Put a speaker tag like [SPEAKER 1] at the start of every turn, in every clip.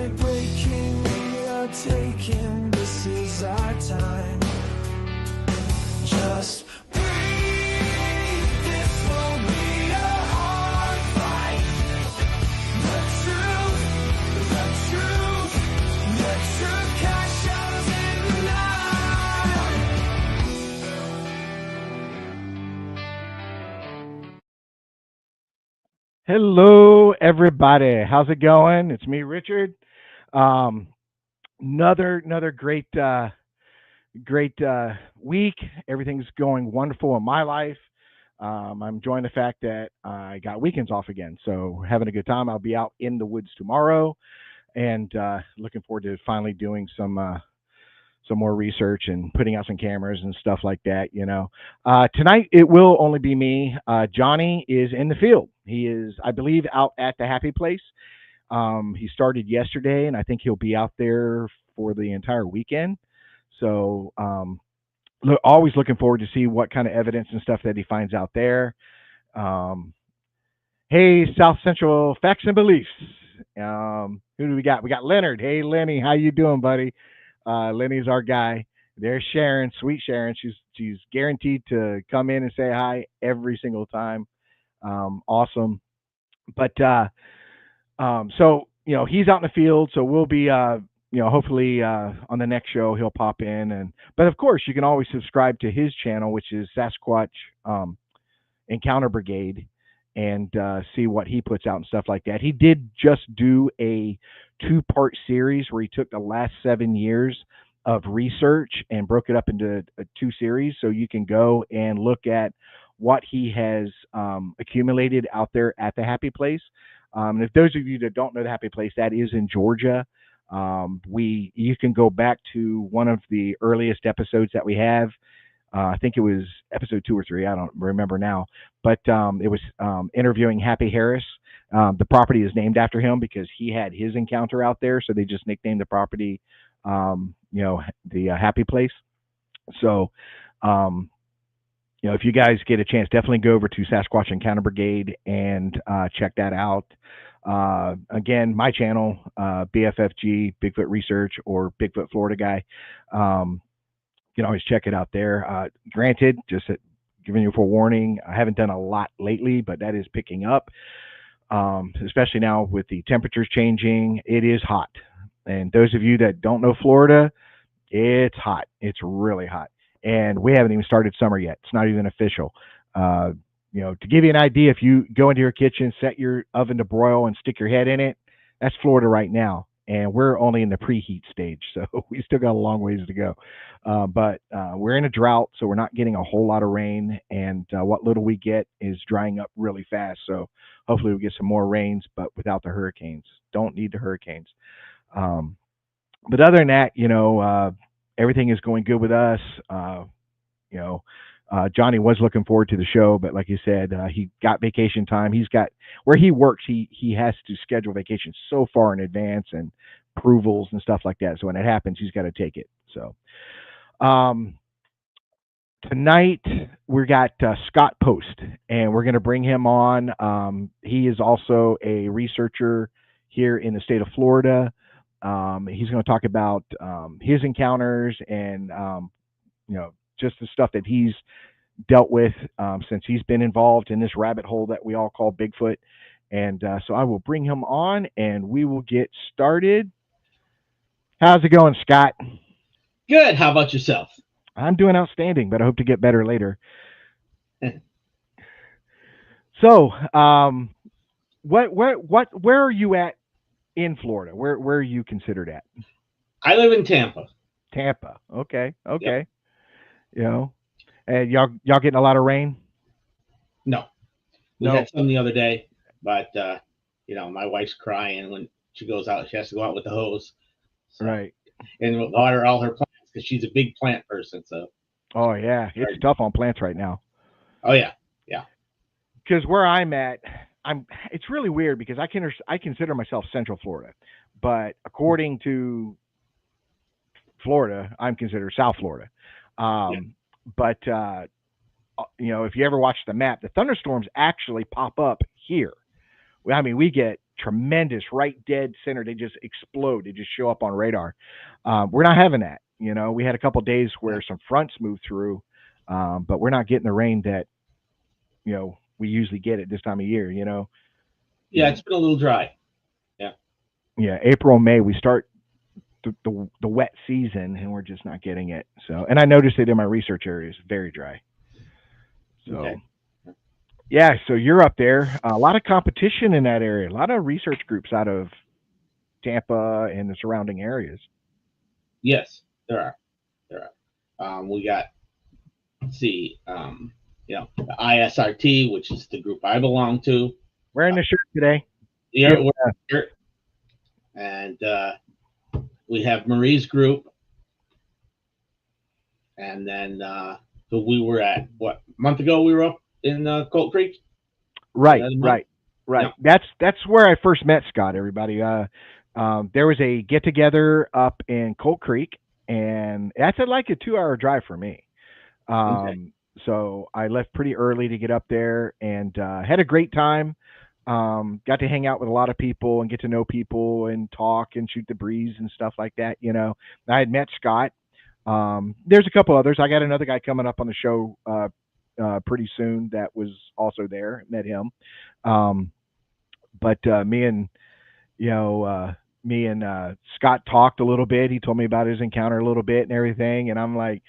[SPEAKER 1] ain't breaking, we are taking, this is our time. Just breathe, this won't be a hard fight. The truth cash shows in the night.
[SPEAKER 2] Hello, everybody. How's it going? It's me, Richard. Um, another great week. Everything's going wonderful in my life. I'm enjoying the fact that I got weekends off again, so having a good time. I'll be out in the woods tomorrow, and looking forward to finally doing some more research and putting out some cameras and stuff like that. Tonight it will only be me. Johnny is in the field. He is, I believe, out at the Happy Place. He started yesterday, and I think he'll be out there for the entire weekend. So, always looking forward to see what kind of evidence and stuff that he finds out there. Um, hey, South Central Facts and Beliefs. Who do we got? We got Leonard. Hey, Lenny, how you doing, buddy? Lenny's our guy. There's Sharon, sweet Sharon. She's guaranteed to come in and say hi every single time. Awesome. But so he's out in the field, so we'll be hopefully on the next show he'll pop in. But of course you can always subscribe to his channel, which is Sasquatch Encounter Brigade, and see what he puts out and stuff like that. He did just do a 2-part series where he took the last 7 years of research and broke it up into 2 series, so you can go and look at what he has accumulated out there at the Happy Place. And if those of you that don't know the Happy Place, that is in Georgia. You can go back to one of the earliest episodes that we have. I think it was episode 2 or 3. I don't remember now, but it was interviewing Happy Harris. The property is named after him because he had his encounter out there, so they just nicknamed the property, the Happy Place. So, if you guys get a chance, definitely go over to Sasquatch Encounter Brigade and check that out. Again, my channel, BFFG, Bigfoot Research, or Bigfoot Florida Guy. You can always check it out there. Granted, just giving you a forewarning, I haven't done a lot lately, but that is picking up, especially now with the temperatures changing. It is hot. And those of you that don't know Florida, it's hot. It's really hot. And we haven't even started summer yet. It's not even official. To give you an idea, if you go into your kitchen, set your oven to broil, and stick your head in it, that's Florida right now. And we're only in the preheat stage, so we still got a long ways to go. But we're in a drought, so we're not getting a whole lot of rain. And what little we get is drying up really fast. So hopefully we get some more rains, but without the hurricanes. Don't need the hurricanes. But other than that, everything is going good with us. Johnny was looking forward to the show, but like you said, he got vacation time. He's got where he works. He has to schedule vacation so far in advance and approvals and stuff like that. So when it happens, he's got to take it. So tonight we got Scott Post, and we're going to bring him on. He is also a researcher here in the state of Florida. He's going to talk about his encounters and just the stuff that he's dealt with since he's been involved in this rabbit hole that we all call Bigfoot. And so I will bring him on, and we will get started. How's it going, Scott?
[SPEAKER 3] Good. How about yourself?
[SPEAKER 2] I'm doing outstanding, but I hope to get better later. So, where are you at in Florida? Where are you considered at?
[SPEAKER 3] I live in Tampa.
[SPEAKER 2] Tampa. Okay.
[SPEAKER 3] Yep.
[SPEAKER 2] And y'all getting a lot of rain?
[SPEAKER 3] No. We had some the other day, but my wife's crying when she goes out. She has to go out with the hose. So,
[SPEAKER 2] right.
[SPEAKER 3] And water all her plants because she's a big plant person. So.
[SPEAKER 2] Oh yeah, it's tough on plants right now.
[SPEAKER 3] Oh yeah.
[SPEAKER 2] Because where I'm at, it's really weird because I consider myself Central Florida, but according to Florida, I'm considered South Florida. But if you ever watch the map, the thunderstorms actually pop up here. I mean, we get tremendous, right dead center. They just explode. They just show up on radar. We're not having that. We had a couple of days where some fronts moved through, but we're not getting the rain that we usually get at this time of year.
[SPEAKER 3] Yeah, it's been a little dry. Yeah.
[SPEAKER 2] Yeah, April, May, we start the wet season, and we're just not getting it. So, and I noticed it in my research area is very dry. So,
[SPEAKER 3] Okay.
[SPEAKER 2] yeah, so you're up there. A lot of competition in that area. A lot of research groups out of Tampa and the surrounding areas.
[SPEAKER 3] Yes, there are. There are. We got, let's see, the ISRT, which is the group I belong to.
[SPEAKER 2] Wearing the shirt today.
[SPEAKER 3] Yeah, and we have Marie's group, and then so we were at a month ago. We were up in Colt Creek.
[SPEAKER 2] Right. Yeah. That's where I first met Scott. Everybody, there was a get together up in Colt Creek, and that's like a 2-hour drive for me. So I left pretty early to get up there, and had a great time. Got to hang out with a lot of people and get to know people and talk and shoot the breeze and stuff like that. I had met Scott. There's a couple others. I got another guy coming up on the show pretty soon that was also there. Met him. But me and Scott talked a little bit. He told me about his encounter a little bit and everything. And I'm like,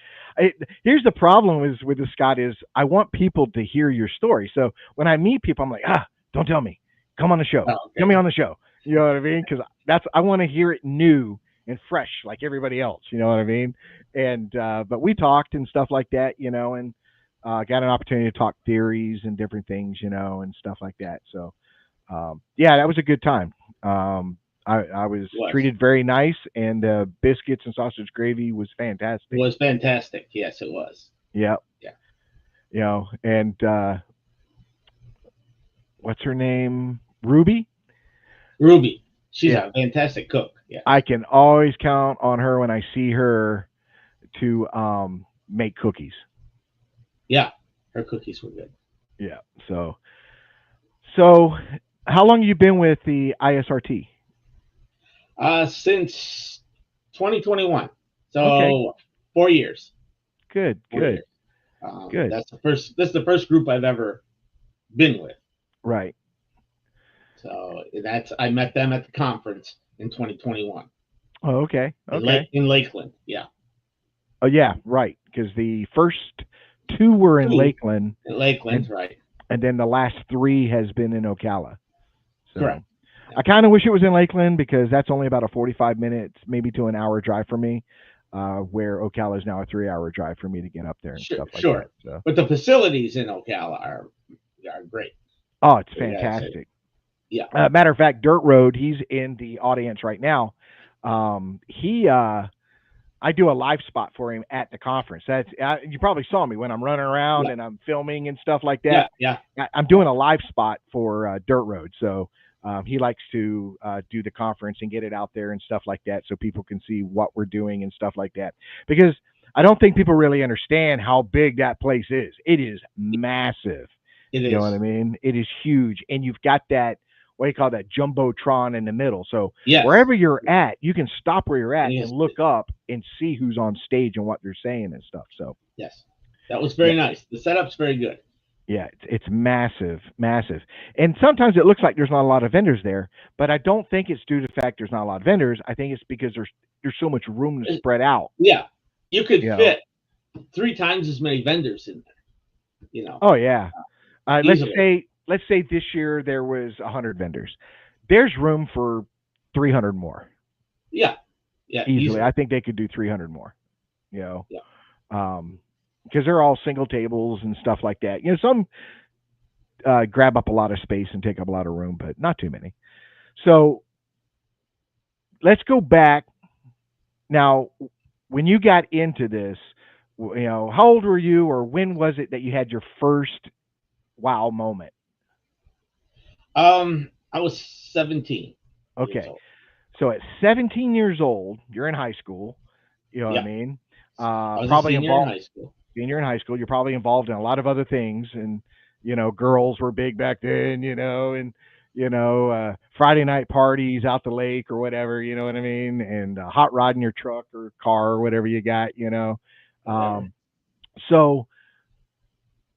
[SPEAKER 2] here's the problem is with Scott is I want people to hear your story. So when I meet people, I'm like, don't tell me. Come on the show.
[SPEAKER 3] Oh, okay.
[SPEAKER 2] Get me on the show. You know what I mean? Because I want to hear it new and fresh like everybody else. You know what I mean? And but we talked and stuff like that. And got an opportunity to talk theories and different things. And stuff like that. So yeah, that was a good time. I was treated very nice, and the biscuits and sausage gravy was fantastic.
[SPEAKER 3] It was fantastic. Yes, it was.
[SPEAKER 2] Yeah.
[SPEAKER 3] Yeah.
[SPEAKER 2] And what's her name? Ruby.
[SPEAKER 3] She's a fantastic cook. Yeah.
[SPEAKER 2] I can always count on her when I see her to make cookies.
[SPEAKER 3] Yeah, her cookies were good.
[SPEAKER 2] Yeah. So how long have you been with the ISRT?
[SPEAKER 3] Since 2021. So
[SPEAKER 2] okay.
[SPEAKER 3] 4 years.
[SPEAKER 2] Good.
[SPEAKER 3] 4 years. Good. That's the first group I've ever been with.
[SPEAKER 2] Right.
[SPEAKER 3] So I met them at the conference in 2021.
[SPEAKER 2] Oh, okay.
[SPEAKER 3] In Lakeland. Yeah.
[SPEAKER 2] Oh, yeah. Right. Because the first 2 were in Lakeland.
[SPEAKER 3] Right.
[SPEAKER 2] And then the last 3 has been in Ocala. So.
[SPEAKER 3] Correct.
[SPEAKER 2] I kind of wish it was in Lakeland because that's only about a 45 minutes, maybe to an hour drive for me, where Ocala is now a 3-hour drive for me to get up there and stuff like that. So.
[SPEAKER 3] But the facilities in Ocala are great.
[SPEAKER 2] Oh, it's fantastic.
[SPEAKER 3] Yeah.
[SPEAKER 2] Matter of fact, Dirt Road, he's in the audience right now. I do a live spot for him at the conference. You probably saw me when I'm running around and I'm filming and stuff like that.
[SPEAKER 3] Yeah.
[SPEAKER 2] I'm doing a live spot for Dirt Road. So he likes to do the conference and get it out there and stuff like that so people can see what we're doing and stuff like that. Because I don't think people really understand how big that place is. It is massive.
[SPEAKER 3] It is.
[SPEAKER 2] You know what I mean? It is huge. And you've got that, what do you call that, Jumbotron in the middle. So wherever you're at, you can stop where you're at and look up and see who's on stage and what they're saying and stuff. So
[SPEAKER 3] yes, that was very nice. The setup's very good.
[SPEAKER 2] Yeah, it's massive. And sometimes it looks like there's not a lot of vendors there, but I don't think it's due to the fact there's not a lot of vendors. I think it's because there's so much room to spread out.
[SPEAKER 3] Yeah, you could fit 3 times as many vendors in there.
[SPEAKER 2] Oh yeah. Let's say this year there was 100 vendors. There's room for 300 more.
[SPEAKER 3] Yeah,
[SPEAKER 2] easily. I think they could do 300 more. Because they're all single tables and stuff like that. Some grab up a lot of space and take up a lot of room, but not too many. So let's go back. Now, when you got into this, how old were you, or when was it that you had your first wow moment?
[SPEAKER 3] I was 17.
[SPEAKER 2] Okay. So at 17 years old, you're in high school. You know what I mean?
[SPEAKER 3] I was
[SPEAKER 2] probably
[SPEAKER 3] a senior
[SPEAKER 2] involved
[SPEAKER 3] in high school.
[SPEAKER 2] Senior in high school. You're probably involved in a lot of other things, and girls were big back then. And Friday night parties out the lake or whatever, you know what I mean? And hot rod in your truck or car or whatever you got.
[SPEAKER 3] Whatever.
[SPEAKER 2] So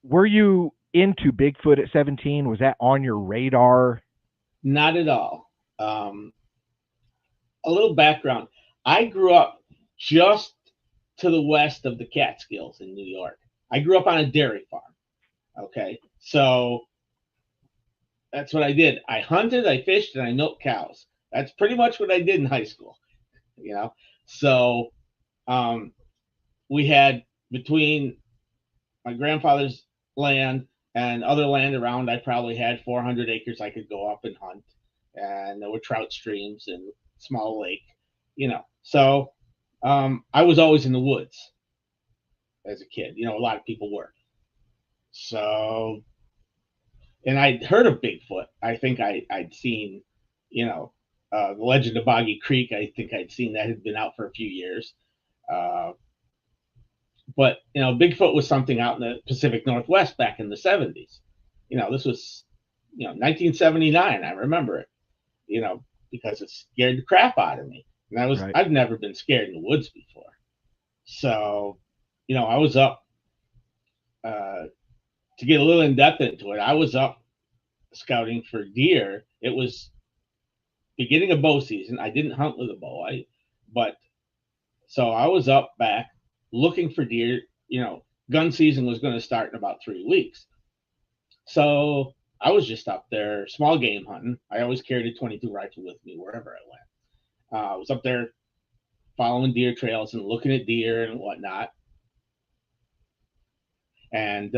[SPEAKER 2] were you into Bigfoot at 17? Was that on your radar?
[SPEAKER 3] Not at all. A little background. I grew up just to the west of the Catskills in New York. I grew up on a dairy farm. Okay. So that's what I did. I hunted, I fished, and I milked cows. That's pretty much what I did in high school, you know. So um, we had between my grandfather's land and other land around, I probably had 400 acres I could go up and hunt. And there were trout streams and small lake. So I was always in the woods as a kid. A lot of people were. So, and I'd heard of Bigfoot. I think I'd seen, the Legend of Boggy Creek. I think I'd seen that had been out for a few years. Uh, but Bigfoot was something out in the Pacific Northwest back in the 70s. This was 1979. I remember it. Because it scared the crap out of me. And
[SPEAKER 2] Right.
[SPEAKER 3] I've never been scared in the woods before. So, I was up to get a little in depth into it. I was up scouting for deer. It was beginning of bow season. I didn't hunt with a bow, but so I was up back looking for deer. Gun season was going to start in about 3 weeks. So I was just up there, small game hunting. I always carried a 22 rifle with me wherever I went. I was up there following deer trails and looking at deer and whatnot. And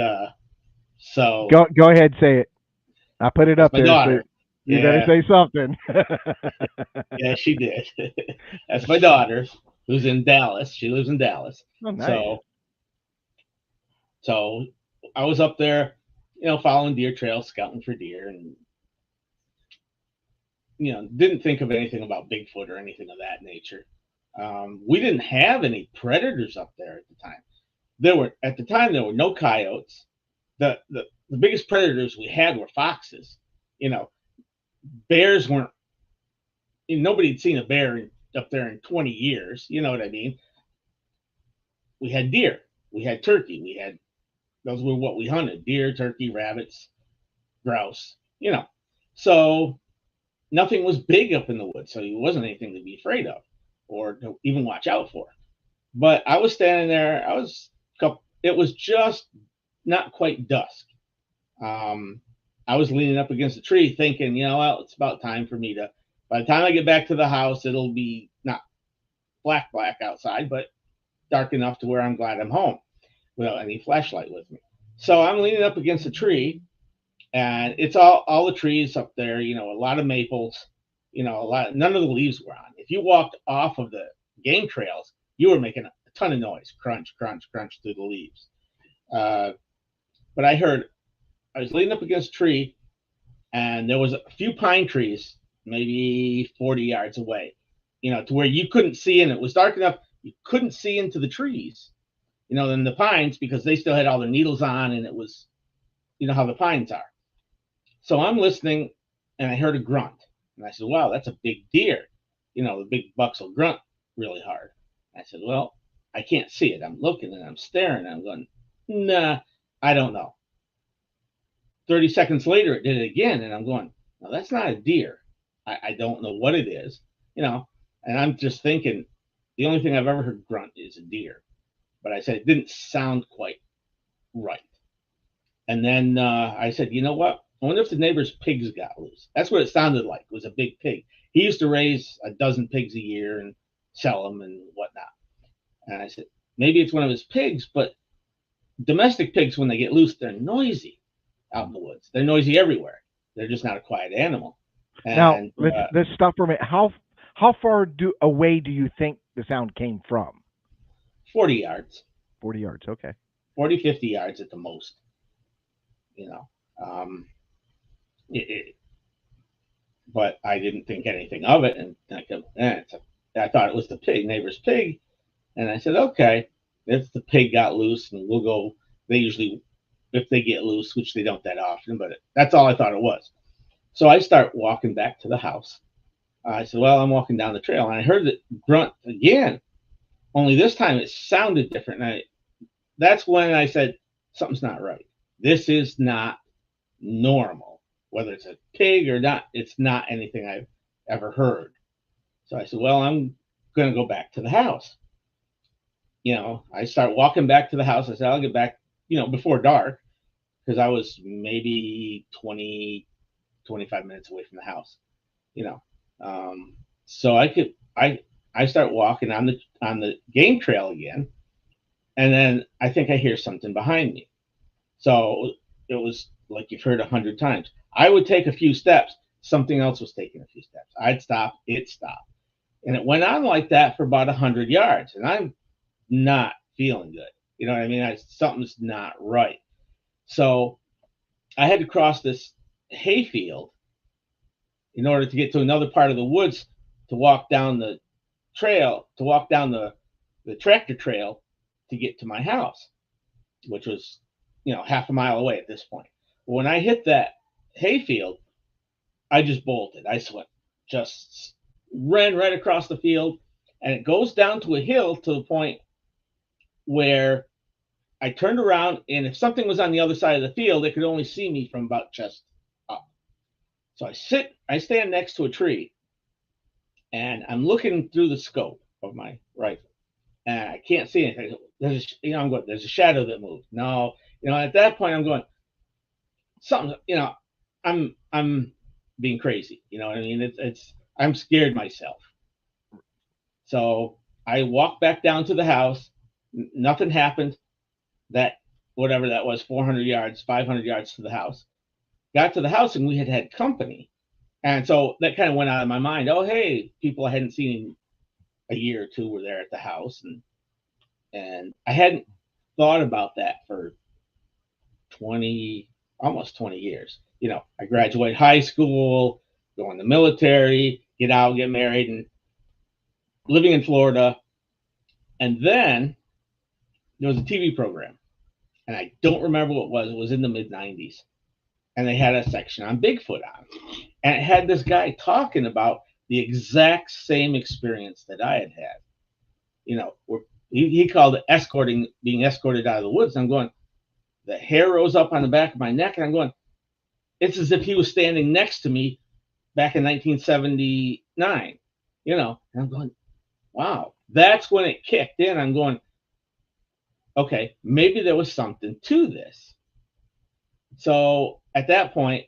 [SPEAKER 3] so
[SPEAKER 2] Go ahead, say it. I put it up
[SPEAKER 3] my
[SPEAKER 2] there,
[SPEAKER 3] daughter.
[SPEAKER 2] so you better say something.
[SPEAKER 3] Yeah, she did. That's my daughter, who's in Dallas. She lives in Dallas.
[SPEAKER 2] Oh, nice.
[SPEAKER 3] So I was up there, following deer trails, scouting for deer, and didn't think of anything about Bigfoot or anything of that nature. We didn't have any predators up there at the time. There were no coyotes. The biggest predators we had were foxes. Bears weren't. Nobody had seen a bear up there in 20 years. You know what I mean? We had deer. We had turkey. Those were what we hunted: deer, turkey, rabbits, grouse. So nothing was big up in the woods, so it wasn't anything to be afraid of or to even watch out for. But I was standing there. It was just not quite dusk. I was leaning up against a tree thinking, well, it's about time for me to, by the time I get back to the house, it'll be not black outside, but dark enough to where I'm glad I'm home without any flashlight with me. So I'm leaning up against a tree, and it's all the trees up there, a lot of maples, none of the leaves were on. If you walked off of the game trails, you were making a ton of noise, crunch, crunch, crunch through the leaves. But I was leaning up against a tree, and there was a few pine trees, maybe 40 yards away, to where you couldn't see, and it was dark enough, you couldn't see into the trees, than the pines, because they still had all their needles on, and it was, how the pines are. So I'm listening, and I heard a grunt, and I said, wow, that's a big deer. The big bucks will grunt really hard. I said, well, I can't see it. I'm looking, and I'm staring, and I'm going, nah, I don't know. 30 seconds later, it did it again, and I'm going, no, that's not a deer. I don't know what it is, and I'm just thinking, the only thing I've ever heard grunt is a deer. But I said it didn't sound quite right. And then I said, you know what? I wonder if the neighbor's pigs got loose. That's what it sounded like. It was a big pig. He used to raise a dozen pigs a year and sell them and whatnot. And I said, maybe it's one of his pigs, but domestic pigs, when they get loose, they're noisy out in the woods. They're noisy everywhere. They're just not a quiet animal.
[SPEAKER 2] And now, let's stop for a minute. How far away do you think the sound came from?
[SPEAKER 3] 40 yards.
[SPEAKER 2] 40 yards, okay.
[SPEAKER 3] 40, 50 yards at the most. But I didn't think anything of it, and I thought it was the neighbor's pig, and I said, okay, if the pig got loose, and we'll go. They usually, if they get loose, which they don't that often, but that's all I thought it was. So I start walking back to the house. I said, well, I'm walking down the trail, and I heard the grunt again. Only this time it sounded different. And that's when I said, something's not right. This is not normal. Whether it's a pig or not, it's not anything I've ever heard. So I said, well, I'm going to go back to the house. I start walking back to the house. I said, I'll get back, before dark, because I was maybe 20, 25 minutes away from the house, you know. So I start walking on the game trail again, and then I think I hear something behind me. So it was like you've heard 100 times. I would take a few steps, something else was taking a few steps. I'd stop, it stopped. And it went on like that for about 100 yards. And I'm not feeling good. You know what I mean? Something's not right. So I had to cross this hayfield in order to get to another part of the woods to walk down the trail, to walk down the tractor trail to get to my house, which was, half a mile away at this point. When I hit that hayfield, I just bolted. I just ran right across the field, and it goes down to a hill to the point where I turned around, and if something was on the other side of the field, they could only see me from about chest up. So I stand next to a tree, and I'm looking through the scope of my rifle, and I can't see anything. I'm going, there's a shadow that moved. No, at that point I'm going, something, I'm being crazy. You know what I mean? I'm scared myself. So I walked back down to the house. Nothing happened. That, whatever that was, 400 yards, 500 yards to the house. Got to the house, and we had company. And so that kind of went out of my mind. Oh, hey, people I hadn't seen in a year or two were there at the house. And I hadn't thought about that for almost 20 years. I graduated high school, go in the military, get out, get married, and living in Florida. And then there was a TV program, and I don't remember what it was. It was in the mid-90s. And they had a section on Bigfoot on. And it had this guy talking about the exact same experience that I had had. Where he called it being escorted out of the woods. And I'm going, the hair rose up on the back of my neck, and I'm going, it's as if he was standing next to me back in 1979, and I'm going, wow, that's when it kicked in. I'm going, okay, maybe there was something to this. So at that point,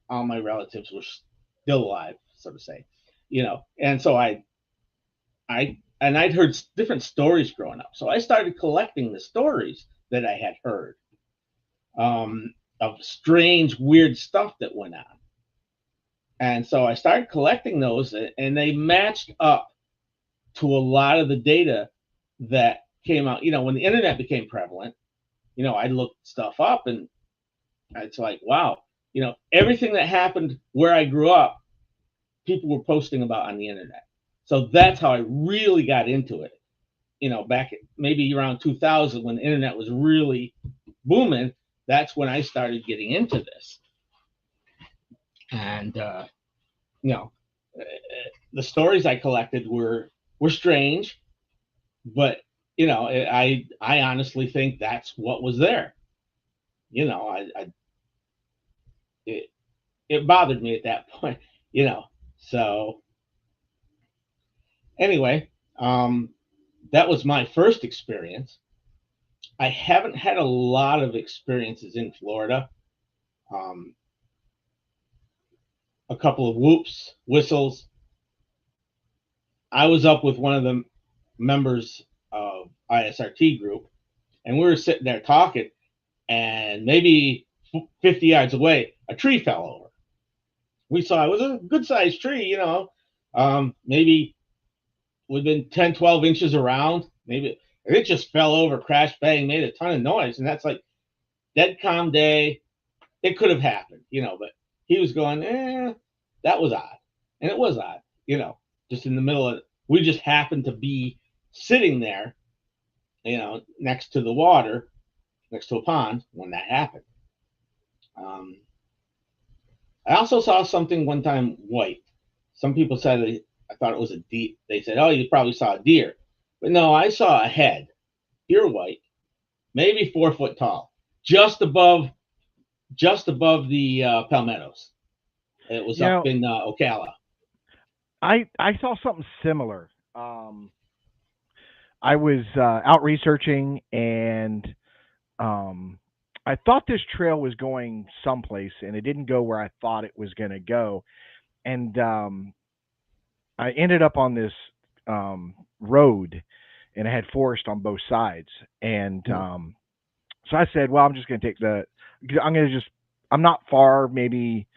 [SPEAKER 3] all my relatives were still alive, so to say, and so I'd heard different stories growing up. So I started collecting the stories that I had heard, of strange, weird stuff that went on. And so I started collecting those, and they matched up to a lot of the data that came out. When the internet became prevalent, I looked stuff up, and it's like, wow, everything that happened where I grew up, people were posting about on the internet. So that's how I really got into it. Back at maybe around 2000, when the internet was really booming, that's when I started getting into this. And the stories I collected were strange, but I honestly think that's what was there. It bothered me at that point. So anyway, that was my first experience. I haven't had a lot of experiences in Florida. A couple of whoops, whistles. I was up with one of the members of ISRT group, and we were sitting there talking, and maybe 50 yards away, a tree fell over. We saw it was a good sized tree, maybe within 10, 12 inches around. Maybe it just fell over, crashed, bang, made a ton of noise. And that's like dead calm day. It could have happened, but he was going, that was odd. And it was odd, just in the middle of it. We just happened to be sitting there, next to the water, next to a pond when that happened. I also saw something one time white. Some people said I thought it was a deer. They said, "Oh, you probably saw a deer," but no, I saw a head, pure white, maybe 4 foot tall, just above the palmettos. It was
[SPEAKER 2] You
[SPEAKER 3] up
[SPEAKER 2] know,
[SPEAKER 3] in Ocala.
[SPEAKER 2] I saw something similar. I was out researching, and um, I thought this trail was going someplace, and it didn't go where I thought it was going to go. And I ended up on this road, and it had forest on both sides. And
[SPEAKER 3] Hmm.
[SPEAKER 2] so I said, well, I'm just going to take the. I'm going to just. I'm not far, maybe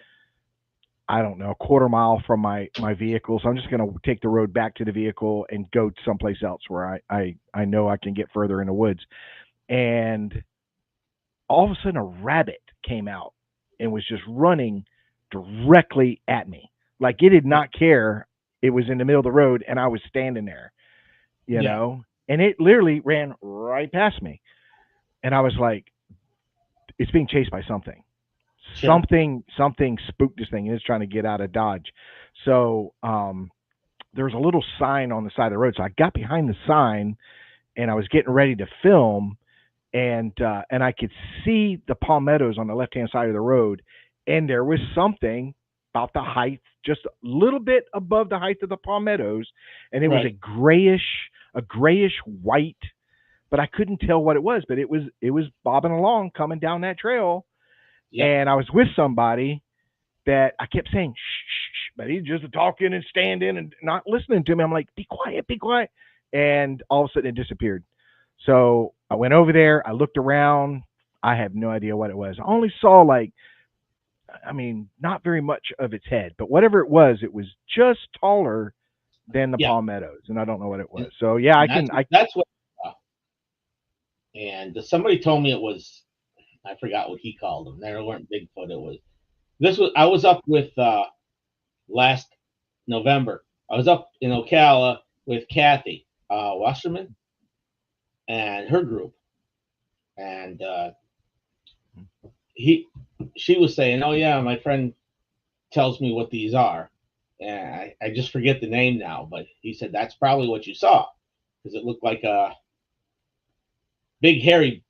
[SPEAKER 2] I don't know, a quarter mile from my vehicle. So I'm just going to take the road back to the vehicle and go someplace else where I know I can get further in the woods. And all of a sudden, a rabbit came out and was just running directly at me. Like it did not care. It was in the middle of the road, and I was standing there,
[SPEAKER 3] Yeah,
[SPEAKER 2] and it literally ran right past me. And I was like, it's being chased by something.
[SPEAKER 3] sure.
[SPEAKER 2] Something spooked this thing and it's trying to get out of Dodge. So there was a little sign on the side of the road. So I got behind the sign and I was getting ready to film, and I could see the palmettos on the left hand side of the road, and there was something about the height, just a little bit above the height of the palmettos, and it was
[SPEAKER 3] Right.
[SPEAKER 2] a grayish white, but I couldn't tell what it was. But it was bobbing along, coming down that trail,
[SPEAKER 3] Yep.
[SPEAKER 2] and I was with somebody that I kept saying shh, shh, shh, but he's just talking and standing and not listening to me. I'm like, be quiet, be quiet, and all of a sudden it disappeared. So I went over there. I looked around. I have no idea what it was. I only saw like, I mean, not very much of its head, but whatever it was just taller than the
[SPEAKER 3] Yeah.
[SPEAKER 2] palmettos, and I don't know what it
[SPEAKER 3] And,
[SPEAKER 2] was. So yeah, I
[SPEAKER 3] and
[SPEAKER 2] can. I
[SPEAKER 3] that's what. And somebody told me it was. I forgot what he called them. They weren't Bigfoot. It was. This was. I was up with last November. I was up in Ocala with Kathy Wasserman and her group, and he she was saying, "Oh yeah, my friend tells me what these are," and I just forget the name now. But he said that's probably what you saw because it looked like a big hairy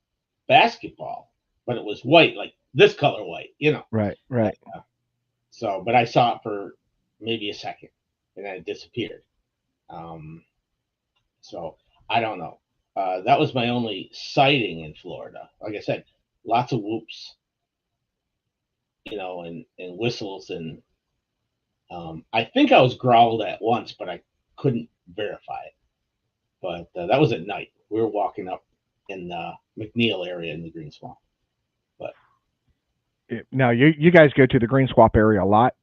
[SPEAKER 3] basketball, but it was white, like this color white, you know.
[SPEAKER 2] right, right.
[SPEAKER 3] So, but I saw it for maybe a second, and then it disappeared. Um, so I don't know. That was my only sighting in Florida. Like I said, lots of whoops, and whistles, and I think I was growled at once, but I couldn't verify it. But that was at night. We were walking up in the McNeil area in the Green Swamp, but
[SPEAKER 2] Now you guys go to the Green Swamp area a lot,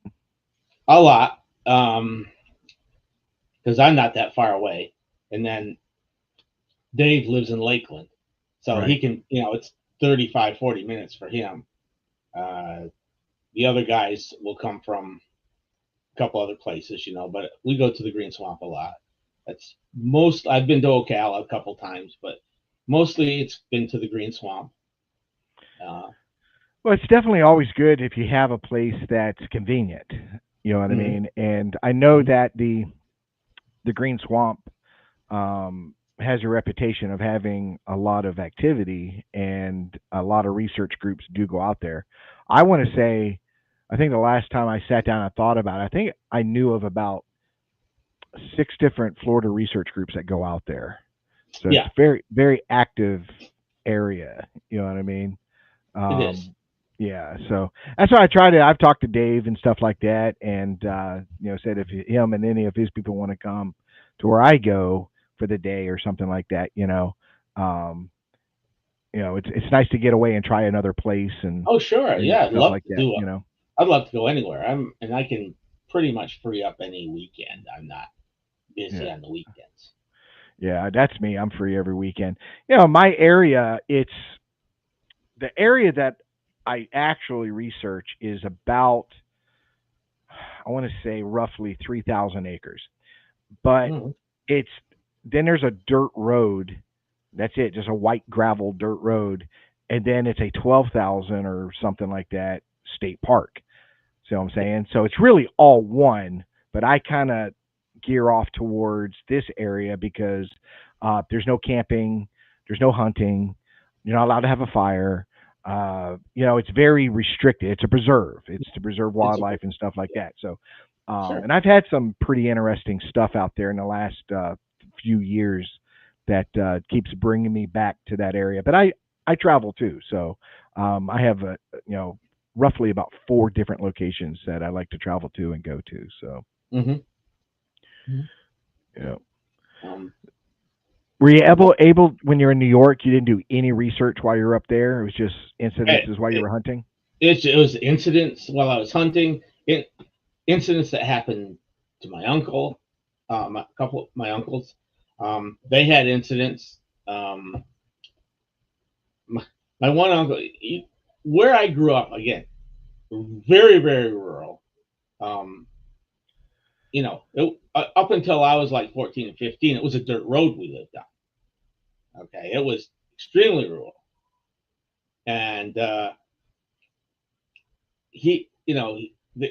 [SPEAKER 3] a lot because I'm not that far away. And then Dave lives in Lakeland, so
[SPEAKER 2] right?
[SPEAKER 3] he can, it's 35, 40 minutes for him. Uh, the other guys will come from a couple other places, but we go to the Green Swamp a lot. That's most. I've been to Ocala a couple times, but mostly it's been to the Green Swamp. Uh,
[SPEAKER 2] Well, it's definitely always good if you have a place that's convenient. You know what I
[SPEAKER 3] mhm,
[SPEAKER 2] mean? And I know
[SPEAKER 3] mhm.
[SPEAKER 2] that the Green Swamp has a reputation of having a lot of activity, and a lot of research groups do go out there. I want to say, I think the last time I sat down and thought about it, I think I knew of about six different Florida research groups that go out there. So it's
[SPEAKER 3] Yeah,
[SPEAKER 2] a very, very active area. You know what I mean?
[SPEAKER 3] it is.
[SPEAKER 2] Um, yeah, so that's why I try to. I've talked to Dave and stuff like that, and said if him and any of his people want to come to where I go for the day or something like that, um, it's nice to get away and try another place and
[SPEAKER 3] Oh, sure.
[SPEAKER 2] and
[SPEAKER 3] Yeah, I'd
[SPEAKER 2] stuff
[SPEAKER 3] love
[SPEAKER 2] like
[SPEAKER 3] to
[SPEAKER 2] that.
[SPEAKER 3] do it. I'd love to go anywhere. And I can pretty much free up any weekend. I'm not busy
[SPEAKER 2] Yeah,
[SPEAKER 3] on the weekends.
[SPEAKER 2] yeah, that's me. I'm free every weekend. My area, it's the area that I actually research is about, I want to say, roughly 3,000 acres. But
[SPEAKER 3] Mhm.
[SPEAKER 2] it's then there's a dirt road. That's it, just a white gravel dirt road, and then it's a 12,000 or something like that state park. See what I'm saying? So it's really all one, but I kind of gear off towards this area because there's no camping, there's no hunting, you're not allowed to have a fire. It's very restricted. It's a preserve. It's to preserve
[SPEAKER 3] It's a,
[SPEAKER 2] wildlife and stuff like that. So,
[SPEAKER 3] sure.
[SPEAKER 2] and I've had some pretty interesting stuff out there in the last few years that keeps bringing me back to that area. But I travel too, so I have roughly about 4 different locations that I like to travel to and go to. So,
[SPEAKER 3] Mm-hmm. Mm-hmm.
[SPEAKER 2] you know,
[SPEAKER 3] Um,
[SPEAKER 2] were you able when you're in New York? You didn't do any research while you were up there. It was just incidences while you
[SPEAKER 3] it,
[SPEAKER 2] were hunting.
[SPEAKER 3] it was incidents while I was hunting. Incidents that happened to my uncle, a couple of my uncles. They had incidents. Um, my, my one uncle, where I grew up, again, very, very rural. Um, up until I was like 14 and 15, it was a dirt road we lived on. Okay, it was extremely rural, and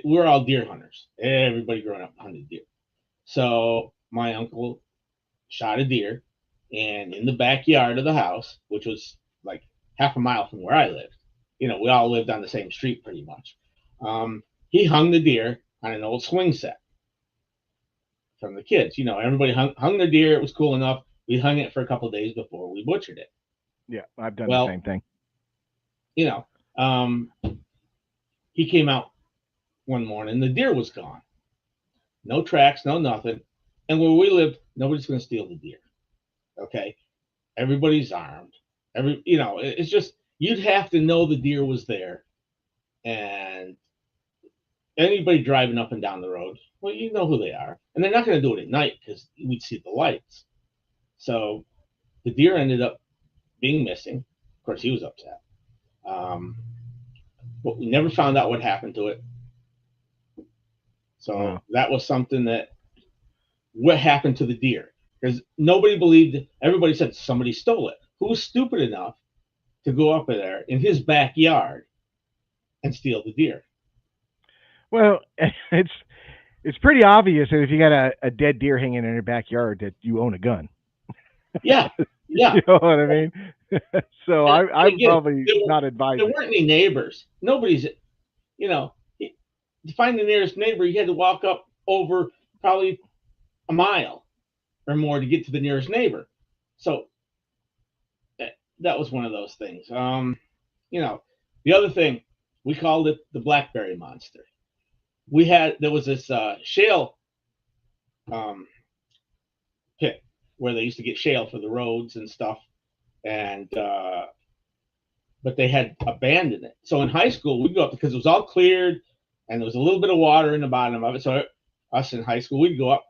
[SPEAKER 3] we're all deer hunters. Everybody growing up hunted deer. So my uncle shot a deer, and in the backyard of the house, which was like half a mile from where I lived, we all lived on the same street pretty much. He hung the deer on an old swing set from the kids. Everybody hung the deer. It was cool enough. We hung it for a couple of days before we butchered it.
[SPEAKER 2] Yeah, I've done the
[SPEAKER 3] Well,
[SPEAKER 2] same thing.
[SPEAKER 3] you know, um, he came out one morning. The deer was gone. No tracks, no nothing. And where we lived, nobody's going to steal the deer. Okay, everybody's armed. It's just you'd have to know the deer was there, and anybody driving up and down the road, well, you know who they are, and they're not going to do it at night because we'd see the lights. So the deer ended up being missing. Of course, he was upset. Um, but we never found out what happened to it. So
[SPEAKER 2] Wow.
[SPEAKER 3] that was something that what happened to the deer because nobody believed it. Everybody said somebody stole it. Who was stupid enough to go up there in his backyard and steal the deer?
[SPEAKER 2] Well, it's pretty obvious that if you got a dead deer hanging in your backyard that you own a gun.
[SPEAKER 3] Yeah, yeah.
[SPEAKER 2] You know what I mean? So I'm
[SPEAKER 3] Again,
[SPEAKER 2] probably not
[SPEAKER 3] there
[SPEAKER 2] advising.
[SPEAKER 3] weren't any neighbors. Nobody's, you know, to find the nearest neighbor, you had to walk up over probably a mile or more to get to the nearest neighbor. So that was one of those things. The other thing, we called it the blackberry monster. There was this shale um, pit where they used to get shale for the roads and stuff, and but they had abandoned it. So in high school, we'd go up because it was all cleared and there was a little bit of water in the bottom of it. So us in high school, we'd go up,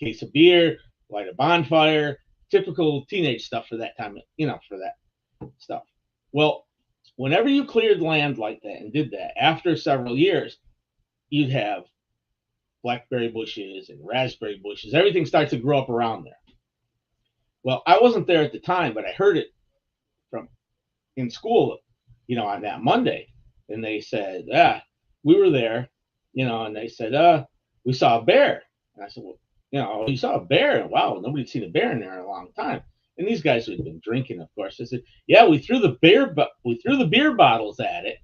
[SPEAKER 3] case of beer, light a bonfire, typical teenage stuff for that time, for that stuff. Well, whenever you cleared land like that and did that, after several years, you'd have blackberry bushes and raspberry bushes. Everything starts to grow up around there. Well, I wasn't there at the time, but I heard it from in school, on that Monday. And they said, we were there, and they said, we saw a bear. And I said, well, you saw a bear. Wow, nobody'd seen a bear in there in a long time. And these guys who had been drinking, of course, they said, yeah, we threw the beer bottles at it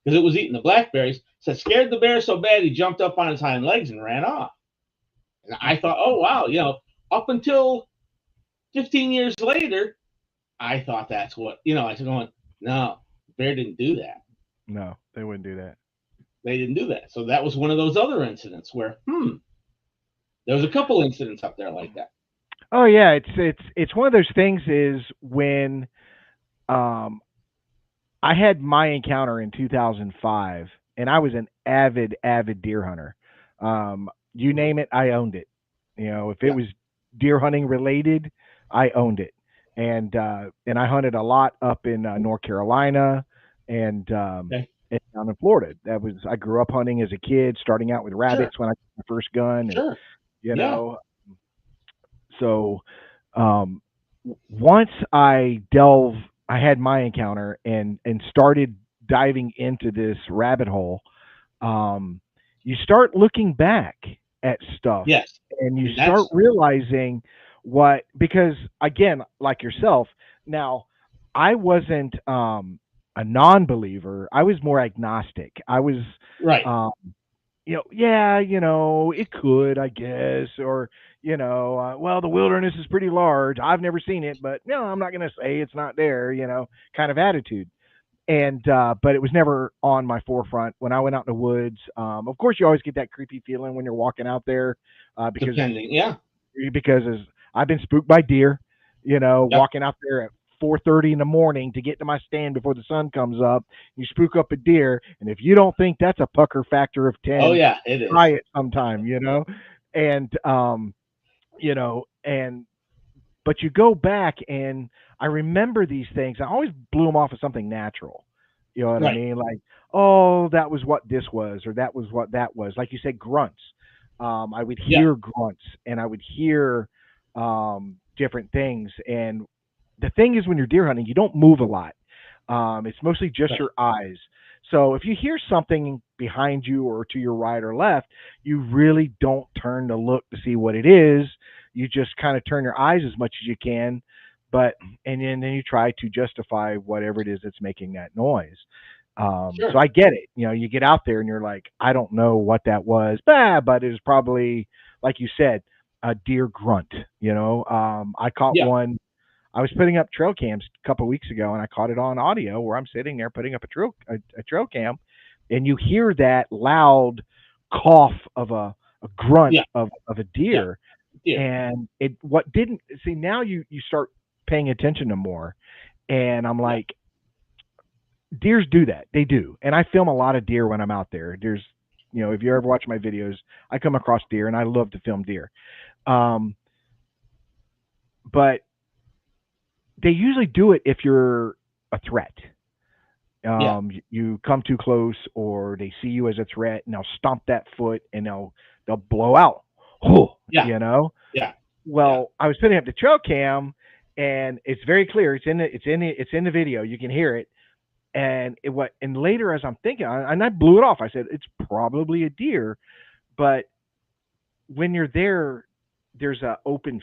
[SPEAKER 3] because it was eating the blackberries. Said scared the bear so bad he jumped up on his hind legs and ran off. And I thought, oh wow, up until 15 years later, I thought that's what I was going. No, bear didn't do that.
[SPEAKER 2] No, they wouldn't do that.
[SPEAKER 3] They didn't do that. So that was one of those other incidents where, there was a couple incidents up there like that.
[SPEAKER 2] Oh yeah, it's one of those things is when um I had my encounter in 2005 and I was an avid deer hunter. You name it, I owned it. If it
[SPEAKER 3] Yeah.
[SPEAKER 2] was deer hunting related, I owned it. And I hunted a lot up in North Carolina and
[SPEAKER 3] Okay.
[SPEAKER 2] and down in Florida. I grew up hunting as a kid, starting out with
[SPEAKER 3] Sure.
[SPEAKER 2] rabbits when I got my first gun, and
[SPEAKER 3] Sure.
[SPEAKER 2] you
[SPEAKER 3] Yeah.
[SPEAKER 2] know, so um, once I had my encounter and started diving into this rabbit hole. you start looking back at stuff,
[SPEAKER 3] Yes,
[SPEAKER 2] and you
[SPEAKER 3] and
[SPEAKER 2] start
[SPEAKER 3] that's
[SPEAKER 2] realizing what, because again, like yourself, now I wasn't a non-believer. I was more agnostic. I was
[SPEAKER 3] right.
[SPEAKER 2] um yeah, it could, I guess, or well, the wilderness is pretty large. I've never seen it, but no, I'm not going to say it's not there, kind of attitude. And but it was never on my forefront when I went out in the woods. Of course, you always get that creepy feeling when you're walking out there, because
[SPEAKER 3] Depending, yeah,
[SPEAKER 2] as I've been spooked by deer,
[SPEAKER 3] yep.
[SPEAKER 2] walking out there at 4:30 in the morning to get to my stand before the sun comes up. You spook up a deer, and if you don't think that's a pucker factor of
[SPEAKER 3] Oh
[SPEAKER 2] 10,
[SPEAKER 3] yeah, it
[SPEAKER 2] try
[SPEAKER 3] is.
[SPEAKER 2] it sometime, and and but you go back, and I remember these things. I always blew them off as something natural. You know what I
[SPEAKER 3] Right.
[SPEAKER 2] mean? Like, oh, that was what this was, or that was what that was. Like you said, grunts. I would
[SPEAKER 3] Yeah.
[SPEAKER 2] hear grunts, and I would hear different things. And the thing is, when you're deer hunting, you don't move a lot. It's mostly just
[SPEAKER 3] Right.
[SPEAKER 2] your eyes. So if you hear something behind you or to your right or left, you really don't turn to look to see what it is. You just kind of turn your eyes as much as you can, but and then you try to justify whatever it is that's making that noise. So
[SPEAKER 3] Sure.
[SPEAKER 2] I get it. You get out there and you're like, I don't know what that was, but it was probably, like you said, a deer grunt. I caught
[SPEAKER 3] Yeah.
[SPEAKER 2] one. I was putting up trail cams a couple of weeks ago, and I caught it on audio where I'm sitting there putting up a trail cam, and you hear that loud cough of a grunt
[SPEAKER 3] Yeah.
[SPEAKER 2] of a
[SPEAKER 3] Yeah.
[SPEAKER 2] deer.
[SPEAKER 3] Deer.
[SPEAKER 2] And it what didn't see, now you start paying attention to more, and I'm
[SPEAKER 3] Yeah.
[SPEAKER 2] like, deers do that. They do. And I film a lot of deer when I'm out there. If you ever watch my videos, I come across deer, and I love to film deer. Um, but they usually do it if you're a threat.
[SPEAKER 3] Yeah.
[SPEAKER 2] You come too close, or they see you as a threat, and they'll stomp that foot, and they'll blow out. Oh,
[SPEAKER 3] Yeah. Yeah. Yeah.
[SPEAKER 2] Well, I was putting up the trail cam, and it's very clear. It's in the video. You can hear it. And later, as I'm thinking, and I blew it off. I said it's probably a deer, but when you're there, there's a open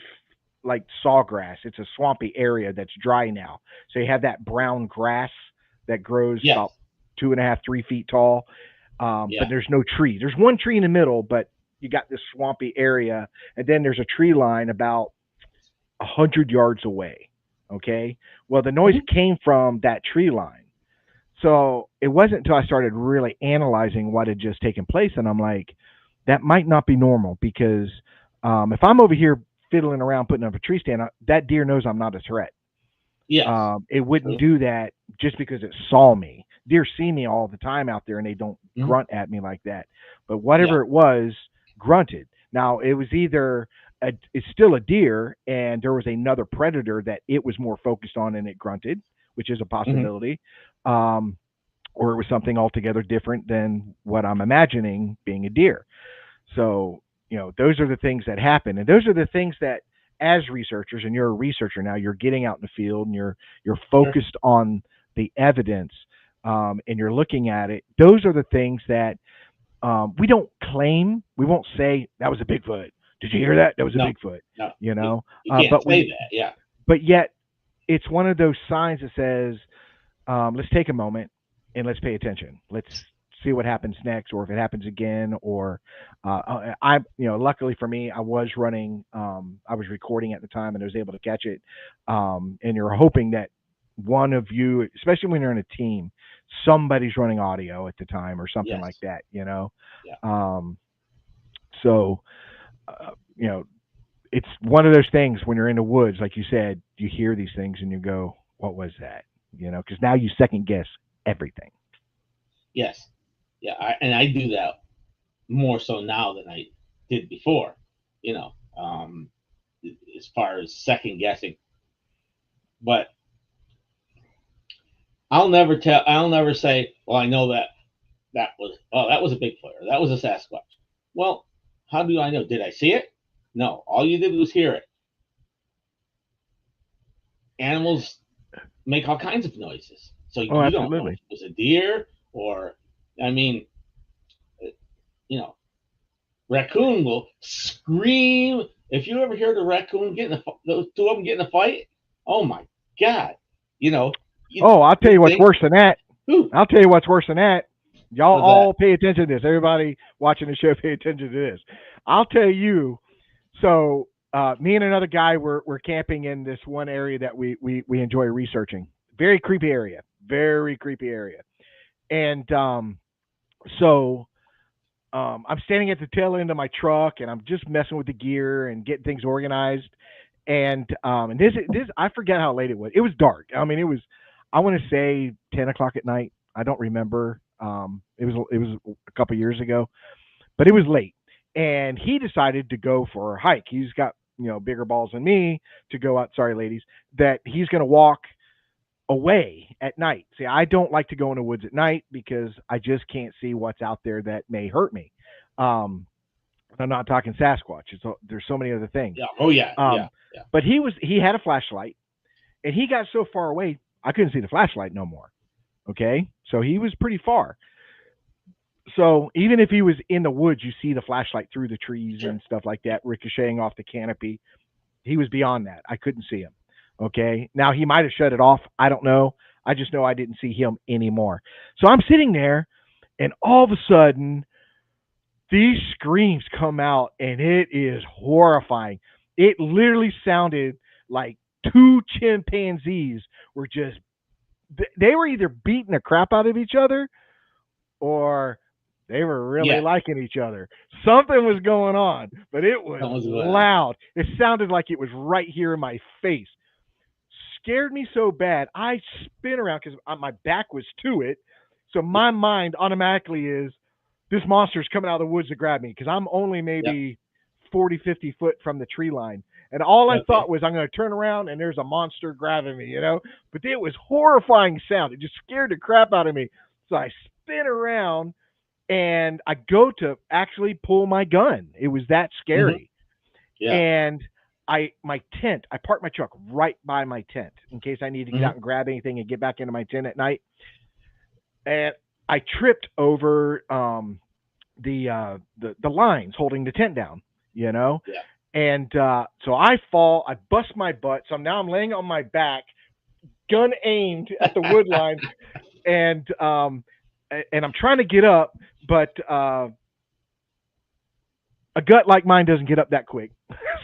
[SPEAKER 2] like sawgrass. It's a swampy area that's dry now. So you have that brown grass that grows
[SPEAKER 3] Yes.
[SPEAKER 2] about 2.5, 3 feet tall. But
[SPEAKER 3] Yeah.
[SPEAKER 2] there's no tree. There's one tree in the middle, but you got this swampy area, and then there's a tree line about 100 yards away. Okay. Well, the noise
[SPEAKER 3] Hmm.
[SPEAKER 2] came from that tree line. So it wasn't until I started really analyzing what had just taken place, and I'm like, that might not be normal, because if I'm over here fiddling around putting up a tree stand, that deer knows I'm not a threat.
[SPEAKER 3] Yes.
[SPEAKER 2] It wouldn't
[SPEAKER 3] True.
[SPEAKER 2] do that just because it saw me. Deer see me all the time out there, and they don't
[SPEAKER 3] Hmm.
[SPEAKER 2] grunt at me like that. But
[SPEAKER 3] Yeah.
[SPEAKER 2] whatever it was, grunted. Now it was either it's still a deer, and there was another predator that it was more focused on, and it grunted, which is a
[SPEAKER 3] Hmm.
[SPEAKER 2] possibility. Um, or it was something altogether different than what I'm imagining being a deer. So, those are the things that happen, and those are the things that, as researchers, and you're a researcher now, you're getting out in the field, and you're
[SPEAKER 3] Sure.
[SPEAKER 2] focused on the evidence, and you're looking at it. Those are the things that we don't claim. We won't say that was a Bigfoot. Did you hear that? That was a
[SPEAKER 3] No.
[SPEAKER 2] Bigfoot.
[SPEAKER 3] No.
[SPEAKER 2] You
[SPEAKER 3] You,
[SPEAKER 2] know,
[SPEAKER 3] you can't
[SPEAKER 2] but
[SPEAKER 3] say that. Yeah.
[SPEAKER 2] yet it's one of those signs that says, let's take a moment and let's pay attention. Let's see what happens next, or if it happens again, or luckily for me, I was running, I was recording at the time, and I was able to catch it. And you're hoping that one of you, especially when you're in a team, somebody's running audio at the time or something like
[SPEAKER 3] Yes.
[SPEAKER 2] that.
[SPEAKER 3] Yeah.
[SPEAKER 2] Um, so, uh, you know, it's one of those things when you're in the woods, like you said, you hear these things and you go, what was that? Because now you second guess everything.
[SPEAKER 3] Yes. Yeah. And I do that more so now than I did before. You know, as far as second guessing, but I'll never tell. I'll never say, "Well, I know that was a Bigfoot or that was a Sasquatch." Well, how do I know? Did I see it? No. All you did was hear it. Animals make all kinds of noises, so
[SPEAKER 2] Oh,
[SPEAKER 3] you don't know if
[SPEAKER 2] absolutely.
[SPEAKER 3] it was a deer or, I mean, you know, raccoon will scream. If you ever hear the raccoon getting those two of them getting a fight, oh my god, you know,
[SPEAKER 2] Oh, I'll tell
[SPEAKER 3] you
[SPEAKER 2] you what's
[SPEAKER 3] think,
[SPEAKER 2] worse than that.
[SPEAKER 3] ooh,
[SPEAKER 2] I'll tell you what's worse than that. Y'all
[SPEAKER 3] what's that?
[SPEAKER 2] all pay attention to this. Everybody watching the show, pay attention to this. I'll tell you. So, me and another guy were camping in this one area that we enjoy researching. Very creepy area. Very creepy area. And so I'm standing at the tail end of my truck, and I'm just messing with the gear and getting things organized. And this I forget how late it was. It was dark. I mean, it was, I want to say 10 o'clock at night. I don't remember. It was a couple years ago, but it was late. And he decided to go for a hike. He's got bigger balls than me to go out. Sorry, ladies, that he's going to walk away at night. See, I don't like to go in the woods at night because I just can't see what's out there that may hurt me. Um, I'm not talking Sasquatch. There's so many other things.
[SPEAKER 3] Yeah. Oh yeah.
[SPEAKER 2] Um,
[SPEAKER 3] Yeah. Yeah.
[SPEAKER 2] but he had a flashlight, and he got so far away I couldn't see the flashlight no more. Okay, so he was pretty far. So even if he was in the woods, you see the flashlight through the trees
[SPEAKER 3] Sure.
[SPEAKER 2] and stuff like that, ricocheting off the canopy. He was beyond that. I couldn't see him. Okay. Now he might have shut it off. I don't know. I just know I didn't see him anymore. So I'm sitting there, and all of a sudden, these screams come out, and it is horrifying. It literally sounded like two chimpanzees were just, they were either beating the crap out of each other, or they were really
[SPEAKER 3] Yeah.
[SPEAKER 2] liking each other. Something was going on, but it was
[SPEAKER 3] That was good.
[SPEAKER 2] loud. It sounded like it was right here in my face. Scared me so bad, I spin around because my back was to it. So my mind automatically is, this monster's coming out of the woods to grab me because I'm only
[SPEAKER 3] Yep.
[SPEAKER 2] maybe 40, 50 foot from the tree line. And all I
[SPEAKER 3] Okay.
[SPEAKER 2] thought was, I'm going to turn around and there's a monster grabbing me. But it was horrifying sound. It just scared the crap out of me. So I spin around and I go to actually pull my gun. It was that
[SPEAKER 3] Hmm.
[SPEAKER 2] scary.
[SPEAKER 3] Yeah.
[SPEAKER 2] And my tent, I parked my truck right by my tent in case I need to get
[SPEAKER 3] Hmm.
[SPEAKER 2] out and grab anything and get back into my tent at night. And I tripped over the lines holding the tent down, you know,
[SPEAKER 3] Yeah.
[SPEAKER 2] and so I fall, I bust my butt. So now I'm laying on my back, gun aimed at the wood line, and I'm trying to get up, but a gut like mine doesn't get up that quick.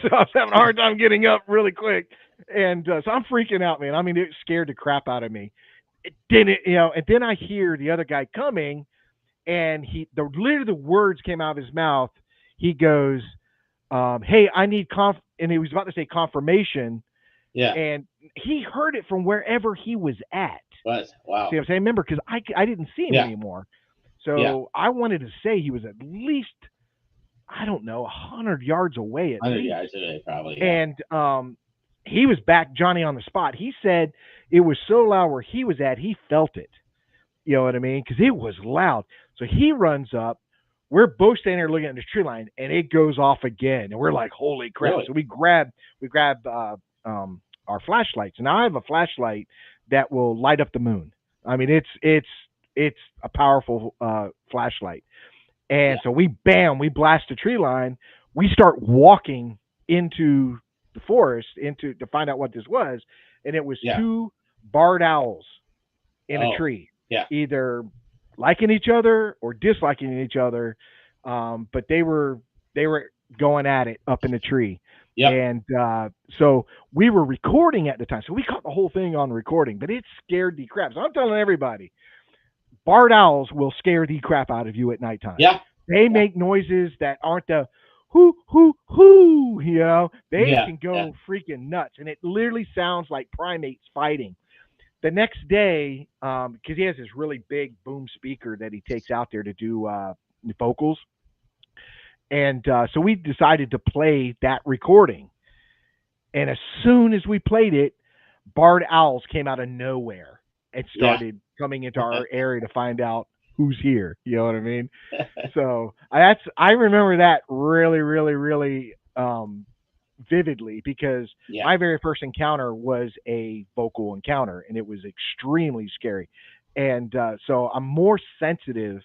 [SPEAKER 2] So I was having a hard time getting up really quick, and so I'm freaking out, man. I mean, it scared the crap out of me. It didn't, and then I hear the other guy coming, and literally the words came out of his mouth. He goes, "Hey, I need and he was about to say confirmation,
[SPEAKER 3] Yeah.
[SPEAKER 2] and he heard it from wherever he was at.
[SPEAKER 3] What?
[SPEAKER 2] See
[SPEAKER 3] Wow.
[SPEAKER 2] what I'm saying? Remember, because I didn't see him
[SPEAKER 3] Yeah.
[SPEAKER 2] anymore,
[SPEAKER 3] Yeah.
[SPEAKER 2] so I wanted to say he was at least, I don't know, 100 yards away at
[SPEAKER 3] 100
[SPEAKER 2] least.
[SPEAKER 3] yards away, probably. Yeah.
[SPEAKER 2] And he was back Johnny on the spot. He said it was so loud where he was at, he felt it. You know what I mean? Because it was loud. So he runs up. We're both standing there looking at this tree line, and it goes off again. And we're like, "Holy crap!"
[SPEAKER 3] Really?
[SPEAKER 2] So we grab our flashlights. Now I have a flashlight that will light up the moon. I mean, it's a powerful flashlight. And
[SPEAKER 3] Yeah.
[SPEAKER 2] so we blast the tree line. We start walking into the forest to find out what this was, and it was
[SPEAKER 3] Yeah.
[SPEAKER 2] two barred owls in a
[SPEAKER 3] Oh.
[SPEAKER 2] tree,
[SPEAKER 3] Yeah.
[SPEAKER 2] either liking each other or disliking each other. But they were going at it up in the tree,
[SPEAKER 3] Yep.
[SPEAKER 2] and so we were recording at the time, so we caught the whole thing on recording. But it scared the crap. So I'm telling everybody, barred owls will scare the crap out of you at nighttime.
[SPEAKER 3] Yeah.
[SPEAKER 2] They
[SPEAKER 3] Yeah.
[SPEAKER 2] make noises that aren't the hoo hoo hoo. They
[SPEAKER 3] Yeah.
[SPEAKER 2] can
[SPEAKER 3] Yeah.
[SPEAKER 2] go freaking nuts, and it literally sounds like primates fighting. The next day, because he has this really big boom speaker that he takes out there to do vocals, and so we decided to play that recording. And as soon as we played it, barred owls came out of nowhere and
[SPEAKER 3] Yeah.
[SPEAKER 2] started coming into our area to find out who's here. You know what I mean? So I remember that really, really, really vividly, because
[SPEAKER 3] Yeah.
[SPEAKER 2] my very first encounter was a vocal encounter, and it was extremely scary. And so I'm more sensitive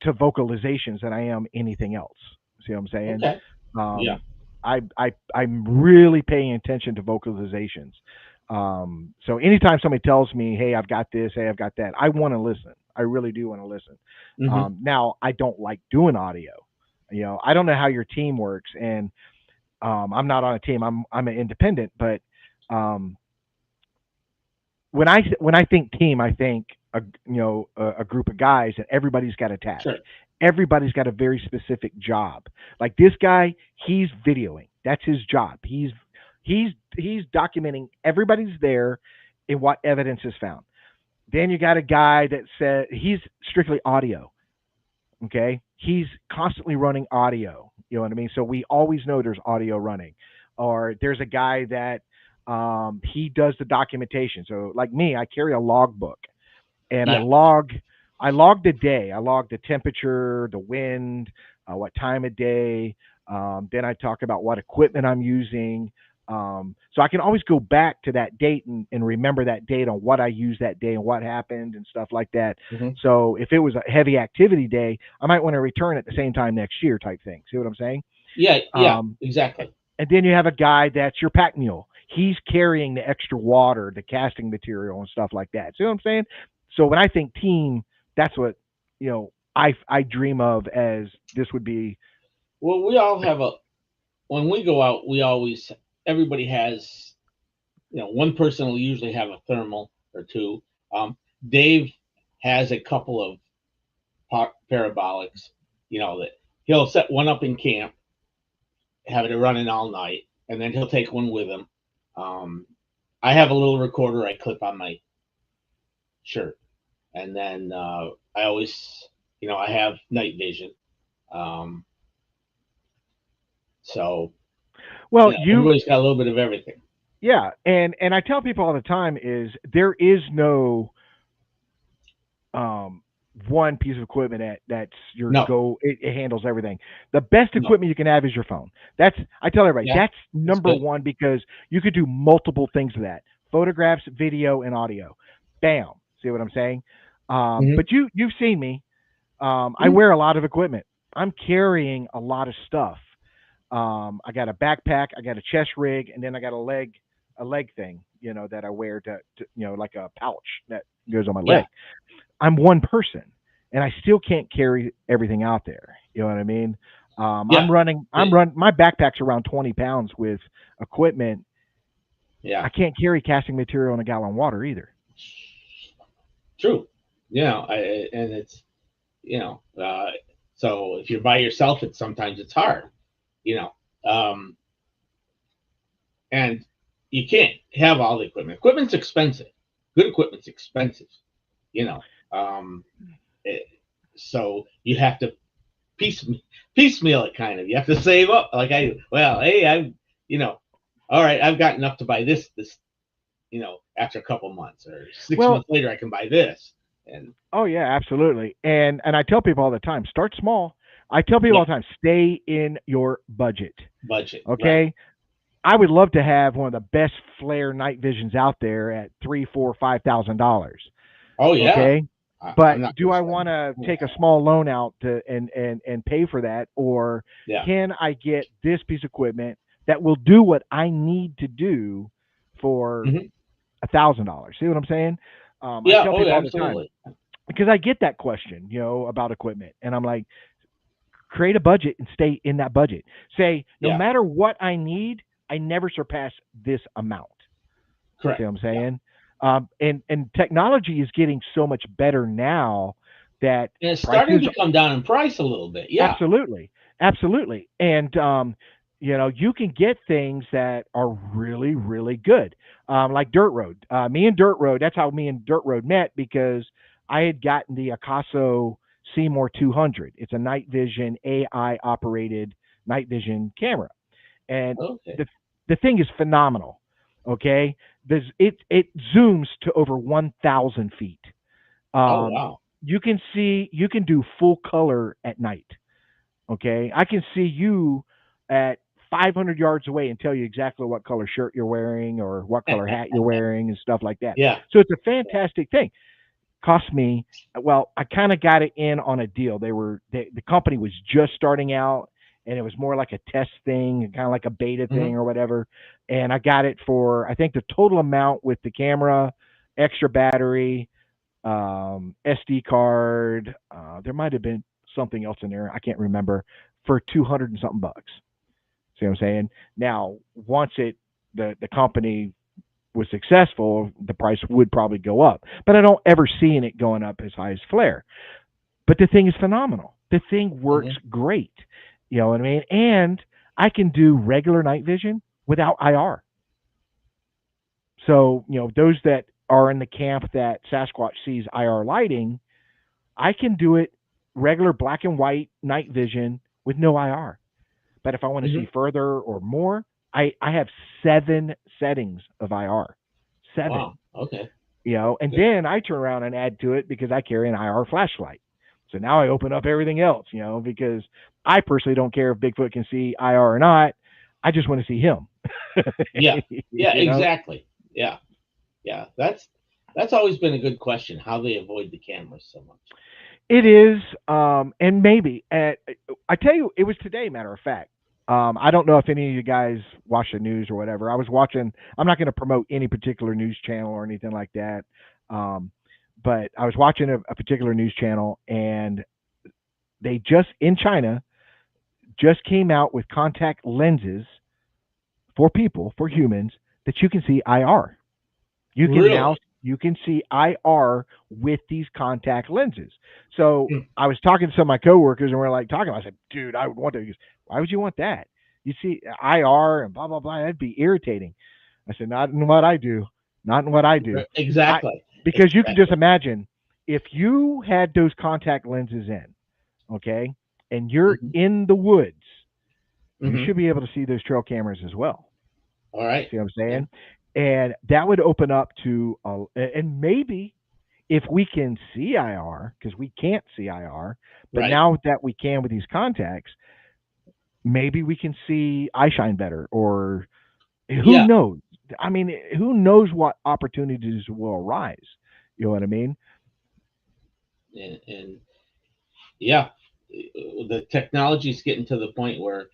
[SPEAKER 2] to vocalizations than I am anything else. See what I'm saying?
[SPEAKER 3] Okay. Yeah.
[SPEAKER 2] Um, I'm really paying attention to vocalizations. So anytime somebody tells me, "Hey, I've got this," "Hey, I've got that," I want to listen. I really do want to listen.
[SPEAKER 3] Hmm.
[SPEAKER 2] Now, I don't like doing audio. I don't know how your team works, and I'm not on a team. I'm an independent, but um, when I think team, I think a group of guys, and everybody's got a task.
[SPEAKER 3] Sure.
[SPEAKER 2] Everybody's got a very specific job. Like this guy, he's videoing. That's his job. He's documenting everybody's there and what evidence is found. Then you got a guy that said he's strictly audio. Okay, he's constantly running audio. You know what I mean? So we always know there's audio running. Or there's a guy that he does the documentation. So like me, I carry a logbook and
[SPEAKER 3] Yeah.
[SPEAKER 2] I log the day. I log the temperature, the wind, what time of day. Then I talk about what equipment I'm using. So I can always go back to that date and remember that date on what I used that day and what happened and stuff like that.
[SPEAKER 3] Hmm.
[SPEAKER 2] So if it was a heavy activity day, I might want to return at the same time next year type thing. See what I'm saying?
[SPEAKER 3] Yeah. Yeah.
[SPEAKER 2] Um,
[SPEAKER 3] Exactly.
[SPEAKER 2] and then you have a guy that's your pack mule. He's carrying the extra water, the casting material, and stuff like that. See what I'm saying? So when I think team, that's what I dream of as this would be.
[SPEAKER 3] Well, we all have a when we go out, we always everybody has one person will usually have a thermal or two. Dave has a couple of parabolics, that he'll set one up in camp, have it running all night, and then he'll take one with him. Um, I have a little recorder I clip on my shirt, and then I always, I have night vision. Um, so
[SPEAKER 2] Well,
[SPEAKER 3] everybody's got a little bit of everything.
[SPEAKER 2] yeah, and I tell people all the time is there is no um, one piece of equipment that's your
[SPEAKER 3] No,
[SPEAKER 2] go. It handles everything. The best
[SPEAKER 3] no,
[SPEAKER 2] equipment you can have is your phone. That's I tell everybody
[SPEAKER 3] yeah,
[SPEAKER 2] that's
[SPEAKER 3] that's
[SPEAKER 2] number
[SPEAKER 3] good.
[SPEAKER 2] one because you could do multiple things with that: photographs, video, and audio. Bam. See what I'm saying?
[SPEAKER 3] Hmm.
[SPEAKER 2] But you've seen me. I
[SPEAKER 3] Hmm.
[SPEAKER 2] wear a lot of equipment. I'm carrying a lot of stuff. I got a backpack, I got a chest rig, and then I got a leg thing, that I wear to like a pouch that goes on my
[SPEAKER 3] Yeah,
[SPEAKER 2] leg. I'm one person, and I still can't carry everything out there. You know what I mean?
[SPEAKER 3] yeah,
[SPEAKER 2] I'm
[SPEAKER 3] yeah,
[SPEAKER 2] run. My backpack's around 20 pounds with equipment.
[SPEAKER 3] yeah.
[SPEAKER 2] I can't carry casting material in a gallon of water either.
[SPEAKER 3] True. And it's you know, uh, so if you're by yourself, sometimes it's hard. You know, um, and you can't have all the equipment. Equipment's expensive. Good equipment's expensive. You know, um, it, so you have to piece piecemeal it kind of. You have to save up. Like hey, you know, all right, I've got enough to buy this, after a couple months or 6 months
[SPEAKER 2] Well,
[SPEAKER 3] later, I can buy this. And
[SPEAKER 2] oh yeah, absolutely. And I tell people all the time, start small. I tell people
[SPEAKER 3] yeah,
[SPEAKER 2] all the time, stay in your budget.
[SPEAKER 3] budget, right?
[SPEAKER 2] Okay, I would love to have one of the best flare night visions out there at three, four, $5,000.
[SPEAKER 3] Oh yeah,
[SPEAKER 2] Okay,
[SPEAKER 3] I'm
[SPEAKER 2] but
[SPEAKER 3] not
[SPEAKER 2] do
[SPEAKER 3] going to
[SPEAKER 2] I
[SPEAKER 3] spend.
[SPEAKER 2] want to
[SPEAKER 3] Yeah,
[SPEAKER 2] take a small loan out to and pay for that, or
[SPEAKER 3] yeah.
[SPEAKER 2] can I get this piece of equipment that will do what I need to do for
[SPEAKER 3] Hmm.
[SPEAKER 2] $1,000? See what I'm saying? I
[SPEAKER 3] Yeah.
[SPEAKER 2] tell
[SPEAKER 3] Oh, yeah,
[SPEAKER 2] people all the time
[SPEAKER 3] absolutely.
[SPEAKER 2] because I get that question, about equipment, and I'm like, create a budget and stay in that budget. Say, no
[SPEAKER 3] Yeah.
[SPEAKER 2] matter what I need, I never surpass this amount. See
[SPEAKER 3] Correct.
[SPEAKER 2] what I'm
[SPEAKER 3] Yeah.
[SPEAKER 2] saying? And technology is getting so much better now that
[SPEAKER 3] And it's starting
[SPEAKER 2] prices
[SPEAKER 3] to come down in price a little bit. Yeah.
[SPEAKER 2] absolutely, absolutely, and you can get things that are really, really good, like Dirt Road. Me and Dirt Road. That's how me and Dirt Road met because I had gotten the Akaso Seymour 200. It's a night vision AI operated night vision camera, and
[SPEAKER 3] Okay.
[SPEAKER 2] the the thing is phenomenal. Okay, it zooms to over 1,000 feet.
[SPEAKER 3] Oh
[SPEAKER 2] Um,
[SPEAKER 3] wow.
[SPEAKER 2] you can do full color at night. Okay, I can see you at 500 yards away and tell you exactly what color shirt you're wearing or what color hat you're wearing and stuff like that.
[SPEAKER 3] Yeah.
[SPEAKER 2] So it's a fantastic thing. cost me, well, I kind of got it in on a deal. The company was just starting out, and it was more like a test thing, kind of like a beta
[SPEAKER 3] Hmm.
[SPEAKER 2] thing or whatever. And I got it for, I think the total amount with the camera, extra battery, SD card. There might have been something else in there. I can't remember, for 200 and something bucks. See what I'm saying? Now, once the company was successful, the price would probably go up. But I don't ever see it going up as high as Flare. But the thing is phenomenal. The thing works
[SPEAKER 3] Hmm.
[SPEAKER 2] great. You know what I mean? And I can do regular night vision without IR. So, those that are in the camp that Sasquatch sees IR lighting, I can do it regular black and white night vision with no IR. But if I want to see
[SPEAKER 3] Hmm.
[SPEAKER 2] further or more, I have 7 settings of IR. Seven.
[SPEAKER 3] Wow. Okay.
[SPEAKER 2] And
[SPEAKER 3] Good.
[SPEAKER 2] then I turn around and add to it because I carry an IR flashlight. So now I open up everything else, because I personally don't care if Bigfoot can see IR or not. I just want to see him.
[SPEAKER 3] Yeah. Yeah.
[SPEAKER 2] you know,
[SPEAKER 3] Exactly. Yeah. Yeah. That's always been a good question. How they avoid the cameras so much.
[SPEAKER 2] it is, and maybe. I tell you, it was today. Matter of fact, I don't know if any of you guys watch the news or whatever. I was watching. I'm not going to promote any particular news channel or anything like that. Um, but I was watching a particular news channel, and they just in China just came out with contact lenses for people, for humans, that you can see IR. You can now
[SPEAKER 3] Really?
[SPEAKER 2] you can see IR with these contact lenses. So
[SPEAKER 3] Hmm.
[SPEAKER 2] I was talking to some of my coworkers, and we're like talking. I said, "Dude, I would want to." He goes, "Why would you want that? You see IR and blah blah blah. That'd be irritating." I said, "Not in what I do. Not in what I do. I
[SPEAKER 3] Exactly.
[SPEAKER 2] Because you can just
[SPEAKER 3] Exactly.
[SPEAKER 2] imagine if you had those contact lenses in, okay, and you're
[SPEAKER 3] Hmm.
[SPEAKER 2] in the woods, you
[SPEAKER 3] Hmm.
[SPEAKER 2] should be able to see those trail cameras as well.
[SPEAKER 3] All right.
[SPEAKER 2] See what I'm
[SPEAKER 3] Yeah.
[SPEAKER 2] saying? And that would open up to, and maybe if we can see IR, because we can't see IR, but
[SPEAKER 3] Right.
[SPEAKER 2] now that we can with these contacts, maybe we can see eye shine better, or who
[SPEAKER 3] Yeah.
[SPEAKER 2] knows? I mean, who knows what opportunities will arise? You know what I mean?
[SPEAKER 3] And yeah, the technology is getting to the point where,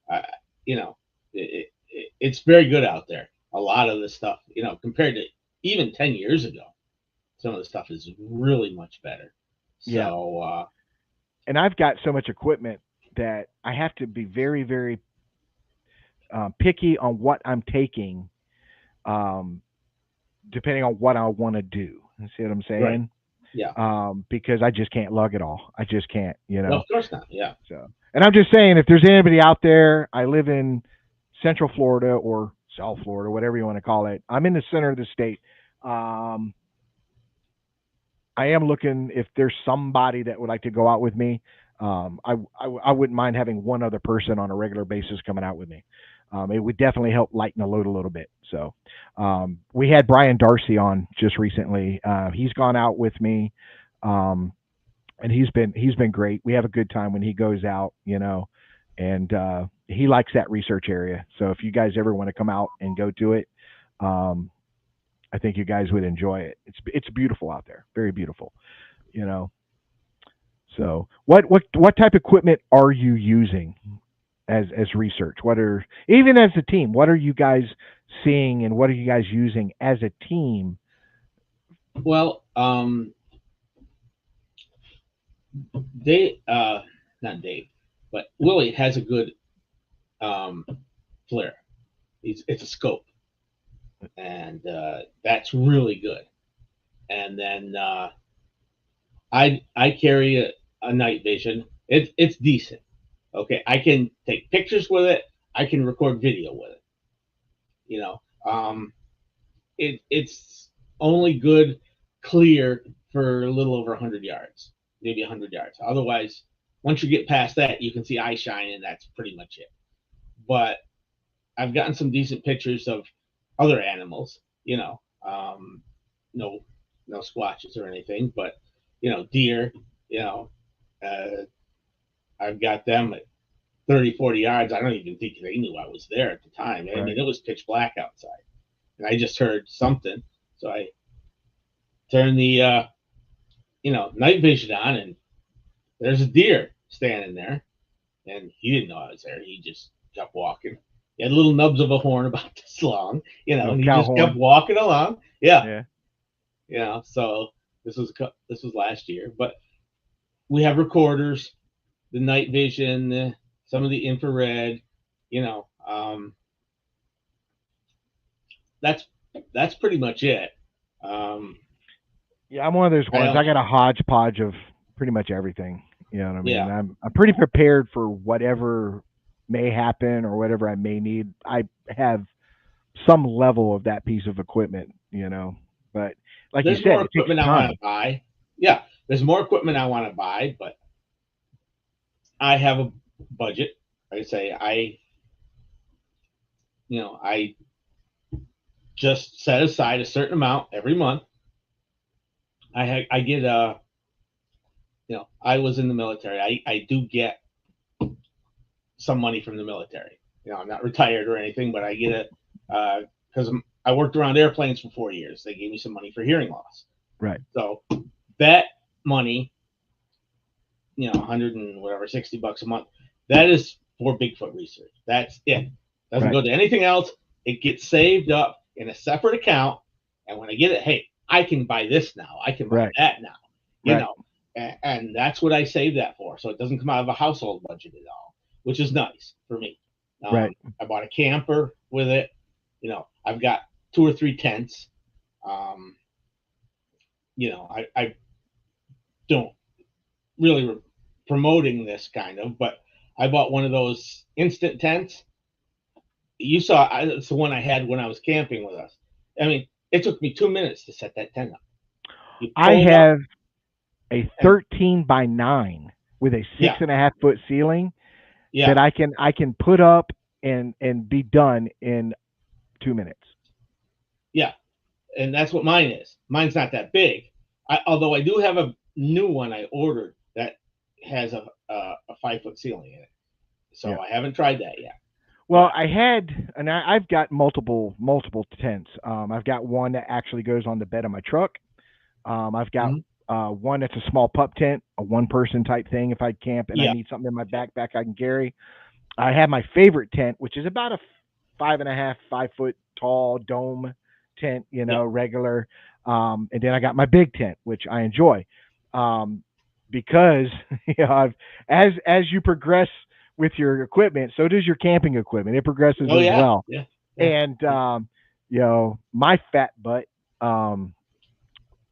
[SPEAKER 3] uh, you know, it's very good out there. A lot of the stuff, compared to even 10 years ago, some of the stuff is really much better.
[SPEAKER 2] Yeah.
[SPEAKER 3] So,
[SPEAKER 2] And I've got so much equipment that I have to be very, very picky on what I'm taking, um, depending on what I want to do. You see what I'm
[SPEAKER 3] right.
[SPEAKER 2] saying?
[SPEAKER 3] Yeah.
[SPEAKER 2] Because I just can't lug it all. I just can't,
[SPEAKER 3] No, of course not. Yeah.
[SPEAKER 2] So, and I'm just saying, if there's anybody out there, I live in Central Florida or South Florida, whatever you want to call it. I'm in the center of the state. Um, I am looking if there's somebody that would like to go out with me. I wouldn't mind having one other person on a regular basis coming out with me. It would definitely help lighten the load a little bit. So we had Brian Darcy on just recently. He's gone out with me, um, and he's been great. We have a good time when he goes out, and he likes that research area. So if you guys ever want to come out and go to it, um, I think you guys would enjoy it. It's beautiful out there, very beautiful. You know. So what type of equipment are you using as research? What are, even as a team? What are you guys seeing, and what are you guys using as a team?
[SPEAKER 3] Well, Dave, not Dave, but Willie has a good um, flare. It's a scope, and that's really good. And then I carry a night vision. It's decent. Okay, I can take pictures with it. I can record video with it. You know, um, it's only good clear for a little over 100 yards, maybe 100 yards. Otherwise, once you get past that, you can see eye shine, and that's pretty much it. But I've gotten some decent pictures of other animals. No, no squatches or anything, but deer. You know, uh, I've got them at 30, 40 yards. I don't even think they knew I was there at the time. I
[SPEAKER 2] Right.
[SPEAKER 3] mean, it was pitch black outside, and I just heard something, so I turned the night vision on, and there's a deer standing there, and he didn't know I was there. He just kept walking. He had little nubs of a horn about this long,
[SPEAKER 2] Little
[SPEAKER 3] and he
[SPEAKER 2] cow
[SPEAKER 3] just kept
[SPEAKER 2] horn.
[SPEAKER 3] walking along. Yeah,
[SPEAKER 2] Yeah.
[SPEAKER 3] So this was last year, but we have recorders, the night vision, some of the infrared. You know, that's pretty much it. Um,
[SPEAKER 2] Yeah, I'm one of those
[SPEAKER 3] I
[SPEAKER 2] ones.
[SPEAKER 3] don't.
[SPEAKER 2] I got a hodgepodge of pretty much everything. You know what I mean?
[SPEAKER 3] Yeah,
[SPEAKER 2] I'm pretty prepared for whatever may happen or whatever I may need. I have some level of that piece of equipment. But like you
[SPEAKER 3] there's
[SPEAKER 2] said,
[SPEAKER 3] more
[SPEAKER 2] it takes
[SPEAKER 3] equipment I want
[SPEAKER 2] time.
[SPEAKER 3] to buy. Yeah, there's more equipment I want to buy, but I have a budget. I say I just set aside a certain amount every month. I get I was in the military. I do get some money from the military. I'm not retired or anything, but I get it because I worked around airplanes for 4 years. They gave me some money for hearing loss.
[SPEAKER 2] Right.
[SPEAKER 3] So that money, 100 and whatever, $60 a month, that is for Bigfoot research. That's it. Doesn't
[SPEAKER 2] Right.
[SPEAKER 3] go to anything else. It gets saved up in a separate account. And when I get it, hey, I can buy this now. I can buy
[SPEAKER 2] Right.
[SPEAKER 3] that now. You
[SPEAKER 2] Right.
[SPEAKER 3] know, and that's what I save that for. So it doesn't come out of a household budget at all, which is nice for me.
[SPEAKER 2] Right.
[SPEAKER 3] I bought a camper with it. I've got 2 or 3 tents. I don't really promoting this kind of, but I bought one of those instant tents. You saw it's the one I had when I was camping with us. I mean, it took me 2 minutes to set that tent up. You
[SPEAKER 2] I
[SPEAKER 3] pull it up,
[SPEAKER 2] have a
[SPEAKER 3] and
[SPEAKER 2] 13 by 9 with a
[SPEAKER 3] yeah,
[SPEAKER 2] 6.5 foot ceiling
[SPEAKER 3] yeah,
[SPEAKER 2] that I can put up and be done in 2 minutes.
[SPEAKER 3] yeah, and that's what mine is. Mine's not that big. Although I do have a new one I ordered that has a 5 foot ceiling in it. So
[SPEAKER 2] Yeah.
[SPEAKER 3] I haven't tried that yet.
[SPEAKER 2] Well,
[SPEAKER 3] But
[SPEAKER 2] I've got multiple tents. I've got one that actually goes on the bed of my truck. I've got
[SPEAKER 3] mhm,
[SPEAKER 2] one that's a small pup tent, a one person type thing if I camp and I
[SPEAKER 3] yeah,
[SPEAKER 2] need something in my backpack I can carry. I have my favorite tent, which is about a 5.5, 5 foot tall dome tent,
[SPEAKER 3] yeah,
[SPEAKER 2] regular. And then I got my big tent, which I enjoy, because as you progress with your equipment, so does your camping equipment. It progresses
[SPEAKER 3] oh
[SPEAKER 2] as
[SPEAKER 3] yeah,
[SPEAKER 2] well.
[SPEAKER 3] yeah, yeah,
[SPEAKER 2] And
[SPEAKER 3] yeah,
[SPEAKER 2] my fat butt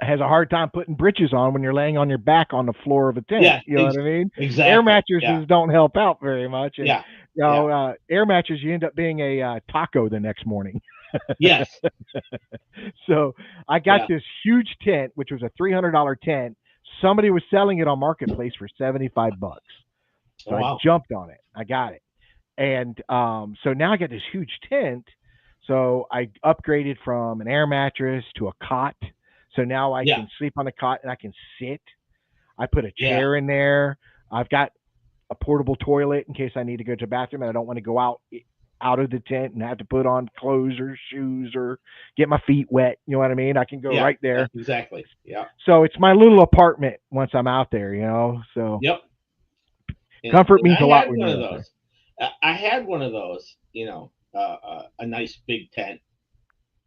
[SPEAKER 2] has a hard time putting britches on when you're laying on your back on the floor of a tent.
[SPEAKER 3] yeah,
[SPEAKER 2] You know what I mean? Air
[SPEAKER 3] exactly, yeah,
[SPEAKER 2] mattresses don't help out very much, and
[SPEAKER 3] yeah, yeah,
[SPEAKER 2] air mattress you end up being a taco the next morning.
[SPEAKER 3] yes,
[SPEAKER 2] So I got
[SPEAKER 3] yeah,
[SPEAKER 2] this huge tent, which was a $300 tent. Somebody was selling it on Marketplace for $75. So
[SPEAKER 3] oh
[SPEAKER 2] I
[SPEAKER 3] wow,
[SPEAKER 2] jumped on it. I got it. And so now I got this huge tent. So I upgraded from an air mattress to a cot. So now I
[SPEAKER 3] yeah,
[SPEAKER 2] can sleep on the cot and I can sit. I put a
[SPEAKER 3] yeah,
[SPEAKER 2] chair in there. I've got a portable toilet in case I need to go to the bathroom and I don't want to go out of the tent and have to put on clothes or shoes or get my feet wet. You know what I mean? I can go
[SPEAKER 3] yeah,
[SPEAKER 2] right there.
[SPEAKER 3] exactly, yeah,
[SPEAKER 2] So it's my little apartment once I'm out there. So
[SPEAKER 3] yep. And
[SPEAKER 2] comfort means
[SPEAKER 3] I
[SPEAKER 2] a lot
[SPEAKER 3] had
[SPEAKER 2] when
[SPEAKER 3] one
[SPEAKER 2] you're
[SPEAKER 3] of
[SPEAKER 2] out there.
[SPEAKER 3] those. I had one of those, a nice big tent,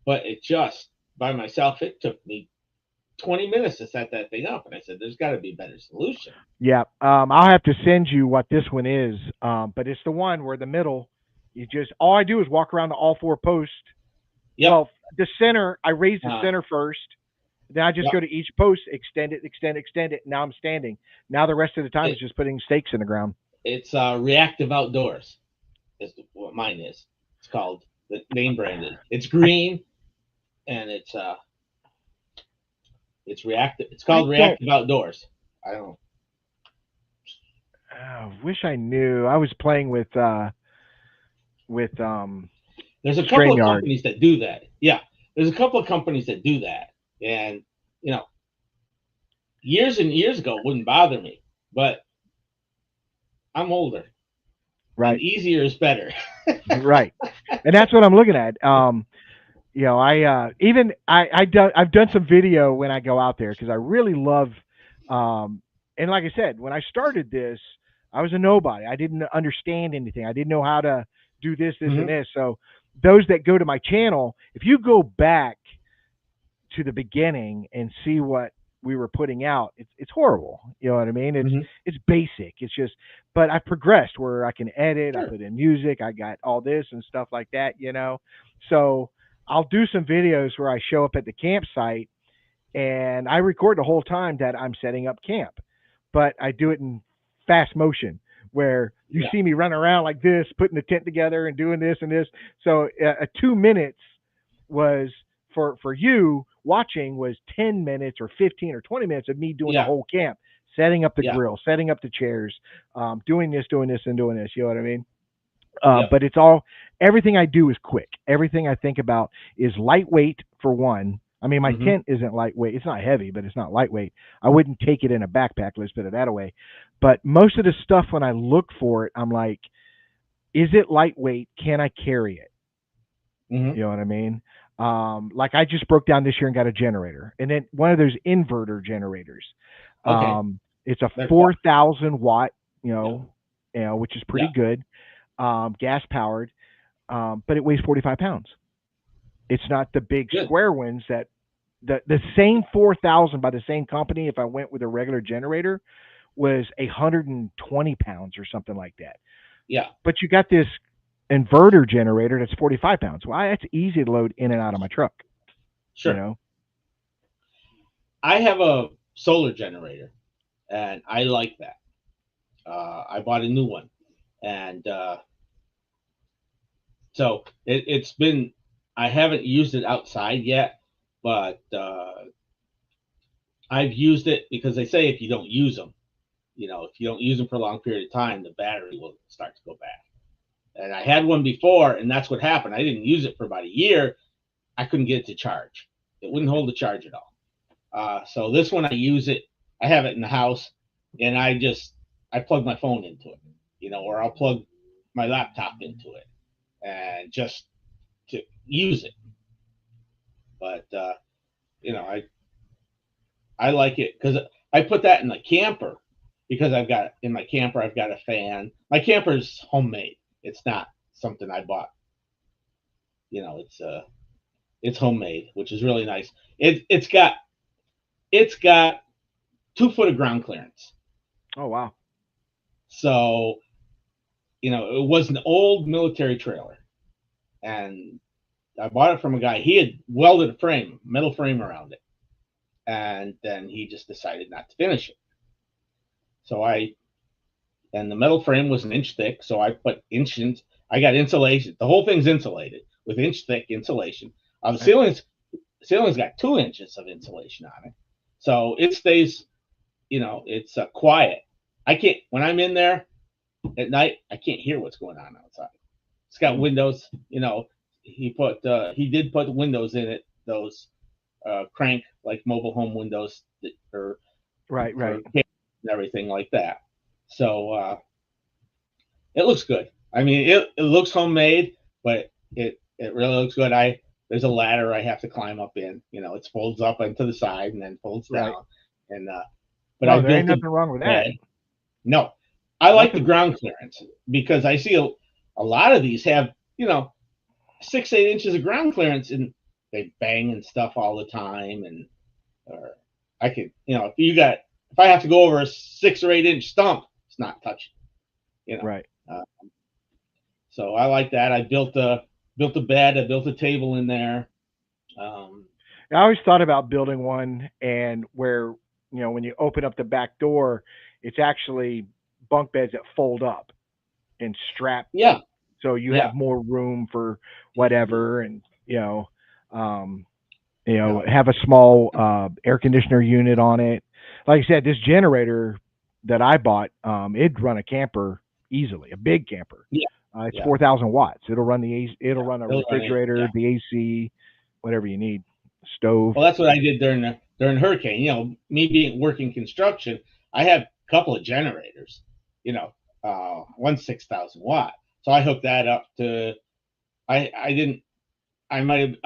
[SPEAKER 3] but it just by myself, it took me 20 minutes to set that thing up. And I said, there's got to be a better solution.
[SPEAKER 2] Yeah, I'll have to send you what this one is, but it's the one where the middle, all I do is walk around to all four posts.
[SPEAKER 3] Yep.
[SPEAKER 2] Well, the center, I raise the
[SPEAKER 3] Uh,
[SPEAKER 2] center first, then I just
[SPEAKER 3] yep.
[SPEAKER 2] go to each post, extend it, extend it, extend it. Now I'm standing. Now the rest of the time
[SPEAKER 3] It,
[SPEAKER 2] is just putting stakes in the ground.
[SPEAKER 3] it's Reactive Outdoors, is what mine is. It's called, the name brand is. It's
[SPEAKER 2] I
[SPEAKER 3] green and it's reactive. It's
[SPEAKER 2] I
[SPEAKER 3] called
[SPEAKER 2] don't.
[SPEAKER 3] Reactive Outdoors. I don't
[SPEAKER 2] Wish I knew. I was playing with
[SPEAKER 3] There's a couple of
[SPEAKER 2] Streamyard.
[SPEAKER 3] companies that do that. Yeah. There's a couple of companies that do that. And, you know, years and years ago it wouldn't bother me, but I'm older and
[SPEAKER 2] Right,
[SPEAKER 3] easier is better.
[SPEAKER 2] right, and that's what I'm looking at. I I've done some video when I go out there because I really love And like I said, when I started this, I was a nobody. I didn't understand anything. I didn't know how to do this, this, and
[SPEAKER 3] Hmm.
[SPEAKER 2] this. So those that go to my channel, if you go back to the beginning and see what we were putting out, it's horrible. You know what I mean?
[SPEAKER 3] Hmm.
[SPEAKER 2] It's basic. It's just, but I progressed where I can edit. I
[SPEAKER 3] Sure.
[SPEAKER 2] put in music. I got all this and stuff like that. So I'll do some videos where I show up at the campsite and I record the whole time that I'm setting up camp, but I do it in fast motion where you
[SPEAKER 3] Yeah.
[SPEAKER 2] see me running around like this, putting the tent together and doing this and this. So 2 minutes was for you watching was 10 minutes or 15 or 20 minutes of me doing the
[SPEAKER 3] Yeah.
[SPEAKER 2] whole camp, setting up the
[SPEAKER 3] Yeah.
[SPEAKER 2] grill, setting up the chairs, doing this, doing this, and doing this. You know what I mean?
[SPEAKER 3] Yep.
[SPEAKER 2] But it's all everything I do is quick. Everything I think about is lightweight for one. I mean, my
[SPEAKER 3] Hmm.
[SPEAKER 2] tent isn't lightweight. It's not heavy, but it's not lightweight. I wouldn't take it in a backpack. Let's put it that way. But most of the stuff, when I look for it, I'm like, is it lightweight? Can I carry it?
[SPEAKER 3] Hmm.
[SPEAKER 2] You know what I mean? Like I just broke down this year and got a generator, and then one of those inverter generators.
[SPEAKER 3] Okay.
[SPEAKER 2] It's a
[SPEAKER 3] They're tough.
[SPEAKER 2] 4,000 watt,
[SPEAKER 3] Yeah.
[SPEAKER 2] which is pretty
[SPEAKER 3] Yeah.
[SPEAKER 2] good, gas powered, but it weighs 45 pounds. It's not the big
[SPEAKER 3] Good.
[SPEAKER 2] square ones that the same 4,000 by the same company. If I went with a regular generator, was 120 pounds or something like that.
[SPEAKER 3] Yeah.
[SPEAKER 2] But you got this inverter generator that's 45 pounds. Well, that's easy to load in and out of my truck. You
[SPEAKER 3] Sure.
[SPEAKER 2] know,
[SPEAKER 3] I have a solar generator, and I like that. I bought a new one, and so it's been. I haven't used it outside yet, but I've used it because they say if you don't use them, if you don't use them for a long period of time, the battery will start to go bad. And I had one before, and that's what happened. I didn't use it for about a year. I couldn't get it to charge. It wouldn't hold the charge at all. So this one, I use it. I have it in the house, and I plug my phone into it, or I'll plug my laptop into it, and just to use it. But I like it because I put that in the camper because I've got a fan. My camper's homemade. It's not something I bought. It's homemade, which is really nice. It's got 2 foot of ground clearance.
[SPEAKER 2] oh wow,
[SPEAKER 3] So it was an old military trailer, and I bought it from a guy. He had welded a metal frame around it, and then he just decided not to finish it. So and the metal frame was an inch thick, so I put inch. I got insulation. The whole thing's insulated with inch thick insulation. The
[SPEAKER 2] okay.
[SPEAKER 3] ceiling's got 2 inches of insulation on it, so it stays. It's quiet. I can't when I'm in there at night. I can't hear what's going on outside. It's got
[SPEAKER 2] Mm.
[SPEAKER 3] windows. He did put windows in it. Those crank like mobile home windows that are
[SPEAKER 2] Right,
[SPEAKER 3] for
[SPEAKER 2] right.
[SPEAKER 3] kids and everything like that. So it looks good. I mean, it looks homemade, but it really looks good. There's a ladder I have to climb up in. It folds up into the side and then folds
[SPEAKER 2] Right.
[SPEAKER 3] down. And but I
[SPEAKER 2] No, there ain't
[SPEAKER 3] built a
[SPEAKER 2] nothing wrong with that.
[SPEAKER 3] bed. No, I like the
[SPEAKER 2] Nothing.
[SPEAKER 3] ground clearance because I see a lot of these have 6-8 inches of ground clearance and they bang and stuff all the time. And or I could if I have to go over a 6 or 8 inch stump, it's not touching. You know,
[SPEAKER 2] Right.
[SPEAKER 3] uh, so I like that. I built a bed. I built a table in there. Um,
[SPEAKER 2] I always thought about building one, and where when you open up the back door, it's actually bunk beds that fold up and strap,
[SPEAKER 3] yeah,
[SPEAKER 2] so you
[SPEAKER 3] yeah,
[SPEAKER 2] have more room for whatever, and um,
[SPEAKER 3] no,
[SPEAKER 2] have a small air conditioner unit on it. Like I said, this generator that I bought, it'd run a camper easily, a big camper.
[SPEAKER 3] yeah,
[SPEAKER 2] It's
[SPEAKER 3] yeah.
[SPEAKER 2] 4,000 watts. It'll run the AC, it'll run a
[SPEAKER 3] It'll run it.
[SPEAKER 2] refrigerator,
[SPEAKER 3] Yeah.
[SPEAKER 2] the AC, whatever you need, stove.
[SPEAKER 3] Well, that's what I did during hurricane. Me being working construction, I have a couple of generators. One 6,000 watt. So I hooked that up to. I didn't. I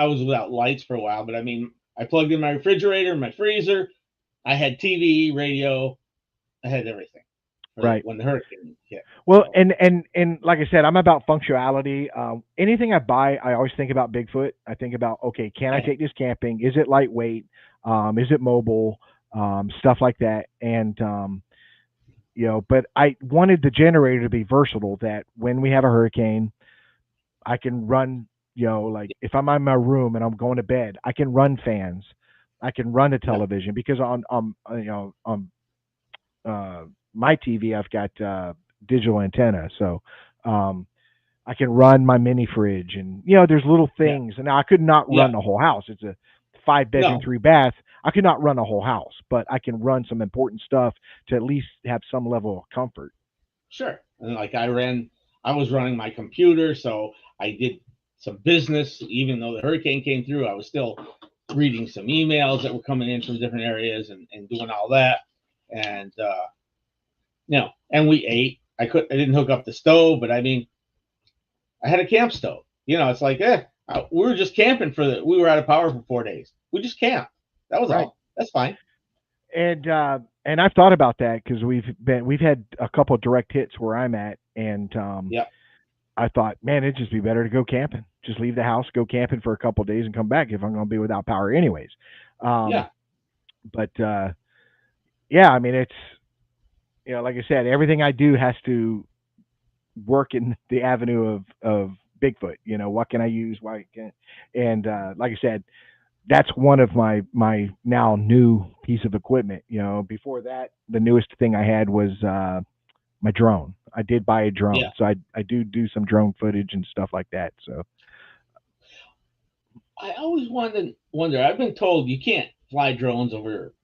[SPEAKER 3] was without lights for a while, but I mean, I plugged in my refrigerator, my freezer, I had TV, radio, I had everything for
[SPEAKER 2] Right.
[SPEAKER 3] when the hurricane hit.
[SPEAKER 2] Well,
[SPEAKER 3] So
[SPEAKER 2] and like I said, I'm about functionality. Anything I buy, I always think about Bigfoot. I think about, okay, can I
[SPEAKER 3] yeah,
[SPEAKER 2] take this camping? Is it lightweight? Is it mobile? Stuff like that. And but I wanted the generator to be versatile. That when we have a hurricane, I can run. Like if I'm in my room and I'm going to bed, I can run fans. I can run a
[SPEAKER 3] yeah,
[SPEAKER 2] television because on my TV I've got digital antenna, so um, I can run my mini fridge, and there's little
[SPEAKER 3] yeah,
[SPEAKER 2] things. And now I could not
[SPEAKER 3] yeah.
[SPEAKER 2] run the whole house. It's a 5 bedroom,
[SPEAKER 3] No,
[SPEAKER 2] 3 bath. I could not run a whole house, but I can run some important stuff to at least have some level of comfort.
[SPEAKER 3] sure. And like I was running my computer, so I did some business. Even though the hurricane came through, I was still reading some emails that were coming in from different areas and doing all that. And and we ate. I didn't hook up the stove, but I mean, I had a camp stove. It's like, we were just camping we were out of power for 4 days. We just camped. That was
[SPEAKER 2] Right.
[SPEAKER 3] all. That's fine.
[SPEAKER 2] And I've thought about that because we've had a couple of direct hits where I'm at, and
[SPEAKER 3] Yeah,
[SPEAKER 2] I thought, man, it'd just be better to go camping. Just leave the house, go camping for a couple of days, and come back if I'm going to be without power, anyways. Um,
[SPEAKER 3] yeah,
[SPEAKER 2] but yeah, I mean, it's like I said, everything I do has to work in the avenue of Bigfoot. What can I use? Why can? And like I said, that's one of my now new piece of equipment. Before that, the newest thing I had was my drone. I did buy a drone,
[SPEAKER 3] yeah.
[SPEAKER 2] so I do some drone footage and stuff like that. So
[SPEAKER 3] I always wonder. I've been told you can't fly drones over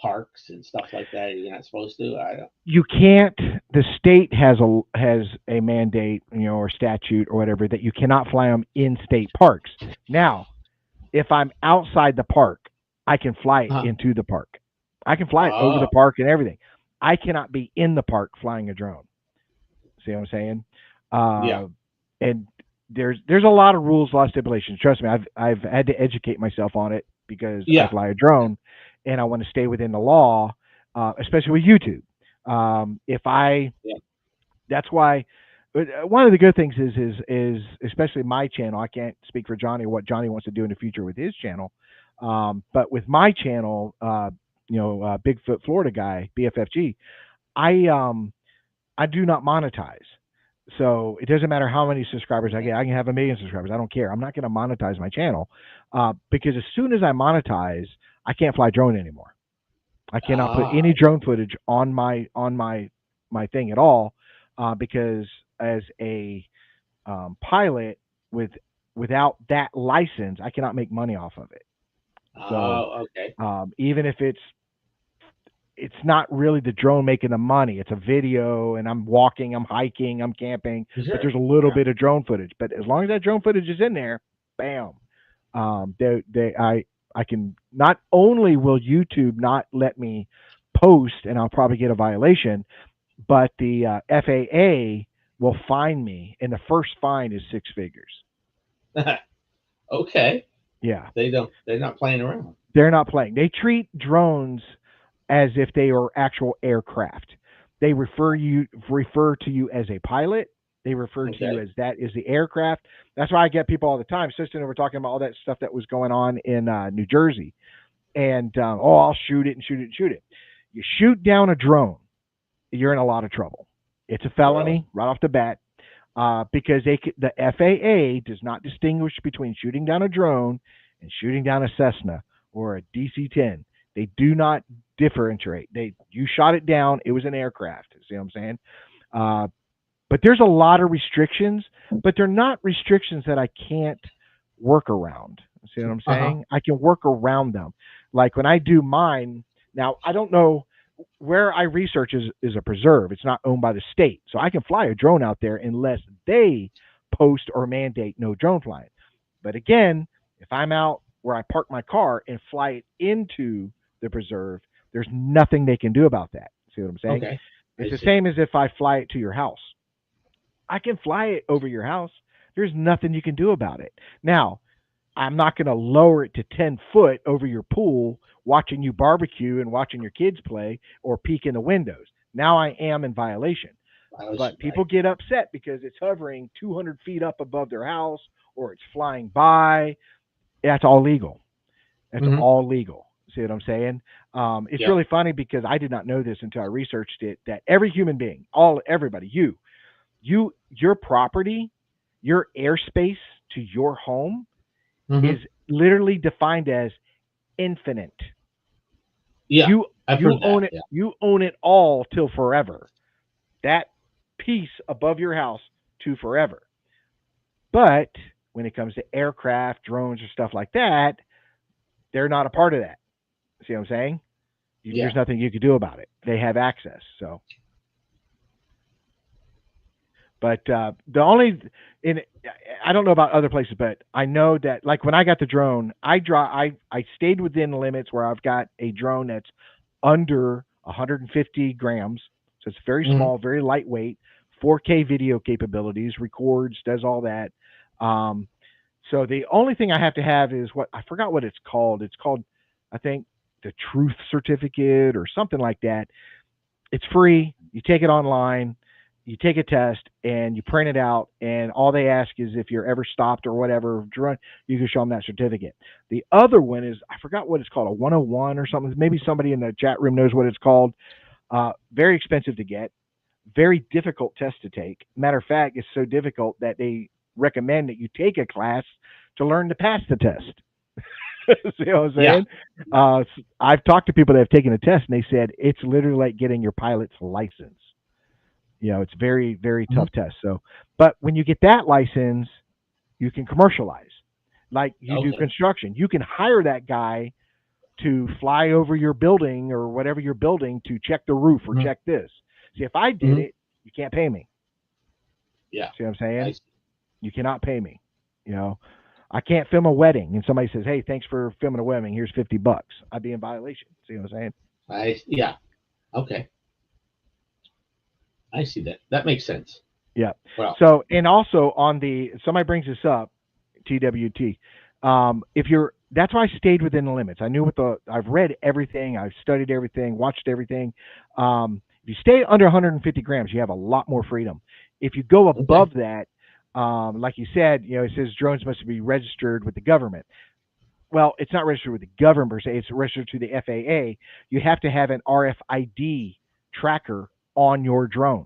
[SPEAKER 3] parks and stuff like that. You're not supposed to. I don't.
[SPEAKER 2] you can't. The state has a mandate, or statute or whatever, that you cannot fly them in state parks. Now, if I'm outside the park, I can fly it
[SPEAKER 3] Huh.
[SPEAKER 2] into the park. I can fly it over the
[SPEAKER 3] Oh,
[SPEAKER 2] park and everything. I cannot be in the park flying a drone. See what I'm saying?
[SPEAKER 3] yeah,
[SPEAKER 2] And there's a lot of rules, a lot of stipulations. Trust me, I've had to educate myself on it because I
[SPEAKER 3] yeah,
[SPEAKER 2] fly a drone, and I want to stay within the law, especially with YouTube. If I
[SPEAKER 3] yeah.
[SPEAKER 2] That's why. But one of the good things is especially my channel. I can't speak for Johnny what Johnny wants to do in the future with his channel, but with my channel, Bigfoot Florida guy BFFG, I I do not monetize. So it doesn't matter how many subscribers I get. I can have 1 million subscribers. I don't care. I'm not going to monetize my channel because as soon as I monetize, I can't fly drone anymore. I cannot put
[SPEAKER 3] Ah,
[SPEAKER 2] any drone footage on my thing at all because as a pilot with without that license, I cannot make money off of it. So
[SPEAKER 3] okay.
[SPEAKER 2] even if it's not really the drone making the money. It's a video, and I'm walking, I'm hiking, I'm camping, but
[SPEAKER 3] Sure.
[SPEAKER 2] there's a little
[SPEAKER 3] Yeah.
[SPEAKER 2] bit of drone footage. But as long as that drone footage is in there, bam, I can. Not only will YouTube not let me post, and I'll probably get a violation, but the FAA will fine me, and the first fine is 6 figures.
[SPEAKER 3] Okay.
[SPEAKER 2] Yeah,
[SPEAKER 3] They don't. They're not playing around.
[SPEAKER 2] they're not playing. They treat drones as if they are actual aircraft. They refer to you as a pilot. They refer to you
[SPEAKER 3] Okay.
[SPEAKER 2] as that is the aircraft. That's why I get people all the time. Sister and I were talking about all that stuff that was going on in New Jersey, and I'll shoot it and shoot it and shoot it. You shoot down a drone, you're in a lot of trouble. It's a
[SPEAKER 3] Really?
[SPEAKER 2] felony right off the bat because the FAA does not distinguish between shooting down a drone and shooting down a Cessna or a DC-10. They do not differentiate. You shot it down. It was an aircraft. See what I'm saying? Uh, but there's a lot of restrictions, but they're not restrictions that I can't work around. See what I'm
[SPEAKER 3] Uh huh.
[SPEAKER 2] saying? I can work around them. Like when I do mine, now I don't know where I research is a preserve. It's not owned by the state. So I can fly a drone out there unless they post or mandate no drone flying. But again, if I'm out where I park my car and fly it into the preserve, there's nothing they can do about that. See what I'm saying?
[SPEAKER 3] Okay.
[SPEAKER 2] It's
[SPEAKER 3] I
[SPEAKER 2] the
[SPEAKER 3] see.
[SPEAKER 2] same as if I fly it to your house. I can fly it over your house. There's nothing you can do about it. Now, I'm not going to lower it to 10 foot over your pool, watching you barbecue and watching your kids play or peek in the windows. Now I am in violation. But people
[SPEAKER 3] Right.
[SPEAKER 2] get upset because it's hovering 200 feet up above their house or it's flying by. That's all legal. That's
[SPEAKER 3] Mm-hmm.
[SPEAKER 2] all legal. See what I'm saying? It's
[SPEAKER 3] Yep.
[SPEAKER 2] really funny because I did not know this until I researched it. That every human being, everybody, your property, your airspace to your home
[SPEAKER 3] Mm-hmm.
[SPEAKER 2] is literally defined as infinite.
[SPEAKER 3] Yeah.
[SPEAKER 2] You
[SPEAKER 3] I've
[SPEAKER 2] you
[SPEAKER 3] heard that.
[SPEAKER 2] own it.
[SPEAKER 3] Yeah.
[SPEAKER 2] You own it all till forever. That piece above your house to forever. But when it comes to aircraft, drones, or stuff like that, they're not a part of that. See what I'm saying?
[SPEAKER 3] Yeah.
[SPEAKER 2] There's nothing you could do about it. They have access. So, but the only in I don't know about other places, but I know that like when I got the drone, I stayed within the limits where I've got a drone that's under 150 grams, so it's very
[SPEAKER 3] Mm-hmm.
[SPEAKER 2] small, very lightweight, 4K video capabilities, records, does all that. Um, so the only thing I have to have is what I forgot what it's called. It's called, I think, the Truth Certificate or something like that. It's free. You take it online, you take a test, and you print it out. And all they ask is if you're ever stopped or whatever, you can show them that certificate. The other one is I forgot what it's called, a 101 or something. Maybe somebody in the chat room knows what it's called. Very expensive to get, very difficult test to take. Matter of fact, it's so difficult that they recommend that you take a class to learn to pass the test. See what I'm
[SPEAKER 3] Yeah.
[SPEAKER 2] saying? I've talked to people that have taken a test, and they said it's literally like getting your pilot's license. It's very, very
[SPEAKER 3] Mm-hmm.
[SPEAKER 2] tough test. So, but when you get that license, you can commercialize. Like you do
[SPEAKER 3] Okay.
[SPEAKER 2] construction, you can hire that guy to fly over your building or whatever you're building to check the roof or
[SPEAKER 3] Mm-hmm.
[SPEAKER 2] check this. See, if I did
[SPEAKER 3] Mm-hmm.
[SPEAKER 2] it, you can't pay me.
[SPEAKER 3] Yeah.
[SPEAKER 2] See what I'm
[SPEAKER 3] I
[SPEAKER 2] saying?
[SPEAKER 3] see.
[SPEAKER 2] You cannot pay me. You know, I can't film a wedding and somebody says, "Hey, thanks for filming a wedding. Here's $50." I'd be in violation. See what I'm saying?
[SPEAKER 3] Yeah. Okay. I see that. That makes sense.
[SPEAKER 2] Yeah.
[SPEAKER 3] Well.
[SPEAKER 2] So, and also on the somebody brings this up, TWT. If you're, that's why I stayed within the limits. I knew I've read everything, I've studied everything, watched everything. If you stay under 150 grams, you have a lot more freedom. If you go
[SPEAKER 3] Okay.
[SPEAKER 2] above that, like you said, it says drones must be registered with the government. Well, it's not registered with the government per se. It's registered to the FAA. You have to have an RFID tracker on your drone.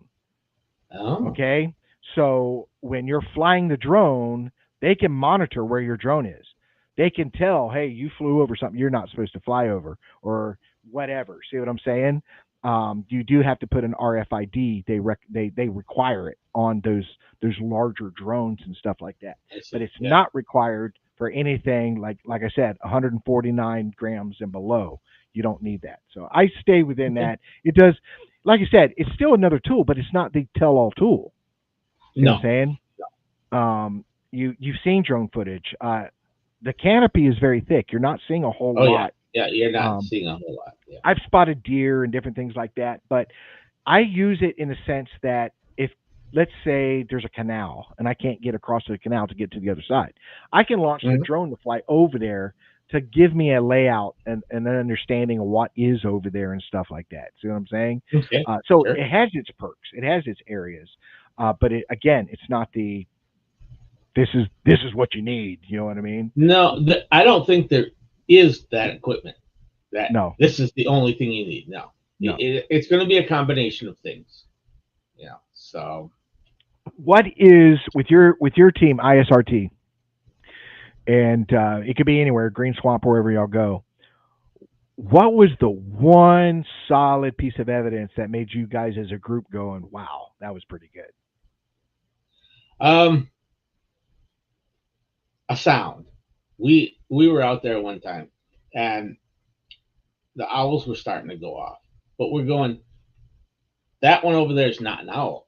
[SPEAKER 3] Oh.
[SPEAKER 2] Okay. So when you're flying the drone, they can monitor where your drone is. They can tell, hey, you flew over something you're not supposed to fly over or whatever. See what I'm saying? You do have to put an RFID. They require it on those larger drones and stuff like that.
[SPEAKER 3] I
[SPEAKER 2] But
[SPEAKER 3] see.
[SPEAKER 2] it's
[SPEAKER 3] Yeah.
[SPEAKER 2] not required for anything like I said, 149 grams and below. You don't need that. So I stay within
[SPEAKER 3] Okay.
[SPEAKER 2] that. It does, like I said, it's still another tool, but it's not the tell-all tool. See what I'm
[SPEAKER 3] No.
[SPEAKER 2] saying? You've seen drone footage. The canopy is very thick. You're not seeing a whole
[SPEAKER 3] Oh yeah.
[SPEAKER 2] lot.
[SPEAKER 3] Yeah. You're not
[SPEAKER 2] Um,
[SPEAKER 3] seeing a whole lot. Yeah.
[SPEAKER 2] I've spotted deer and different things like that, but I use it in the sense that if, let's say, there's a canal and I can't get across the canal to get to the other side, I can launch the
[SPEAKER 3] Mm-hmm.
[SPEAKER 2] drone to fly over there to give me a layout and an understanding of what is over there and stuff like that. See what I'm saying?
[SPEAKER 3] Okay.
[SPEAKER 2] So
[SPEAKER 3] Sure.
[SPEAKER 2] it has its perks, it has its areas, but again, it's not the this is what you need. You know what I mean?
[SPEAKER 3] No, I don't think there is that equipment. That
[SPEAKER 2] No,
[SPEAKER 3] this is the only thing you need. No,
[SPEAKER 2] no.
[SPEAKER 3] it's going to be a combination of things. Yeah. So.
[SPEAKER 2] What is with your team ISRT, and it could be anywhere, Green Swamp, wherever y'all go. What was the one solid piece of evidence that made you guys as a group going, "Wow, that was pretty good"?
[SPEAKER 3] Um. A sound. We were out there one time, and the owls were starting to go off, but we're going. That one over there is not an owl.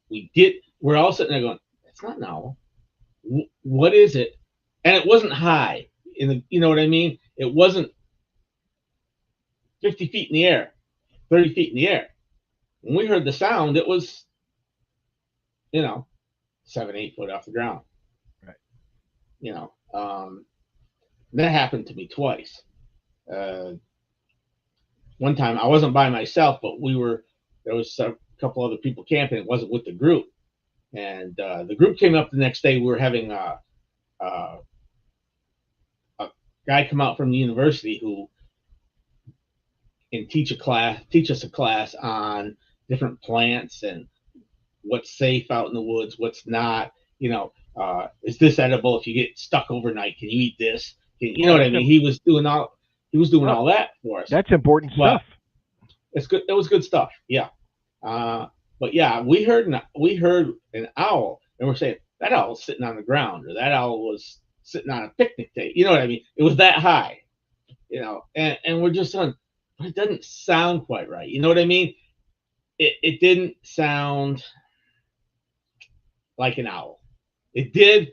[SPEAKER 3] We're all sitting there going, "It's not an owl. What is it?" And it wasn't high in the. You know what I mean? It wasn't 50 feet in the air, 30 feet in the air. When we heard the sound, it was, you know, 7, 8 foot off the ground.
[SPEAKER 2] Right.
[SPEAKER 3] You know, And that happened to me twice. Uh, One time I wasn't by myself, but there was a couple other people camping. It wasn't with the group, and the group came up the next day. We were having a, a guy come out from the university who and teach us a class on different plants and what's safe out in the woods, what's not. You know, is this edible? If you get stuck overnight, can you eat this? You know
[SPEAKER 2] Oh,
[SPEAKER 3] what I mean? He was doing
[SPEAKER 2] oh,
[SPEAKER 3] all that for us.
[SPEAKER 2] that's important
[SPEAKER 3] But
[SPEAKER 2] stuff.
[SPEAKER 3] it's good. It was good stuff. Yeah. Uh, but yeah, we heard an owl, and we're saying that owl was sitting on the ground, or that owl was sitting on a picnic table. You know what I mean? It was that high. And we're just on, but it doesn't sound quite right. You know what I mean? It didn't sound like an owl. It did,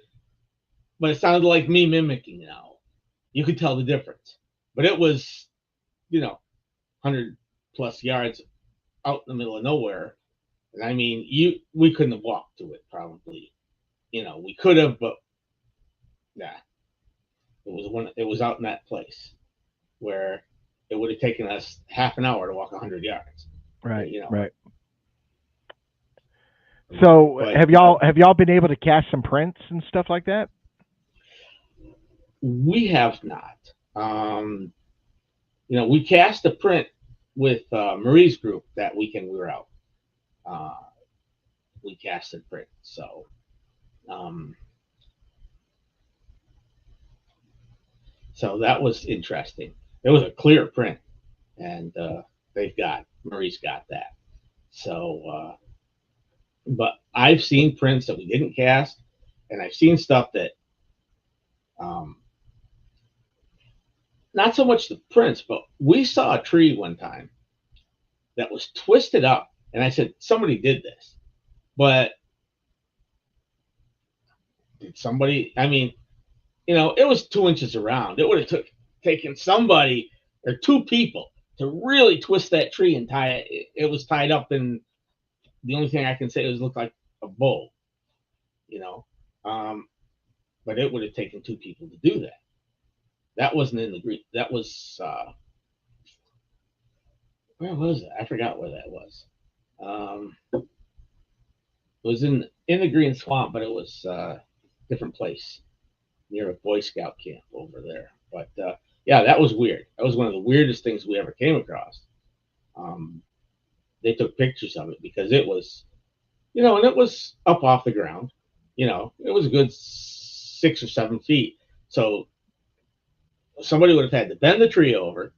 [SPEAKER 3] but it sounded like me mimicking an owl. You could tell the difference. But it was, 100 plus yards out in the middle of nowhere. And I mean, we couldn't have walked to it probably. We could have, but yeah, it was out in that place where it would have taken us half an hour to walk 100 yards.
[SPEAKER 2] Right,
[SPEAKER 3] You know,
[SPEAKER 2] right. So
[SPEAKER 3] but
[SPEAKER 2] have y'all been able to catch some prints and stuff like that?
[SPEAKER 3] we have not. We cast a print with Marie's group that weekend we were out. Uh, we cast a print, um, so that was interesting. It was a clear print, and Marie's got that. So, but I've seen prints that we didn't cast, and I've seen stuff that um, not so much the prints, but we saw a tree one time that was twisted up, and I said somebody did this, but did somebody? I mean, it was 2 inches around. It would have taken somebody or two people to really twist that tree and tie it. It was tied up in, the only thing I can say is looked like a bow, you know. Um, but it would have taken two people to do that. That wasn't in the green. That was where was it? I forgot where that was. It was in the Green Swamp, but it was different place near a Boy Scout camp over there. But yeah, that was weird. That was one of the weirdest things we ever came across. Um, they took pictures of it because it was, and it was up off the ground. It was a good 6 or 7 feet. So somebody would have had to bend the tree over,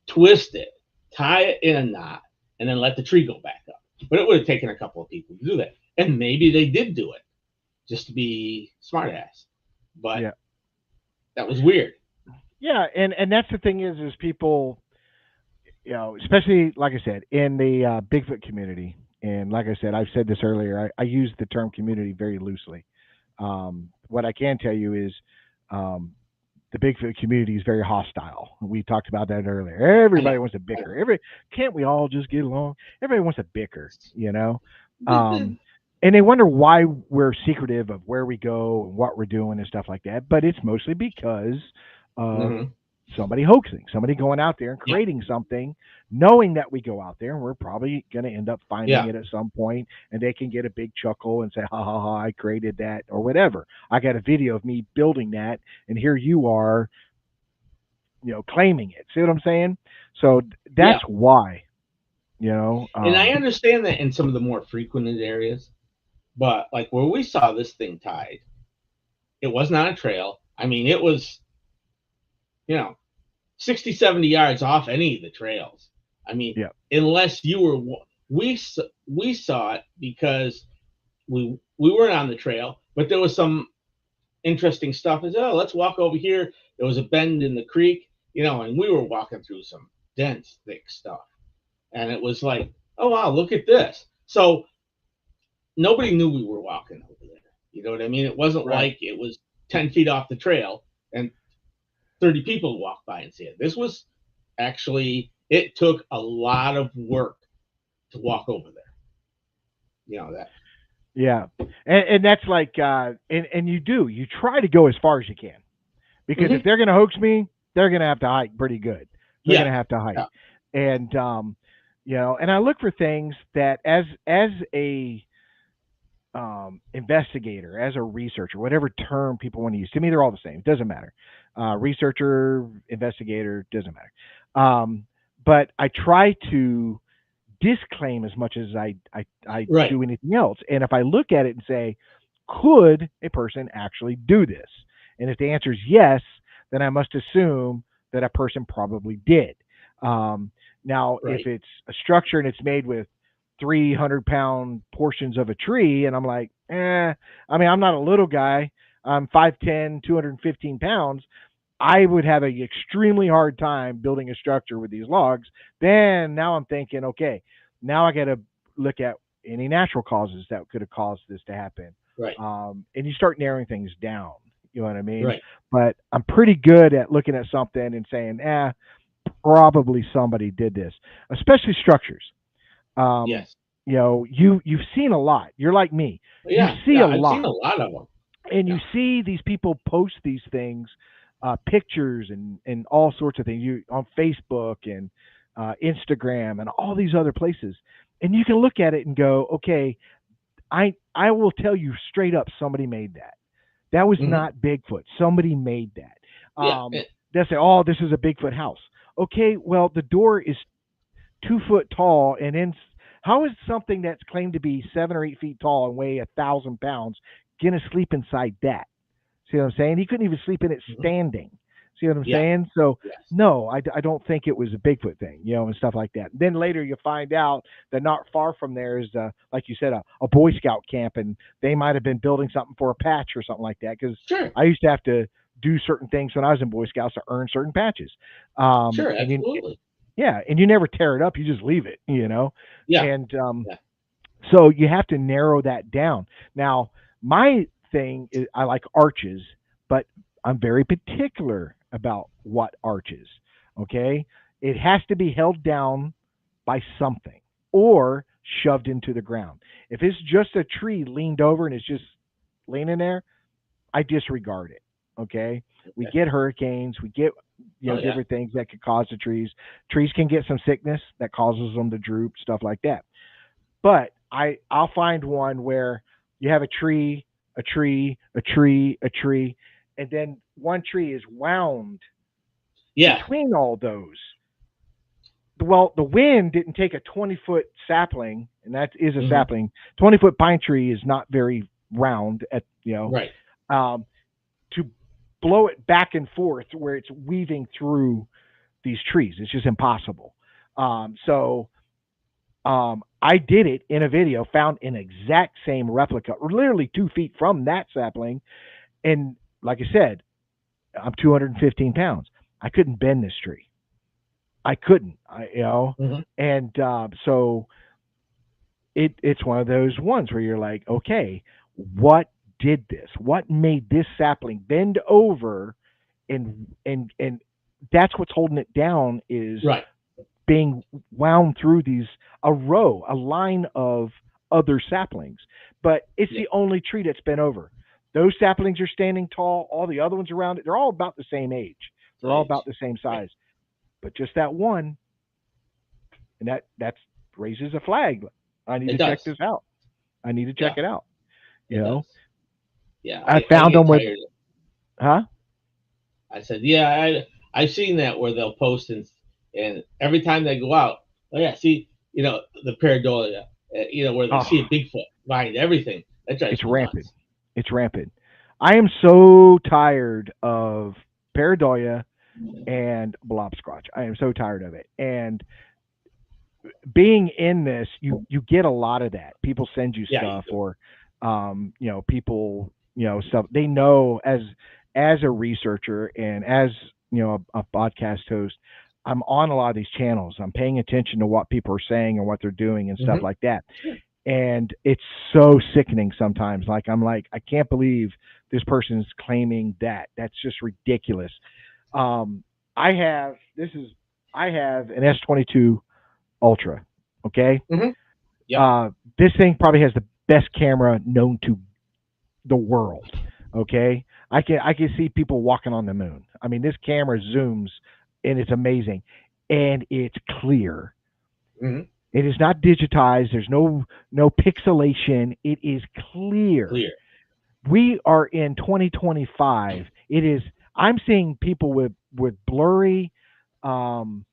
[SPEAKER 3] twist it, tie it in a knot, and then let the tree go back up. But it would have taken a couple of people to do that. And maybe they did do it just to be smartass. But
[SPEAKER 2] Yeah.
[SPEAKER 3] that was weird.
[SPEAKER 2] Yeah, and that's the thing is people, especially like I said, in the Bigfoot community, and like I said, I've said this earlier, I use the term community very loosely. What I can tell you is um, the Bigfoot community is very hostile. We talked about that earlier.
[SPEAKER 3] I know.
[SPEAKER 2] Everybody wants to bicker. Can't we all just get along? Everybody wants to bicker. Um, and they wonder why we're secretive of where we go and what we're doing and stuff like that. But it's mostly because of
[SPEAKER 3] Mm-hmm.
[SPEAKER 2] somebody hoaxing, somebody going out there and
[SPEAKER 3] Yeah.
[SPEAKER 2] creating something, knowing that we go out there and we're probably going to end up finding
[SPEAKER 3] Yeah.
[SPEAKER 2] it at some point, and they can get a big chuckle and say, "Ha ha ha! I created that," or whatever. I got a video of me building that, and here you are, claiming it. See what I'm saying? So
[SPEAKER 3] Yeah.
[SPEAKER 2] that's why, you know.
[SPEAKER 3] And I understand that in some of the more frequented areas, but like where we saw this thing tied, it wasn't on a trail. I mean, it was, you know, 60, 70 yards off any of the trails. I mean,
[SPEAKER 2] Yeah,
[SPEAKER 3] unless you were, we saw it because we weren't on the trail, but there was some interesting stuff. Is, oh, let's walk over here. There was a bend in the creek, and we were walking through some dense, thick stuff. And it was like, oh, wow, look at this. So nobody knew we were walking over there. You know what I mean? It wasn't
[SPEAKER 2] right.
[SPEAKER 3] like it was 10 feet off the trail and 30 people walked by and see it. This was actually, it took a lot of work to walk over there. That.
[SPEAKER 2] Yeah, and that's like, and you try to go as far as you can, because if
[SPEAKER 3] Hmm.
[SPEAKER 2] they're going to hoax me, they're going to have to hike pretty good. They're going
[SPEAKER 3] Yeah.
[SPEAKER 2] to have to hike,
[SPEAKER 3] Yeah.
[SPEAKER 2] and and I look for things that as a investigator, as a researcher, whatever term people want to use. To me, they're all the same. It doesn't matter. Researcher, investigator, doesn't matter. But I try to disclaim as much as I
[SPEAKER 3] Right.
[SPEAKER 2] do anything else. And if I look at it and say, could a person actually do this? And if the answer is yes, then I must assume that a person probably did. Um, Now, if
[SPEAKER 3] Right.
[SPEAKER 2] it's a structure and it's made with 300-pound portions of a tree, and I'm like, I mean, I'm not a little guy. I'm 5'10", 215 pounds. I would have an extremely hard time building a structure with these logs. Then now I'm thinking, okay, now I got to look at any natural causes that could have caused this to happen.
[SPEAKER 3] Right.
[SPEAKER 2] And you start narrowing things down. You know what I mean?
[SPEAKER 3] Right.
[SPEAKER 2] But I'm pretty good at looking at something and saying, probably somebody did this, especially structures. Um,
[SPEAKER 3] Yes.
[SPEAKER 2] you've seen a lot. You're like me. You
[SPEAKER 3] Yeah.
[SPEAKER 2] see
[SPEAKER 3] Yeah.
[SPEAKER 2] a
[SPEAKER 3] I've seen
[SPEAKER 2] lot,
[SPEAKER 3] a lot of them.
[SPEAKER 2] and you
[SPEAKER 3] Yeah.
[SPEAKER 2] see these people post these things, pictures and all sorts of things. You on Facebook and Instagram and all these other places, and you can look at it and go, okay, I will tell you straight up, somebody made that. That was
[SPEAKER 3] Hmm.
[SPEAKER 2] not Bigfoot. Somebody made that.
[SPEAKER 3] Yeah.
[SPEAKER 2] They'll say, oh, this is a Bigfoot house. Okay, well, the door is 2 foot tall, and then how is something that's claimed to be 7 or 8 feet tall and weigh 1,000 pounds gonna sleep inside that? See what I'm saying? He couldn't even sleep in it
[SPEAKER 3] Hmm.
[SPEAKER 2] standing. See what I'm
[SPEAKER 3] Yeah.
[SPEAKER 2] saying? So
[SPEAKER 3] Yes.
[SPEAKER 2] no, I don't think it was a Bigfoot thing, and stuff like that. Then later you find out that not far from there is, like you said, a Boy Scout camp, and they might have been building something for a patch or something like that. Because
[SPEAKER 3] Sure.
[SPEAKER 2] I used to have to do certain things when I was in Boy Scouts to earn certain patches.
[SPEAKER 3] Sure.
[SPEAKER 2] And you,
[SPEAKER 3] Absolutely.
[SPEAKER 2] yeah, and you never tear it up; you just leave it.
[SPEAKER 3] Yeah.
[SPEAKER 2] And
[SPEAKER 3] Yeah.
[SPEAKER 2] so you have to narrow that down. Now, my thing is I like arches, but I'm very particular about what arches. Okay, it has to be held down by something or shoved into the ground. If it's just a tree leaned over and it's just leaning there, I disregard it. Okay, we
[SPEAKER 3] Okay.
[SPEAKER 2] get hurricanes, we get
[SPEAKER 3] Oh yeah.
[SPEAKER 2] different things that could cause the trees. Trees can get some sickness that causes them to droop, stuff like that. But I'll find one where you have a tree, a tree, a tree, a tree, and then one tree is wound
[SPEAKER 3] Yeah.
[SPEAKER 2] between all those. Well, the wind didn't take a 20-foot sapling, and that is a
[SPEAKER 3] Hmm.
[SPEAKER 2] sapling. 20-foot pine tree is not very round
[SPEAKER 3] Right.
[SPEAKER 2] um, to blow it back and forth where it's weaving through these trees. It's just impossible. So I did it in a video, found an exact same replica, literally 2 feet from that sapling. And like I said, I'm 215 pounds. I couldn't bend this tree. I couldn't,
[SPEAKER 3] Hmm.
[SPEAKER 2] and so it's one of those ones where you're like, okay, what did this? What made this sapling bend over? And that's what's holding it down is
[SPEAKER 3] Right.
[SPEAKER 2] being wound through a line of other saplings. But it's
[SPEAKER 3] Yeah.
[SPEAKER 2] the only tree that's been over. Those saplings are standing tall. All the other ones around it, they're all about the same age. They're all about
[SPEAKER 3] Age.
[SPEAKER 2] the same
[SPEAKER 3] Right.
[SPEAKER 2] size. But just that one, and that's raises a flag. I need
[SPEAKER 3] It
[SPEAKER 2] to check
[SPEAKER 3] does.
[SPEAKER 2] this out. I need to check
[SPEAKER 3] Yeah.
[SPEAKER 2] it out. You
[SPEAKER 3] It
[SPEAKER 2] know,
[SPEAKER 3] does. Yeah.
[SPEAKER 2] I
[SPEAKER 3] I
[SPEAKER 2] found
[SPEAKER 3] get
[SPEAKER 2] them with,
[SPEAKER 3] tired.
[SPEAKER 2] huh?
[SPEAKER 3] I said, yeah. I've seen that where they'll post and every time they go out, oh yeah, see, the pareidolia, where they see a
[SPEAKER 2] Oh,
[SPEAKER 3] Bigfoot behind everything. That drives
[SPEAKER 2] it's
[SPEAKER 3] me
[SPEAKER 2] rampant.
[SPEAKER 3] nuts.
[SPEAKER 2] It's rampant. I am so tired of pareidolia and blob squatch. I am so tired of it. And being in this, you get a lot of that. People send you
[SPEAKER 3] Yeah, you
[SPEAKER 2] stuff,
[SPEAKER 3] do.
[SPEAKER 2] or people, stuff. They know as a researcher and as a podcast host, I'm on a lot of these channels. I'm paying attention to what people are saying and what they're doing and stuff
[SPEAKER 3] Hmm.
[SPEAKER 2] like that.
[SPEAKER 3] Sure.
[SPEAKER 2] And it's so sickening sometimes. Like I'm like, I can't believe this person's claiming that. That's just ridiculous. Um, I have this is I have an S22 Ultra. Okay,
[SPEAKER 3] Hmm. Yep.
[SPEAKER 2] this thing probably has the best camera known to the world. Okay, I can see people walking on the moon. I mean, this camera zooms and it's amazing, and it's clear.
[SPEAKER 3] Hmm.
[SPEAKER 2] It is not digitized. There's no pixelation. It is clear.
[SPEAKER 3] Clear.
[SPEAKER 2] We are in 2025. It is. I'm seeing people with blurry, um,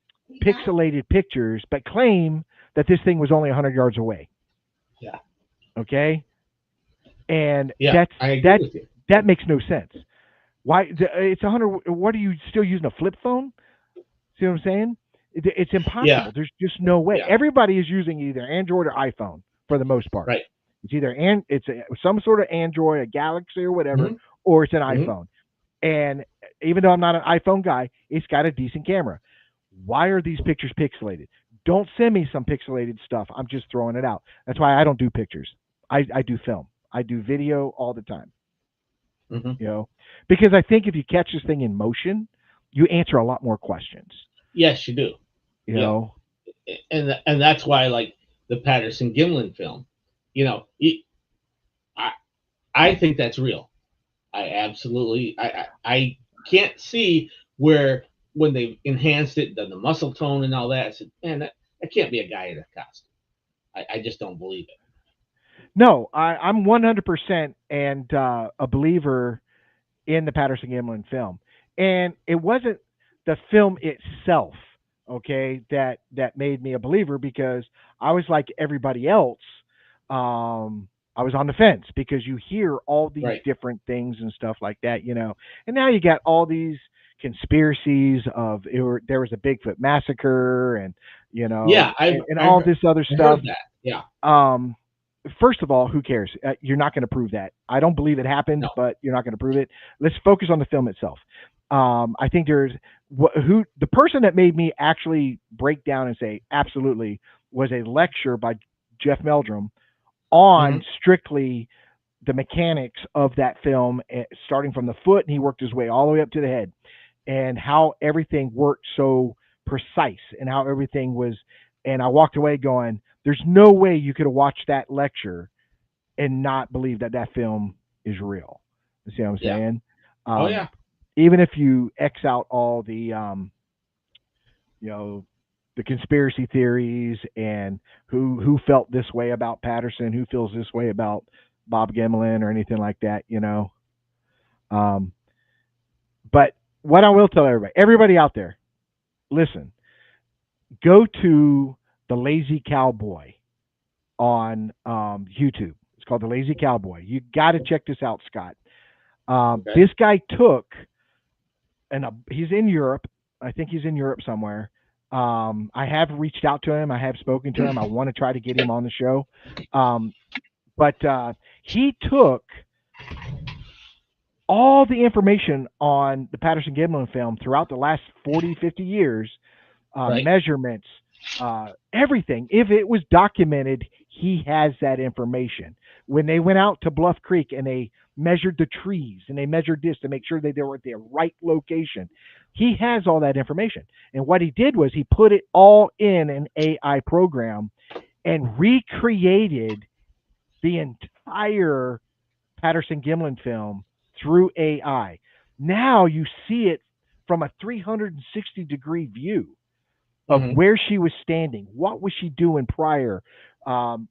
[SPEAKER 2] pixelated pictures, but claim that this thing was only 100 yards away.
[SPEAKER 3] Yeah.
[SPEAKER 2] Okay, and
[SPEAKER 3] Yeah.
[SPEAKER 2] that's
[SPEAKER 3] I agree
[SPEAKER 2] that
[SPEAKER 3] with you.
[SPEAKER 2] that makes no sense. Why it's 100? What are you still using a flip phone? See what I'm saying? It's
[SPEAKER 3] Yeah.
[SPEAKER 2] impossible. There's just no way.
[SPEAKER 3] Yeah.
[SPEAKER 2] Everybody is using either Android or iPhone for the most part.
[SPEAKER 3] Right.
[SPEAKER 2] It's either some sort of Android, a Galaxy or whatever,
[SPEAKER 3] Hmm.
[SPEAKER 2] or it's an
[SPEAKER 3] Hmm.
[SPEAKER 2] iPhone. And even though I'm not an iPhone guy, it's got a decent camera. Why are these pictures pixelated? Don't send me some pixelated stuff. I'm just throwing it out. That's why I don't do pictures. I do film. I do video all the time.
[SPEAKER 3] Hmm.
[SPEAKER 2] You know, because I think if you catch this thing in motion, you answer a lot more questions.
[SPEAKER 3] Yes, you do.
[SPEAKER 2] You
[SPEAKER 3] Yeah.
[SPEAKER 2] know,
[SPEAKER 3] And that's why I like the Patterson Gimlin film. You know, I I think that's real. I absolutely I can't see where when they enhanced it, done the muscle tone and all that. I said, man, that can't be a guy in a costume. I just don't believe it.
[SPEAKER 2] no, I'm 100% and a believer in the Patterson Gimlin film, and it wasn't the film itself, okay, that made me a believer because I was like everybody else. I was on the fence because you hear all these
[SPEAKER 3] Right.
[SPEAKER 2] different things and stuff like that, and now you got all these conspiracies of there was a Bigfoot massacre and
[SPEAKER 3] Yeah,
[SPEAKER 2] and all this other
[SPEAKER 3] I
[SPEAKER 2] stuff.
[SPEAKER 3] heard that. Yeah.
[SPEAKER 2] um, First of all, who cares? You're not going to prove that. I don't believe it happened,
[SPEAKER 3] No.
[SPEAKER 2] but you're not going to prove it. Let's focus on the film itself. I think there's who the person that made me actually break down and say absolutely was a lecture by Jeff Meldrum on
[SPEAKER 3] Hmm.
[SPEAKER 2] strictly the mechanics of that film, starting from the foot, and he worked his way all the way up to the head, and how everything worked so precise, and how everything was. And I walked away going, "There's no way you could have watched that lecture and not believe that that film is real." You see what I'm
[SPEAKER 3] Yeah.
[SPEAKER 2] saying?
[SPEAKER 3] Oh
[SPEAKER 2] Um,
[SPEAKER 3] yeah.
[SPEAKER 2] Even if you X out all the you know the conspiracy theories and who felt this way about Patterson, who feels this way about Bob Gimlin or anything like that. Um, but what I will tell everybody out there, listen, go to the Lazy Cowboy on YouTube. It's called the Lazy Cowboy. You got to check this out, Scott.
[SPEAKER 3] Okay.
[SPEAKER 2] This guy took, and he's in Europe. I think he's in Europe somewhere. I have reached out to him. I have spoken to him. I want to try to get him on the show. Um, but he took all the information on the Patterson Gimlin film throughout the last 40, 50 years,
[SPEAKER 3] Right.
[SPEAKER 2] measurements, everything. If it was documented, he has that information. When they went out to Bluff Creek and they measured the trees and they measured this to make sure that they were at the right location, he has all that information. And what he did was he put it all in an AI program and recreated the entire Patterson Gimlin film through AI. Now you see it from a 360-degree view of
[SPEAKER 3] Hmm.
[SPEAKER 2] where she was standing. What was she doing prior?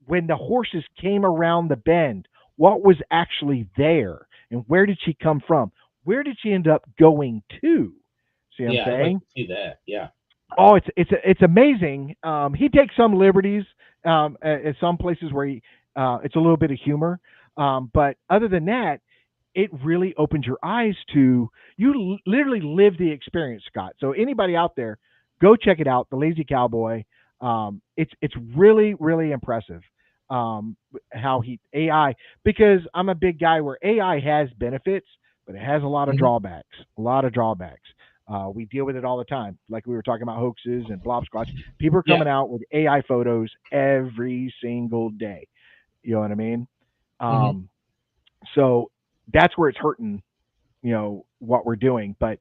[SPEAKER 2] When the horses came around the bend, what was actually there? And where did she come from? Where did she end up going to? See what I'm
[SPEAKER 3] Yeah, I'd like
[SPEAKER 2] saying?
[SPEAKER 3] to see that. Yeah.
[SPEAKER 2] Oh, it's amazing. He takes some liberties at some places where it's a little bit of humor, but other than that, it really opens your eyes to you literally live the experience, Scott. So anybody out there, go check it out, The Lazy Cowboy. It's really really impressive how he AI, because I'm a big guy where AI has benefits, but it has a lot of
[SPEAKER 3] Hmm.
[SPEAKER 2] drawbacks. A lot of drawbacks. We deal with it all the time, like we were talking about hoaxes and blob squatch. People are
[SPEAKER 3] Yeah.
[SPEAKER 2] coming out with AI photos every single day. You know what I mean?
[SPEAKER 3] Hmm.
[SPEAKER 2] Um, so that's where it's hurting, what we're doing. But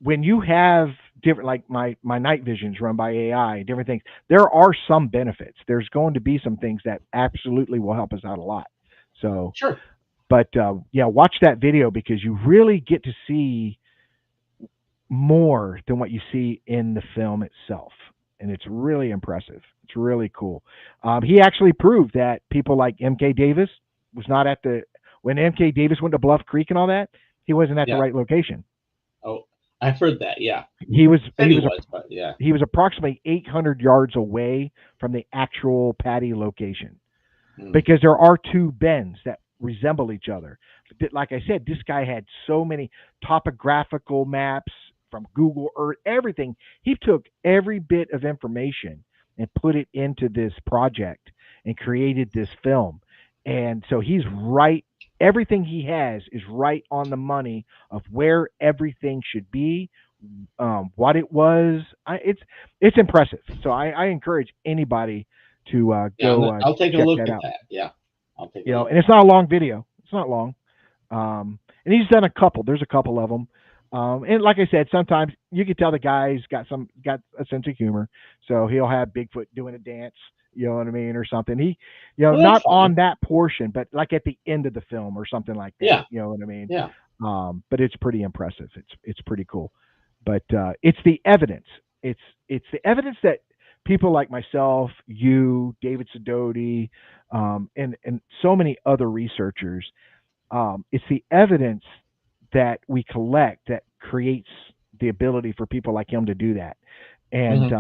[SPEAKER 2] when you have different, like my night visions run by AI, different things, there are some benefits. There's going to be some things that absolutely will help us out a lot. So
[SPEAKER 3] Sure.
[SPEAKER 2] But yeah, watch that video because you really get to see more than what you see in the film itself, and it's really impressive. It's really cool. He actually proved that people like MK Davis was not at the when MK Davis went to Bluff Creek and all that. He wasn't at the
[SPEAKER 3] Yeah.
[SPEAKER 2] right location.
[SPEAKER 3] Oh, I've heard that. Yeah.
[SPEAKER 2] He was
[SPEAKER 3] Said
[SPEAKER 2] he
[SPEAKER 3] he
[SPEAKER 2] was
[SPEAKER 3] was, but yeah.
[SPEAKER 2] he was approximately 800 yards away from the actual Patty location
[SPEAKER 3] Mm.
[SPEAKER 2] because there are two bends that resemble each other. Like I said, this guy had so many topographical maps from Google Earth, everything. He took every bit of information and put it into this project and created this film. And so he's right. Everything he has is right on the money of where everything should be, what it was. It's impressive. So I encourage anybody to
[SPEAKER 3] Yeah,
[SPEAKER 2] go
[SPEAKER 3] I'll take a
[SPEAKER 2] check
[SPEAKER 3] look
[SPEAKER 2] that
[SPEAKER 3] at
[SPEAKER 2] out.
[SPEAKER 3] that. Yeah, I'll take
[SPEAKER 2] You
[SPEAKER 3] a
[SPEAKER 2] know,
[SPEAKER 3] look
[SPEAKER 2] and
[SPEAKER 3] at
[SPEAKER 2] it's not a long video. It's not long. And he's done a couple. There's a couple of them. And like I said, sometimes you can tell the guy's got a sense of humor. So he'll have Bigfoot doing a dance, you know what I mean, or something. He,
[SPEAKER 3] Well,
[SPEAKER 2] not
[SPEAKER 3] that's
[SPEAKER 2] on
[SPEAKER 3] fine.
[SPEAKER 2] that portion, but like at the end of the film or something like that.
[SPEAKER 3] Yeah,
[SPEAKER 2] You know what I mean?
[SPEAKER 3] yeah,
[SPEAKER 2] But it's pretty impressive. It's pretty cool. But it's the evidence. It's the evidence that people like myself, you, David Sidoti, and so many other researchers, it's the evidence that we collect that creates the ability for people like him to do that. And
[SPEAKER 3] hmm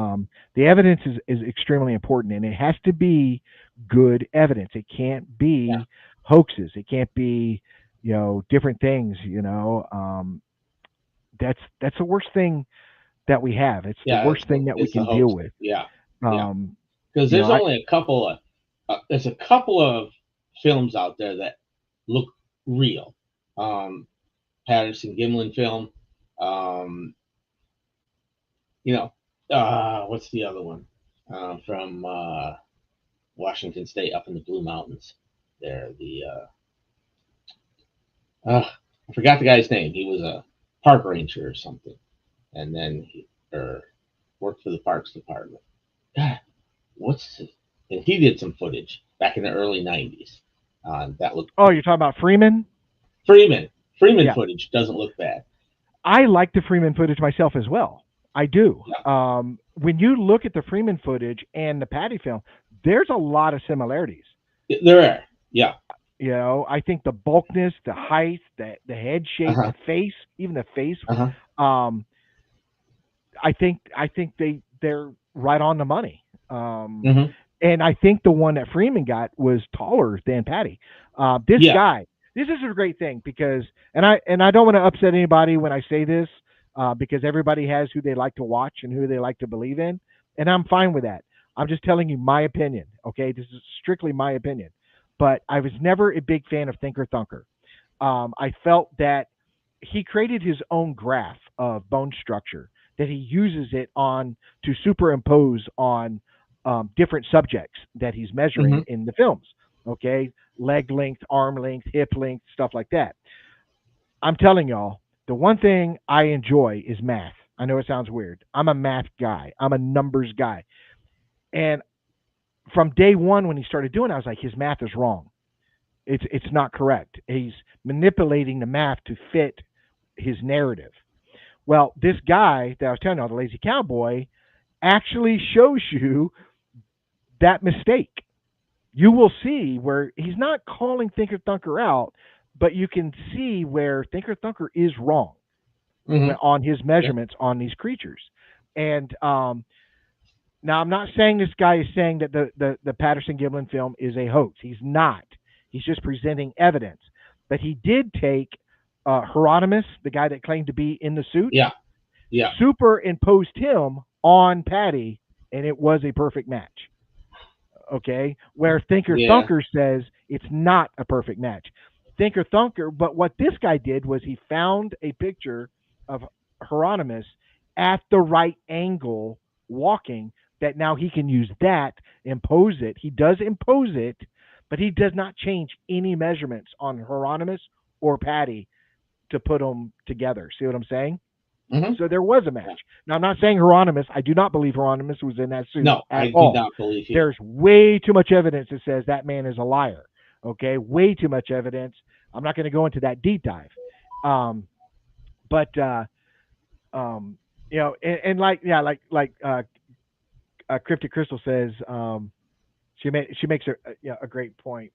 [SPEAKER 2] the evidence is extremely important, and it has to be good evidence. It can't
[SPEAKER 3] yeah,
[SPEAKER 2] be hoaxes. It can't be, different things. That's the worst thing that we have. It's the
[SPEAKER 3] yeah.
[SPEAKER 2] worst thing that we
[SPEAKER 3] It's the
[SPEAKER 2] can deal
[SPEAKER 3] hoax.
[SPEAKER 2] with.
[SPEAKER 3] Yeah, yeah.
[SPEAKER 2] Um,
[SPEAKER 3] Because
[SPEAKER 2] you know,
[SPEAKER 3] there's
[SPEAKER 2] I
[SPEAKER 3] only a couple of there's a couple of films out there that look real. Um, Patterson Gimlin film. Um, you know, what's the other one from Washington State up in the Blue Mountains? There, I forgot the guy's name. He was a park ranger or something, and then or worked for the Parks Department. God, what's his, and he did some footage back in the early '90s. That looked
[SPEAKER 2] oh, you're talking about Freeman?
[SPEAKER 3] Freeman. Freeman
[SPEAKER 2] Yeah,
[SPEAKER 3] footage doesn't look bad.
[SPEAKER 2] I like the Freeman footage myself as well. I do.
[SPEAKER 3] Yeah,
[SPEAKER 2] When you look at the Freeman footage and the Patty film, there's a lot of similarities.
[SPEAKER 3] there are. Yeah.
[SPEAKER 2] I think the bulkness, the height, the head
[SPEAKER 3] Uh
[SPEAKER 2] shape, the
[SPEAKER 3] huh.
[SPEAKER 2] face, even the face.
[SPEAKER 3] Uh huh.
[SPEAKER 2] Um, I think they're right on the money. Um,
[SPEAKER 3] hmm
[SPEAKER 2] and I think the one that Freeman got was taller than Patty. This
[SPEAKER 3] Yeah.
[SPEAKER 2] guy, this is a great thing because, and I don't want to upset anybody when I say this, because everybody has who they like to watch and who they like to believe in, and I'm fine with that. I'm just telling you my opinion. Okay, this is strictly my opinion, but I was never a big fan of Thinker Thunker. I felt that he created his own graph of bone structure that he uses it on to superimpose on different subjects that he's
[SPEAKER 3] hmm
[SPEAKER 2] measuring in the films. Okay, leg length, arm length, hip length, stuff like that. I'm telling y'all, the one thing I enjoy is math. I know it sounds weird. I'm a math guy. I'm a numbers guy. And from day one when he started doing it, I was like, his math is wrong. It's not correct. He's manipulating the math to fit his narrative. Well, this guy that I was telling you, the lazy cowboy, actually shows you that mistake. You will see where he's not calling Thinker Thunker out, but you can see where Thinker Thunker is wrong
[SPEAKER 3] hmm
[SPEAKER 2] on his
[SPEAKER 3] Yeah.
[SPEAKER 2] measurements on these creatures. And now I'm not saying this guy is saying that the Patterson Gimlin film is a hoax. He's not. He's just presenting evidence. But he did take Hieronymus, the guy that claimed to be in the suit,
[SPEAKER 3] Yeah. Yeah.
[SPEAKER 2] superimposed him on Patty, and it was a perfect match. Okay, where Thinker
[SPEAKER 3] Yeah.
[SPEAKER 2] Thunker says it's not a perfect match. Thinker Thunker, but what this guy did was he found a picture of Hieronymus at the right angle walking that now he can use that, impose it. He does impose it, but he does not change any measurements on Hieronymus or Patty to put them together. See what I'm saying?
[SPEAKER 3] hmm
[SPEAKER 2] So there was a
[SPEAKER 3] Yeah.
[SPEAKER 2] match. Now I'm not saying Hieronymus. I do not believe Hieronymus was in that suit
[SPEAKER 3] No,
[SPEAKER 2] at
[SPEAKER 3] I do
[SPEAKER 2] all.
[SPEAKER 3] not believe he is.
[SPEAKER 2] There's way too much evidence that says that man is a liar. Okay, way too much evidence. I'm not going to go into that deep dive. Um, but you know, and like yeah, Cryptic Crystal says, she makes a great point.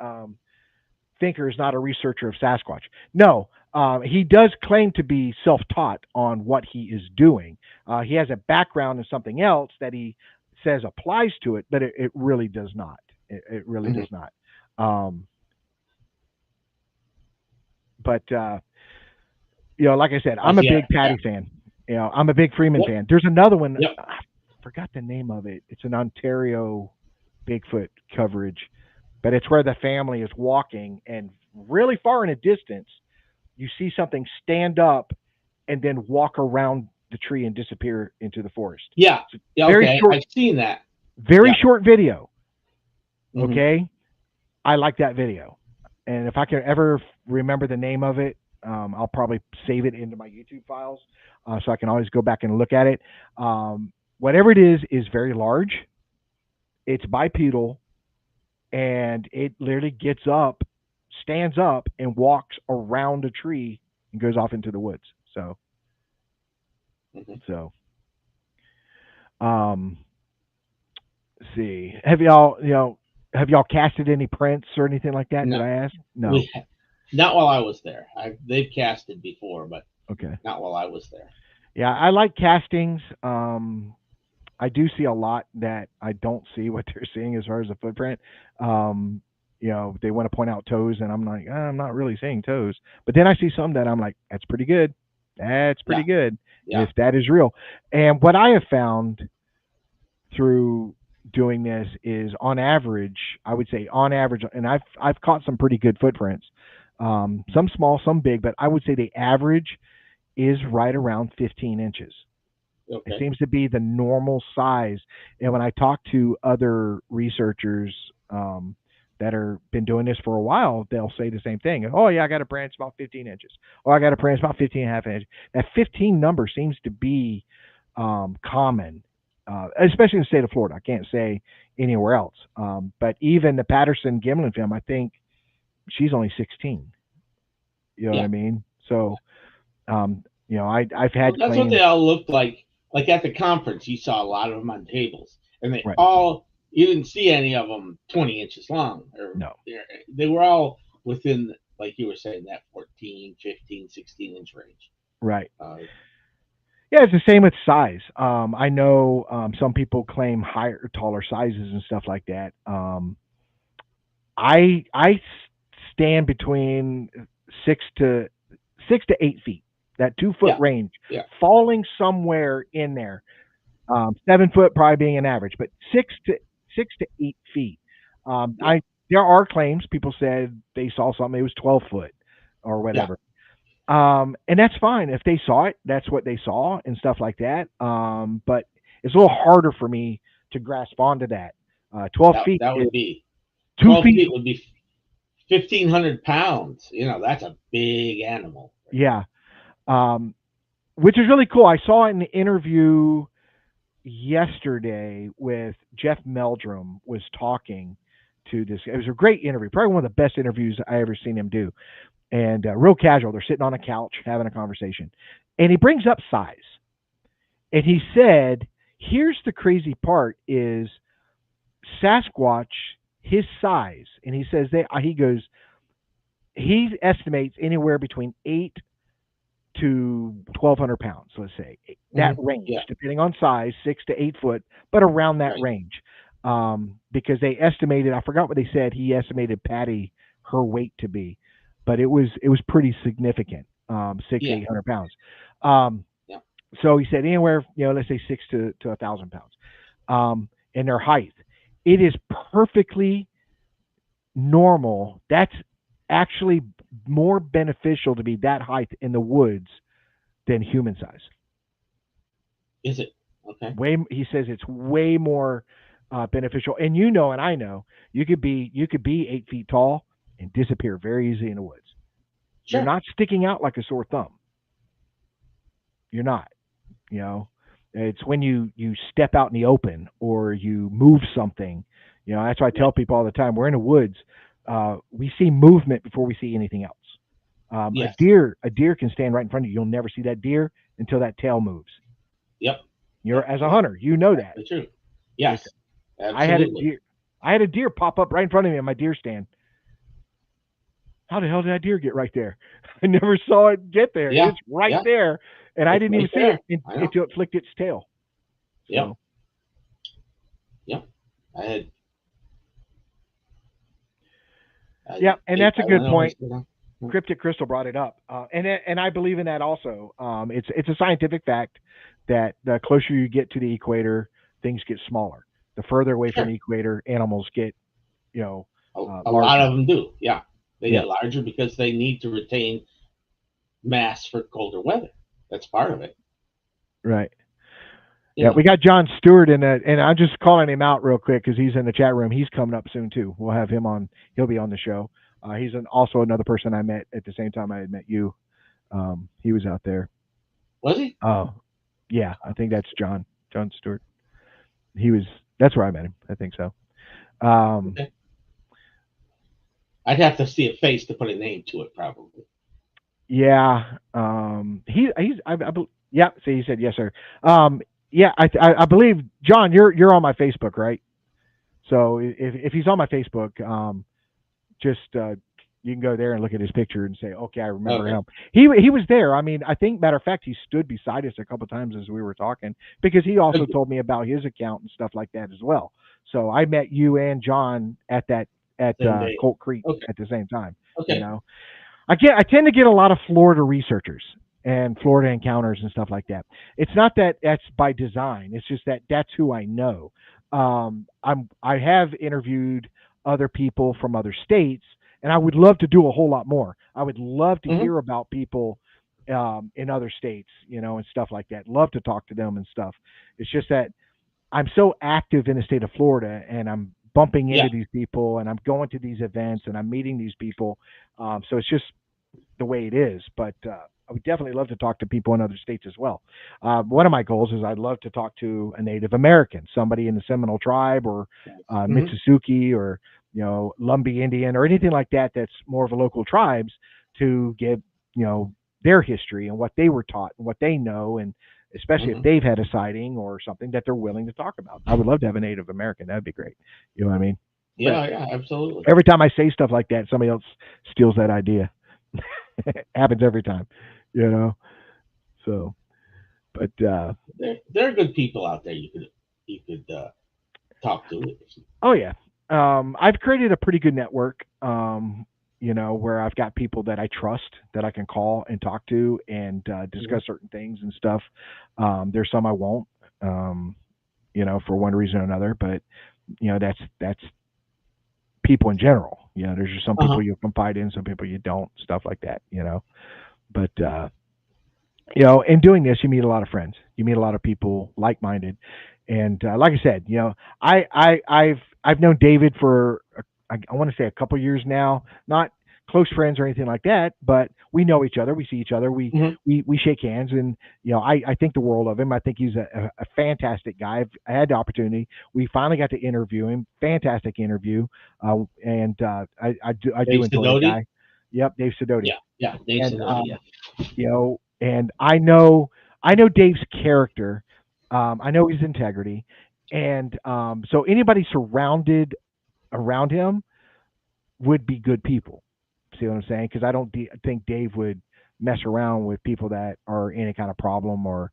[SPEAKER 2] Um, Thinker is not a researcher of Sasquatch. No, he does claim to be self-taught on what he is doing. He has a background in something else that he says applies to it, but it really does not. It really
[SPEAKER 3] Hmm.
[SPEAKER 2] does not. Um, but like I said, I'm a
[SPEAKER 3] Yeah,
[SPEAKER 2] big
[SPEAKER 3] yeah.
[SPEAKER 2] Patty fan. I'm a big Freeman
[SPEAKER 3] Yep.
[SPEAKER 2] fan. There's another one.
[SPEAKER 3] Yep.
[SPEAKER 2] I forgot the name of it. It's an Ontario Bigfoot coverage, but it's where the family is walking, and really far in a distance, you see something stand up and then walk around the tree and disappear into the forest.
[SPEAKER 3] Yeah.
[SPEAKER 2] It's a
[SPEAKER 3] Yeah.
[SPEAKER 2] very
[SPEAKER 3] Okay.
[SPEAKER 2] short,
[SPEAKER 3] I've seen that.
[SPEAKER 2] very
[SPEAKER 3] Yeah.
[SPEAKER 2] short video.
[SPEAKER 3] Hmm.
[SPEAKER 2] Okay, I like that video, and if I can ever remember the name of it, I'll probably save it into my YouTube files, so I can always go back and look at it. Whatever it is very large. It's bipedal, and it literally gets up, stands up, and walks around a tree and goes off into the woods. So,
[SPEAKER 3] Hmm.
[SPEAKER 2] so um, let's see. Have y'all casted any prints or anything like that?
[SPEAKER 3] No,
[SPEAKER 2] Did I ask? No.
[SPEAKER 3] we not while I was there. They've casted before, but
[SPEAKER 2] Okay.
[SPEAKER 3] not while I was there.
[SPEAKER 2] Yeah, I like castings. I do see a lot that I don't see what they're seeing as far as the footprint. Um, they want to point out toes, and I'm like, I'm not really seeing toes. But then I see some that I'm like, that's pretty good. That's
[SPEAKER 3] Yeah.
[SPEAKER 2] pretty good
[SPEAKER 3] Yeah.
[SPEAKER 2] if that is real. And what I have found through doing this is, on average, I would say on average, and I've caught some pretty good footprints. Some small, some big, but I would say the average is right around 15 inches. It
[SPEAKER 3] Okay.
[SPEAKER 2] seems to be the normal size. And when I talk to other researchers that are been doing this for a while, they'll say the same thing. Oh yeah, I got a branch about 15 inches. Oh, I got a branch about 15 and a half inches. That 15 number seems to be common, especially in the state of Florida. I can't say anywhere else. But even the Patterson Gimlin film, I think she's only 16. You know what
[SPEAKER 3] Yeah.
[SPEAKER 2] I mean? So, I've
[SPEAKER 3] Well,
[SPEAKER 2] had
[SPEAKER 3] that's what
[SPEAKER 2] claims.
[SPEAKER 3] they all looked like. Like at the conference, you saw a lot of them on tables, and
[SPEAKER 2] Right.
[SPEAKER 3] you didn't see any of them 20 inches long. Or
[SPEAKER 2] No.
[SPEAKER 3] they were all within, like you were saying, that 14, 15, 16-inch range.
[SPEAKER 2] Right.
[SPEAKER 3] Uh,
[SPEAKER 2] Yeah, it's the same with size. I know some people claim higher, taller sizes and stuff like that. I stand between 6 to 8 feet, that 2 foot
[SPEAKER 3] yeah.
[SPEAKER 2] range,
[SPEAKER 3] Yeah.
[SPEAKER 2] falling somewhere in there. 7 foot probably being an average, but 6 to 8 feet.
[SPEAKER 3] Yeah.
[SPEAKER 2] There are claims people said they saw something. It was 12 foot or
[SPEAKER 3] Yeah.
[SPEAKER 2] whatever. And that's fine if they saw it. That's what they saw and stuff like that. But it's a little harder for me to grasp onto that. 12 feet
[SPEAKER 3] That
[SPEAKER 2] is
[SPEAKER 3] would be
[SPEAKER 2] 2
[SPEAKER 3] 12
[SPEAKER 2] feet.
[SPEAKER 3] feet would be 1,500 pounds. That's a big animal.
[SPEAKER 2] Yeah. Um, which is really cool. I saw an interview yesterday with Jeff Meldrum was talking to this. It was a great interview, probably one of the best interviews I ever seen him do. And real casual. They're sitting on a couch having a conversation, and he brings up size. And he said, "Here's the crazy part: is Sasquatch his size?" And he says he goes, he estimates anywhere between 8 to 1,200 pounds. Let's say that
[SPEAKER 3] Mhm.
[SPEAKER 2] range,
[SPEAKER 3] Yeah.
[SPEAKER 2] depending on size, 6 to 8 foot, but around that
[SPEAKER 3] Right.
[SPEAKER 2] range. Because they estimated, I forgot what they said. He estimated Patty her weight to be, but it was pretty significant. Six
[SPEAKER 3] Yeah.
[SPEAKER 2] 800 pounds. Um,
[SPEAKER 3] Yeah.
[SPEAKER 2] so he said anywhere, let's say 6 to 1,000 pounds. In their height, it is perfectly normal. That's actually more beneficial to be that height in the woods than human size.
[SPEAKER 3] Is it? Okay.
[SPEAKER 2] He says it's way more beneficial. And and I know you could be 8 feet tall and disappear very easily in the woods. You're
[SPEAKER 3] Sure.
[SPEAKER 2] not sticking out like a sore thumb. You're not. You know, it's when you step out in the open or you move something. That's why I tell
[SPEAKER 3] Right.
[SPEAKER 2] people all the time. We're in the woods. we see movement before we see anything else.
[SPEAKER 3] Yes.
[SPEAKER 2] A deer can stand right in front of you. You'll never see that deer until that tail moves.
[SPEAKER 3] Yep.
[SPEAKER 2] You're as a hunter, you know that.
[SPEAKER 3] That's true. Yes.
[SPEAKER 2] I had a
[SPEAKER 3] Absolutely.
[SPEAKER 2] deer. I had a deer pop up right in front of me on my deer stand. How the hell did that deer get right there? I never saw it get there.
[SPEAKER 3] Yeah.
[SPEAKER 2] It's right
[SPEAKER 3] Yeah.
[SPEAKER 2] there, and I
[SPEAKER 3] It's
[SPEAKER 2] didn't
[SPEAKER 3] right
[SPEAKER 2] even see
[SPEAKER 3] there.
[SPEAKER 2] it
[SPEAKER 3] I know.
[SPEAKER 2] until it flicked its tail.
[SPEAKER 3] Yep.
[SPEAKER 2] So
[SPEAKER 3] Yep. I had.
[SPEAKER 2] yeah, and that's a good point.
[SPEAKER 3] You know.
[SPEAKER 2] Cryptic Crystal brought it up, and I believe in that also. It's a scientific fact that the closer you get to the equator, things get smaller. The further away from
[SPEAKER 3] Sure.
[SPEAKER 2] the equator, animals get,
[SPEAKER 3] A lot
[SPEAKER 2] larger.
[SPEAKER 3] of them do. Yeah. They
[SPEAKER 2] Yeah,
[SPEAKER 3] get larger because they need to retain mass for colder weather. That's part of it.
[SPEAKER 2] right.
[SPEAKER 3] You
[SPEAKER 2] Yeah,
[SPEAKER 3] know.
[SPEAKER 2] we got John Stewart in that, and I'm just calling him out real quick because he's in the chat room. He's coming up soon too. We'll have him on. He'll be on the show. He's also another person I met at the same time I had met you. He was out there.
[SPEAKER 3] Was he?
[SPEAKER 2] Oh, yeah, I think that's John Stewart. He was. That's where I met him. I think so.
[SPEAKER 3] Okay. I'd have to see a face to put a name to it, probably.
[SPEAKER 2] Yeah. He's. Yeah. So he said yes, sir. Yeah. I believe John. You're on my Facebook, right? So if he's on my Facebook, just you can go there and look at his picture and say, okay, I remember him. He was there. I mean, I think matter of fact, he stood beside us a couple of times as we were talking because he also told me about his account and stuff like that as well. So I met you and John at Colt Creek at the same time.
[SPEAKER 3] Okay.
[SPEAKER 2] You know, I tend to get a lot of Florida researchers and Florida encounters and stuff like that. It's not that that's by design. It's just that that's who I know. I have interviewed other people from other states, and I would love to do a whole lot more. I would love to hear about people in other states, and stuff like that. Love to talk to them and stuff. It's just that I'm so active in the state of Florida, and I'm bumping into these people, and I'm going to these events, and I'm meeting these people. So it's just the way it is. But I would definitely love to talk to people in other states as well. One of my goals is I'd love to talk to a Native American, somebody in the Seminole tribe or Mississippi or Lumbee Indian or anything like that. That's more of a local tribes to get their history and what they were taught and what they know, and especially if they've had a sighting or something that they're willing to talk about. I would love to have a Native American. That'd be great. You know what I mean?
[SPEAKER 3] Yeah, absolutely.
[SPEAKER 2] Every time I say stuff like that, somebody else steals that idea. It happens every time, So, but
[SPEAKER 3] there are good people out there you could talk to.
[SPEAKER 2] Oh yeah, I've created a pretty good network. Where I've got people that I trust that I can call and talk to and discuss certain things and stuff. There's some I won't, for one reason or another. But that's people in general. There's just some people you confide in, some people you don't, stuff like that. But in doing this, you meet a lot of friends. You meet a lot of people like-minded, and like I said, I've known David for I want to say a couple years now. Not close friends or anything like that, but we know each other. We see each other. We shake hands, and I think the world of him. I think he's a fantastic guy. I had the opportunity. We finally got to interview him. Fantastic interview, and I do enjoy the guy. Yep, Dave Sidoti.
[SPEAKER 3] Yeah, Dave Sidoti.
[SPEAKER 2] And I know Dave's character. I know his integrity, and so anybody surrounded around him would be good people. See what I'm saying? Because I don't think Dave would mess around with people that are in any kind of problem or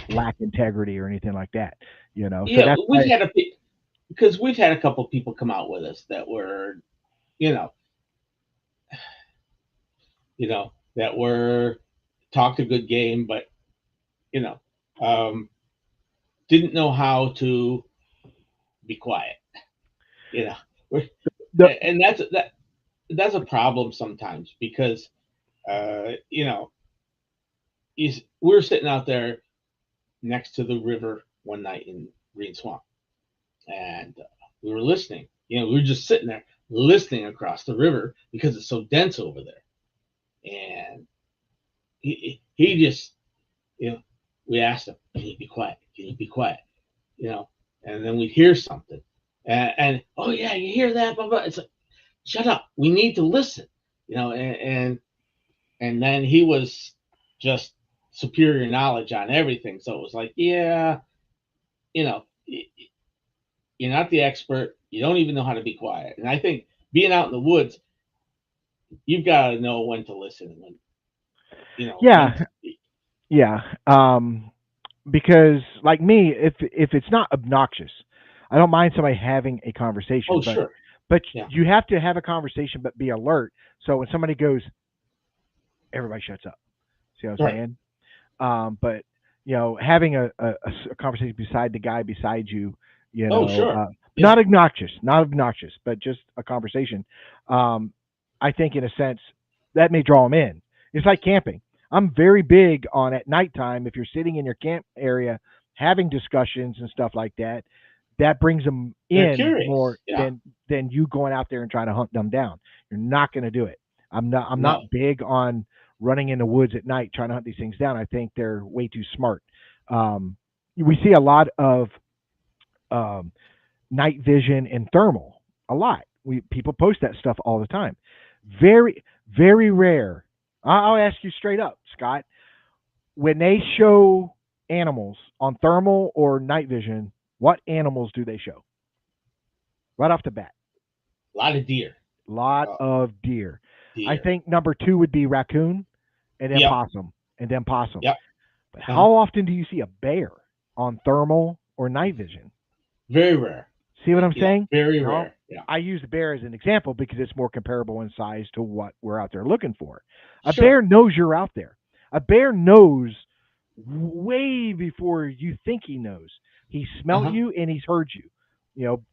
[SPEAKER 2] lack integrity or anything like that. So
[SPEAKER 3] yeah, we've had a couple people come out with us that were, that were talked a good game, but didn't know how to be quiet. And that's a problem sometimes because we're sitting out there next to the river one night in Green Swamp, and we were listening. We were just sitting there listening across the river because it's so dense over there. And he just, we asked him, "Can you be quiet? Can you be quiet?" And then we'd hear something, and oh yeah, you hear that? Blah, blah. It's like, shut up. We need to listen. And then he was just superior knowledge on everything. So it was like, yeah, you know, you're not the expert. You don't even know how to be quiet. And I think being out in the woods, you've got to know when to listen and when, when
[SPEAKER 2] Yeah,
[SPEAKER 3] to speak.
[SPEAKER 2] yeah. Because like me, if it's not obnoxious, I don't mind somebody having a
[SPEAKER 3] Oh,
[SPEAKER 2] conversation,
[SPEAKER 3] sure.
[SPEAKER 2] but
[SPEAKER 3] Yeah.
[SPEAKER 2] you have to have a conversation, but be alert. So when somebody goes, everybody shuts up. See what I'm
[SPEAKER 3] Right.
[SPEAKER 2] saying? But having a conversation beside the guy beside you,
[SPEAKER 3] Oh, sure. Yeah.
[SPEAKER 2] not obnoxious, not obnoxious, but just a conversation. Um, I think in a sense that may draw them in. It's like camping. I'm very big on at nighttime if you're sitting in your camp area having discussions and stuff like that. That brings them
[SPEAKER 3] They're
[SPEAKER 2] in more
[SPEAKER 3] curious. Yeah.
[SPEAKER 2] than you going out there and trying to hunt them down. You're not going to do it. I'm
[SPEAKER 3] No.
[SPEAKER 2] not big on running in the woods at night trying to hunt these things down. I think they're way too smart. We see a lot of um, night vision and thermal. A lot. We people post that stuff all the time. Very very rare. I'll ask you straight up, Scott. When they show animals on thermal or night vision, what animals do they show? Right off the bat,
[SPEAKER 3] A lot of deer.
[SPEAKER 2] lot
[SPEAKER 3] Uh,
[SPEAKER 2] of deer. I
[SPEAKER 3] deer.
[SPEAKER 2] think number two would be raccoon, and then
[SPEAKER 3] Yep.
[SPEAKER 2] possum, and then possum.
[SPEAKER 3] Yep.
[SPEAKER 2] But
[SPEAKER 3] Uh-huh.
[SPEAKER 2] how often do you see a bear on thermal or night vision?
[SPEAKER 3] Very rare.
[SPEAKER 2] See what I'm saying?
[SPEAKER 3] Very
[SPEAKER 2] Now,
[SPEAKER 3] rare. Yeah.
[SPEAKER 2] I use the bear as an example because it's more comparable in size to what we're out there looking for. A
[SPEAKER 3] Sure.
[SPEAKER 2] bear knows you're out there. A bear knows way before you think he knows. He smelled
[SPEAKER 3] Uh-huh.
[SPEAKER 2] you and he's heard you.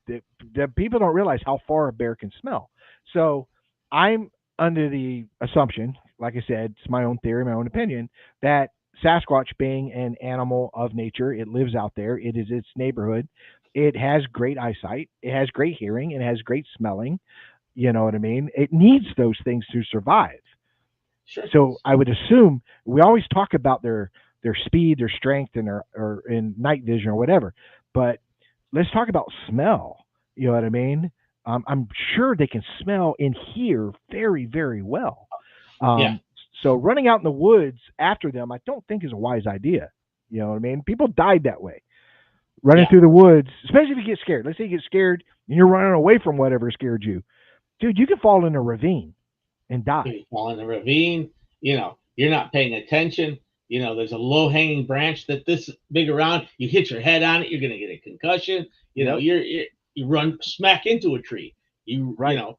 [SPEAKER 2] The people don't realize how far a bear can smell. So I'm under the assumption, like I said, it's my own theory, my own opinion, that Sasquatch being an animal of nature, it lives out there, it is its neighborhood, it has great eyesight, it has great hearing, it has great smelling. You know what I mean? It needs those things to survive.
[SPEAKER 3] Sure.
[SPEAKER 2] So I would assume we always talk about their speed, their strength, and their or in night vision or whatever. But let's talk about smell. You know what I mean? I'm sure they can smell and hear very, very well.
[SPEAKER 3] Yeah.
[SPEAKER 2] So running out in the woods after them, I don't think is a wise idea. You know what I mean? People died that way, running
[SPEAKER 3] Yeah.
[SPEAKER 2] through the woods, especially if you get scared. Let's say you get scared and you're running away from whatever scared you, dude. You can fall in a ravine and
[SPEAKER 3] If
[SPEAKER 2] die.
[SPEAKER 3] you fall in a ravine, you're not paying attention. There's a low hanging branch that this big around. You hit your head on it, you're gonna get a concussion.
[SPEAKER 2] Yep.
[SPEAKER 3] You run smack into a tree. You
[SPEAKER 2] Right.
[SPEAKER 3] know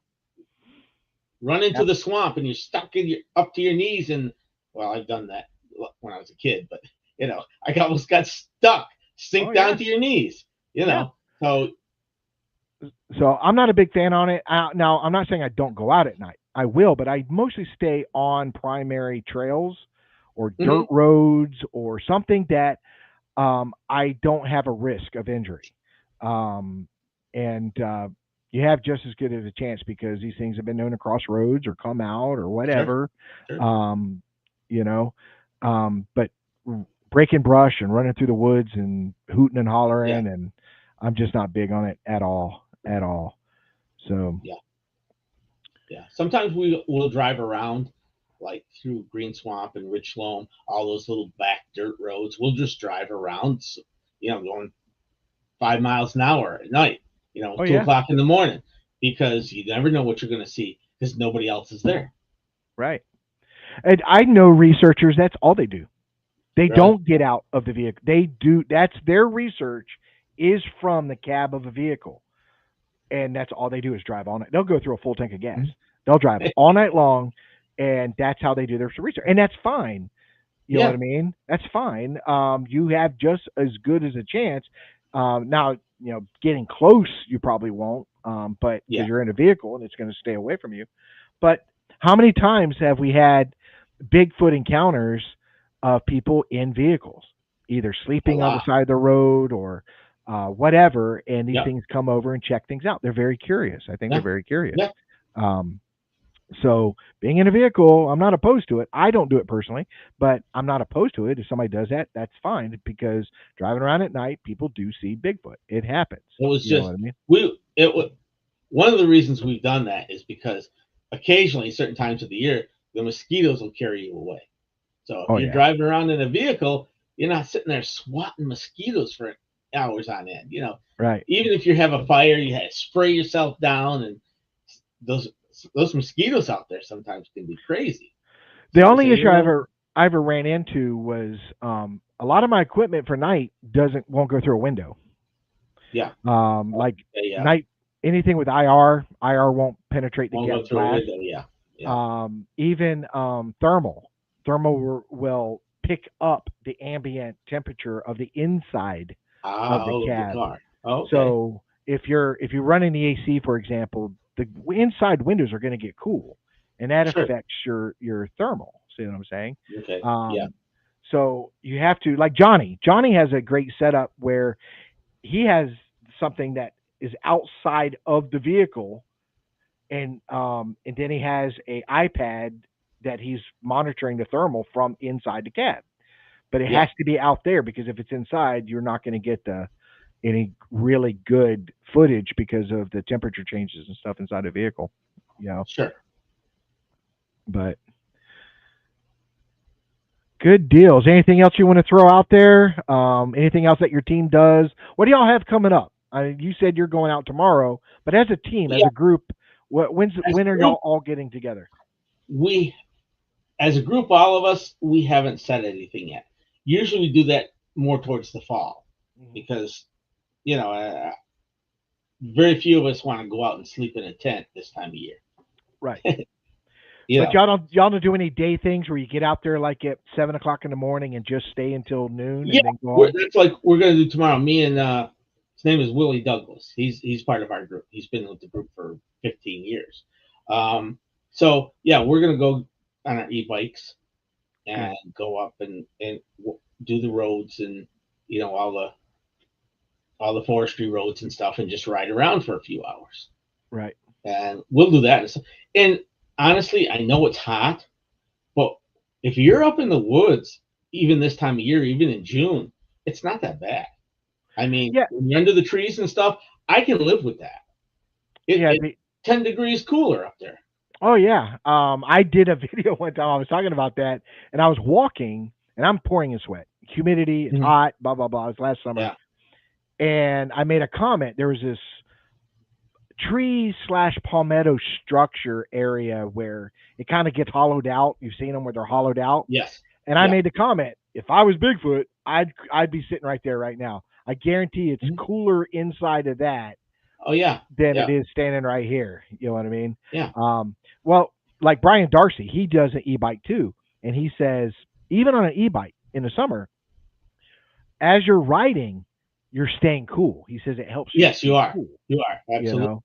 [SPEAKER 3] run into
[SPEAKER 2] Yep.
[SPEAKER 3] the swamp and you're stuck in your up to your knees. And well, I've done that when I was a kid, but I almost got stuck,
[SPEAKER 2] Oh
[SPEAKER 3] sink down
[SPEAKER 2] yeah.
[SPEAKER 3] to your knees.
[SPEAKER 2] Yeah.
[SPEAKER 3] So
[SPEAKER 2] So I'm not a big fan on it. Now I'm not saying I don't go out at night. I will, but I mostly stay on primary trails or dirt
[SPEAKER 3] mhm,
[SPEAKER 2] roads or something that I don't have a risk of injury. Um, and you have just as good as a chance because these things have been known to cross roads or come out or
[SPEAKER 3] sure,
[SPEAKER 2] whatever.
[SPEAKER 3] sure,
[SPEAKER 2] Um, you know, but breaking brush and running through the woods and hooting and
[SPEAKER 3] yeah,
[SPEAKER 2] hollering, and I'm just not big on it at all. So
[SPEAKER 3] yeah. Yeah. Sometimes we will drive around like through Green Swamp and Rich Loam, all those little back dirt roads. We'll just drive around, going 5 miles an hour at night,
[SPEAKER 2] oh
[SPEAKER 3] two
[SPEAKER 2] yeah,
[SPEAKER 3] o'clock in the morning, because you never know what you're going to see because nobody else is there.
[SPEAKER 2] right. And I know researchers. That's all they do. They
[SPEAKER 3] Really?
[SPEAKER 2] don't get out of the vehicle. They do. That's their research is from the cab of a vehicle, and that's all they do is drive all night. They'll go through a full tank of gas. They'll drive all night long, and that's how they do their research. And that's fine. You know what
[SPEAKER 3] Yeah.
[SPEAKER 2] I mean? That's fine. You have just as good as a chance. Now, getting close, you probably won't, but
[SPEAKER 3] Yeah.
[SPEAKER 2] because you're in a vehicle and it's going to stay away from you. But how many times have we had Bigfoot encounters of people in vehicles, either
[SPEAKER 3] A
[SPEAKER 2] sleeping on the
[SPEAKER 3] lot.
[SPEAKER 2] side of the road or whatever, and these
[SPEAKER 3] Yeah.
[SPEAKER 2] things come over and check things out? They're very curious. I think they're
[SPEAKER 3] Yeah.
[SPEAKER 2] very curious.
[SPEAKER 3] Yeah.
[SPEAKER 2] Um, so being in a vehicle, I'm not opposed to it. I don't do it personally, but I'm not opposed to it. If somebody does that, that's fine because driving around at night, people do see Bigfoot. It happens.
[SPEAKER 3] It was
[SPEAKER 2] You know
[SPEAKER 3] just
[SPEAKER 2] what I mean?
[SPEAKER 3] one of the reasons we've done that is because occasionally, certain times of the year, the mosquitoes will carry you away. So if
[SPEAKER 2] Oh
[SPEAKER 3] you're
[SPEAKER 2] yeah,
[SPEAKER 3] driving around in a vehicle, you're not sitting there swatting mosquitoes for hours on end.
[SPEAKER 2] right.
[SPEAKER 3] Even if you have a fire, you have to spray yourself down, and those those mosquitoes out there sometimes can be crazy.
[SPEAKER 2] The
[SPEAKER 3] So we
[SPEAKER 2] only
[SPEAKER 3] say,
[SPEAKER 2] issue I ever ran into was a lot of my equipment for night won't go through a window.
[SPEAKER 3] yeah,
[SPEAKER 2] Like
[SPEAKER 3] yeah,
[SPEAKER 2] night anything with IR won't penetrate the
[SPEAKER 3] won't go through a
[SPEAKER 2] glass.
[SPEAKER 3] window. Yeah, yeah.
[SPEAKER 2] Even thermal will pick up the ambient temperature of the inside of the
[SPEAKER 3] The
[SPEAKER 2] cab.
[SPEAKER 3] car. Oh, okay.
[SPEAKER 2] So if you're running the AC, for example, the inside windows are going to get cool, and that
[SPEAKER 3] Sure.
[SPEAKER 2] affects your thermal. See what I'm saying?
[SPEAKER 3] Okay. Yeah.
[SPEAKER 2] Um, so you have to, like Johnny. Johnny has a great setup where he has something that is outside of the vehicle, and then he has a iPad that he's monitoring the thermal from inside the cab. But it
[SPEAKER 3] Yeah.
[SPEAKER 2] has to be out there because if it's inside, you're not going to get any really good footage because of the temperature changes and stuff inside the vehicle. You know,
[SPEAKER 3] Sure.
[SPEAKER 2] but good deals. Anything else you want to throw out there? Anything else that your team does? What do y'all have coming up? You said you're going out tomorrow, but as a team, as
[SPEAKER 3] Yeah.
[SPEAKER 2] a group,
[SPEAKER 3] As
[SPEAKER 2] when
[SPEAKER 3] a
[SPEAKER 2] are
[SPEAKER 3] group,
[SPEAKER 2] y'all all getting together?
[SPEAKER 3] we as a group, all of us, we haven't said anything yet. Usually, we do that more towards the fall
[SPEAKER 2] Mhm.
[SPEAKER 3] because you know very few of us want to go out and sleep in a tent this time of year.
[SPEAKER 2] Right.
[SPEAKER 3] You
[SPEAKER 2] But
[SPEAKER 3] know.
[SPEAKER 2] y'all don't do any day things where you get out there like at 7 o'clock in the morning and just stay until noon
[SPEAKER 3] Yeah,
[SPEAKER 2] and then go home.
[SPEAKER 3] that's like we're gonna do tomorrow. Me and his name is Willie Douglas. He's part of our group. He's been with the group for 15 years. So yeah, we're gonna go on our e-bikes
[SPEAKER 2] Good.
[SPEAKER 3] and go up and do the roads and all the forestry roads and stuff and just ride around for a few hours.
[SPEAKER 2] Right.
[SPEAKER 3] And we'll do that. And honestly, I know it's hot, but if you're up in the woods, even this time of year, even in June, it's not that bad. I mean,
[SPEAKER 2] Yeah.
[SPEAKER 3] when you're under the trees and stuff, I can live with that.
[SPEAKER 2] Yeah.
[SPEAKER 3] It's 10 degrees cooler up there.
[SPEAKER 2] Oh yeah. I did a video one time. I was talking about that, and I was walking, and I'm pouring in sweat. Humidity. It's
[SPEAKER 3] Mhm.
[SPEAKER 2] hot. Blah blah blah. It was last summer,
[SPEAKER 3] Yeah.
[SPEAKER 2] and I made a comment. There was this tree slash palmetto structure area where it kind of gets hollowed out. You've seen them where they're hollowed out,
[SPEAKER 3] Yes.
[SPEAKER 2] and I
[SPEAKER 3] Yeah.
[SPEAKER 2] made the comment: if I was Bigfoot, I'd be sitting right there right now. I guarantee it's
[SPEAKER 3] Mhm.
[SPEAKER 2] cooler inside of that
[SPEAKER 3] Oh, yeah.
[SPEAKER 2] than it
[SPEAKER 3] Yeah.
[SPEAKER 2] is standing right here. You know what I mean?
[SPEAKER 3] Yeah.
[SPEAKER 2] Well, like Brian Darcy, he does an e-bike too, and he says even on an e-bike in the summer, as you're riding, you're staying cool. He says it helps you
[SPEAKER 3] Yes, you
[SPEAKER 2] stay
[SPEAKER 3] are.
[SPEAKER 2] cool.
[SPEAKER 3] You are.
[SPEAKER 2] You
[SPEAKER 3] Absolutely.
[SPEAKER 2] know,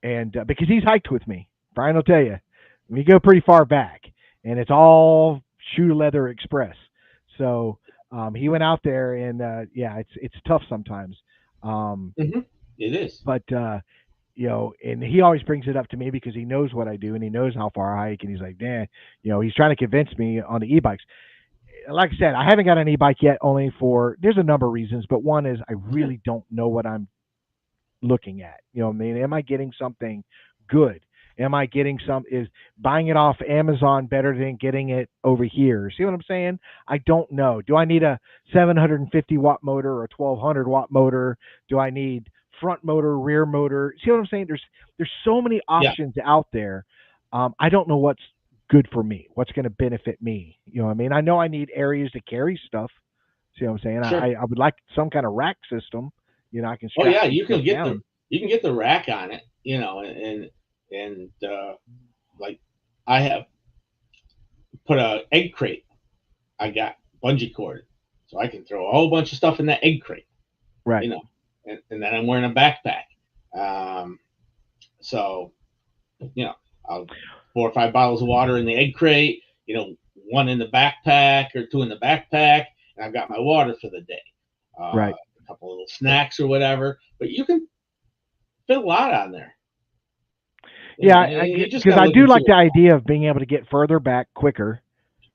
[SPEAKER 2] and because he's hiked with me, Brian will tell you, we go pretty far back, and it's all shoe leather express. So he went out there, and yeah, it's tough sometimes. Um,
[SPEAKER 3] Hmm. It is.
[SPEAKER 2] but and he always brings it up to me because he knows what I do and he knows how far I hike, and he's like, "Dan, he's trying to convince me on the e-bikes." Like I said, I haven't got an e-bike yet, only for there's a number of reasons, but one is I
[SPEAKER 3] Yeah.
[SPEAKER 2] really don't know what I'm looking at. You know what I mean? Am I getting something good? Am I getting is buying it off Amazon better than getting it over here? See what I'm saying? I don't know. Do I need a 750-watt motor or a 1200-watt motor? Do I need front motor, rear motor? See what I'm saying? There's so many
[SPEAKER 3] Yeah.
[SPEAKER 2] options out there. I don't know what's good for me. What's going to benefit me? You know what I mean? I know I need areas to carry stuff. See what I'm saying?
[SPEAKER 3] Sure.
[SPEAKER 2] I would like some kind of rack system. I can
[SPEAKER 3] Oh,
[SPEAKER 2] strap
[SPEAKER 3] yeah.
[SPEAKER 2] some stuff down.
[SPEAKER 3] You can get the rack on it, and like I have put a egg crate. I got bungee cord, so I can throw a whole bunch of stuff in that egg crate, you
[SPEAKER 2] Right.
[SPEAKER 3] know, and then I'm wearing a backpack. Um, so I'll 4 or 5 bottles of water in the egg crate, one in the backpack or two in the backpack, and I've got my water for the day.
[SPEAKER 2] Right.
[SPEAKER 3] A couple of little snacks or whatever, but you can fit a lot on there.
[SPEAKER 2] Yeah,
[SPEAKER 3] You just
[SPEAKER 2] because
[SPEAKER 3] got to
[SPEAKER 2] I
[SPEAKER 3] look
[SPEAKER 2] do
[SPEAKER 3] and see
[SPEAKER 2] like
[SPEAKER 3] what
[SPEAKER 2] the
[SPEAKER 3] you want.
[SPEAKER 2] idea of being able to get further back quicker.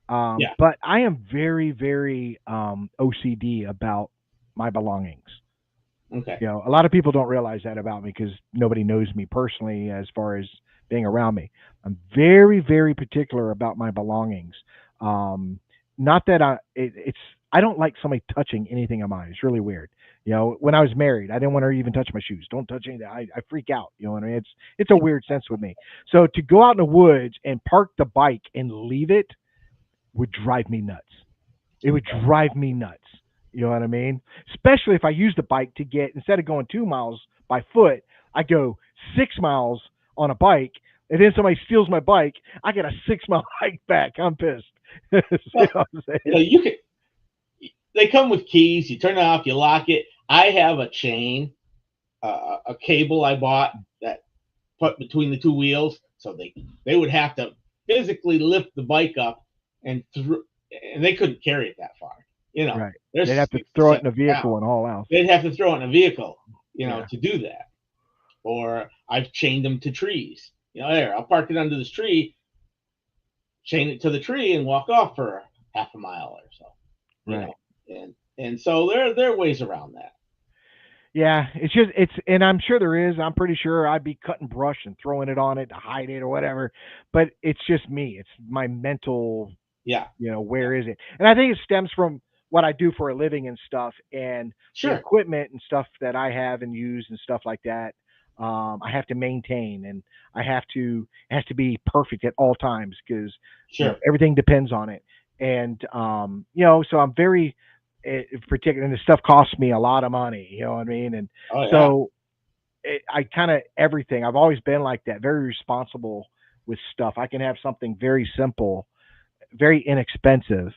[SPEAKER 3] Yeah.
[SPEAKER 2] But I am very, very OCD about my belongings.
[SPEAKER 3] Okay.
[SPEAKER 2] A lot of people don't realize that about me because nobody knows me personally as far as being around me. I'm very, very particular about my belongings. Um, Not that it's I don't like somebody touching anything of mine. It's really weird. When I was married, I didn't want her to even touch my shoes. Don't touch anything. I freak out. You know what I mean? It's a weird sense with me. So to go out in the woods and park the bike and leave it would drive me nuts. It would drive me nuts. You know what I mean? Especially if I use the bike to get, instead of going 2 miles by foot, I go 6 miles on a bike, and then somebody steals my bike. I get a 6 mile hike back. I'm pissed. You know
[SPEAKER 3] Well,
[SPEAKER 2] what I'm saying?
[SPEAKER 3] you can. They come with keys. You turn it off. You lock it. I have a chain, a cable I bought that put between the two wheels, so they would have to physically lift the bike up and through, and they couldn't carry it that far.
[SPEAKER 2] Right.
[SPEAKER 3] There's
[SPEAKER 2] They'd have to
[SPEAKER 3] 60,
[SPEAKER 2] throw it in
[SPEAKER 3] 70
[SPEAKER 2] a vehicle
[SPEAKER 3] pounds.
[SPEAKER 2] and haul out.
[SPEAKER 3] They'd have to throw it in a vehicle,
[SPEAKER 2] Yeah.
[SPEAKER 3] to do that. Or I've chained them to trees. There, I'll park it under this tree, chain it to the tree, and walk off for half a mile or so. You
[SPEAKER 2] Right.
[SPEAKER 3] know, and so there are ways around that.
[SPEAKER 2] Yeah, and I'm sure there is. I'm pretty sure I'd be cutting brush and throwing it on it to hide it or whatever. But it's just me. It's my mental,
[SPEAKER 3] Yeah, yeah,
[SPEAKER 2] where is it? And I think it stems from what I do for a living and stuff, and the
[SPEAKER 3] sure,
[SPEAKER 2] equipment and stuff that I have and use and stuff like that. I have to maintain, and it has to be perfect at all times because
[SPEAKER 3] sure.
[SPEAKER 2] everything depends on it. And so I'm very particular, and the stuff costs me a lot of money. You know what I mean? And
[SPEAKER 3] Oh yeah,
[SPEAKER 2] so I kind of everything. I've always been like that, very responsible with stuff. I can have something very simple, very inexpensive,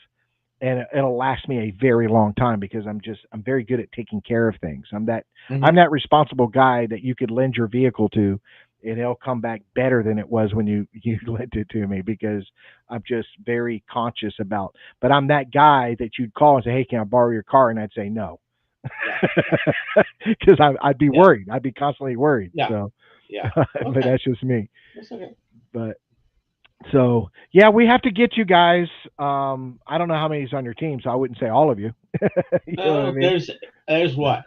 [SPEAKER 2] and it'll last me a very long time because I'm very good at taking care of things. I'm
[SPEAKER 3] hmm,
[SPEAKER 2] that responsible guy that you could lend your vehicle to, and it'll come back better than it was when you lent it to me because I'm just very conscious about. But I'm that guy that you'd call and say, "Hey, can I borrow your car?" And I'd say no.
[SPEAKER 3] yeah,
[SPEAKER 2] Because I'd be
[SPEAKER 3] yeah,
[SPEAKER 2] worried. I'd be constantly worried.
[SPEAKER 3] yeah,
[SPEAKER 2] So,
[SPEAKER 3] yeah.
[SPEAKER 2] but
[SPEAKER 3] Okay,
[SPEAKER 2] that's just me.
[SPEAKER 3] that's okay.
[SPEAKER 2] But so yeah, we have to get you guys. I don't know how many's on your team, so I wouldn't say all of you. You know what I
[SPEAKER 3] No,
[SPEAKER 2] mean?
[SPEAKER 3] there's what,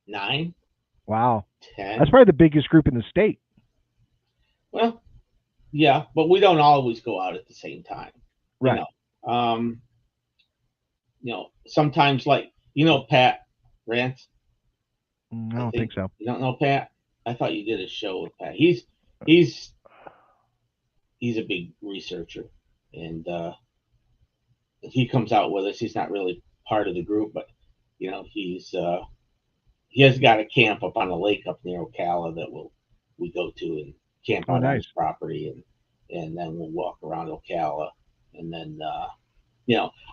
[SPEAKER 3] 9,
[SPEAKER 2] Wow, that's
[SPEAKER 3] 10.
[SPEAKER 2] probably the biggest group in the state.
[SPEAKER 3] Well, yeah, but we don't always go out at the same time. You
[SPEAKER 2] Right.
[SPEAKER 3] know, um, sometimes like Pat Rance.
[SPEAKER 2] I
[SPEAKER 3] I
[SPEAKER 2] don't think
[SPEAKER 3] think
[SPEAKER 2] so.
[SPEAKER 3] you don't know Pat. I thought you did a show with Pat. He's he's a big researcher, and he comes out with us. He's not really part of the group, but he has got a camp up on a lake up near Ocala that we go to and camp
[SPEAKER 2] Oh,
[SPEAKER 3] out on
[SPEAKER 2] nice.
[SPEAKER 3] his property, and then we'll walk around Ocala, and then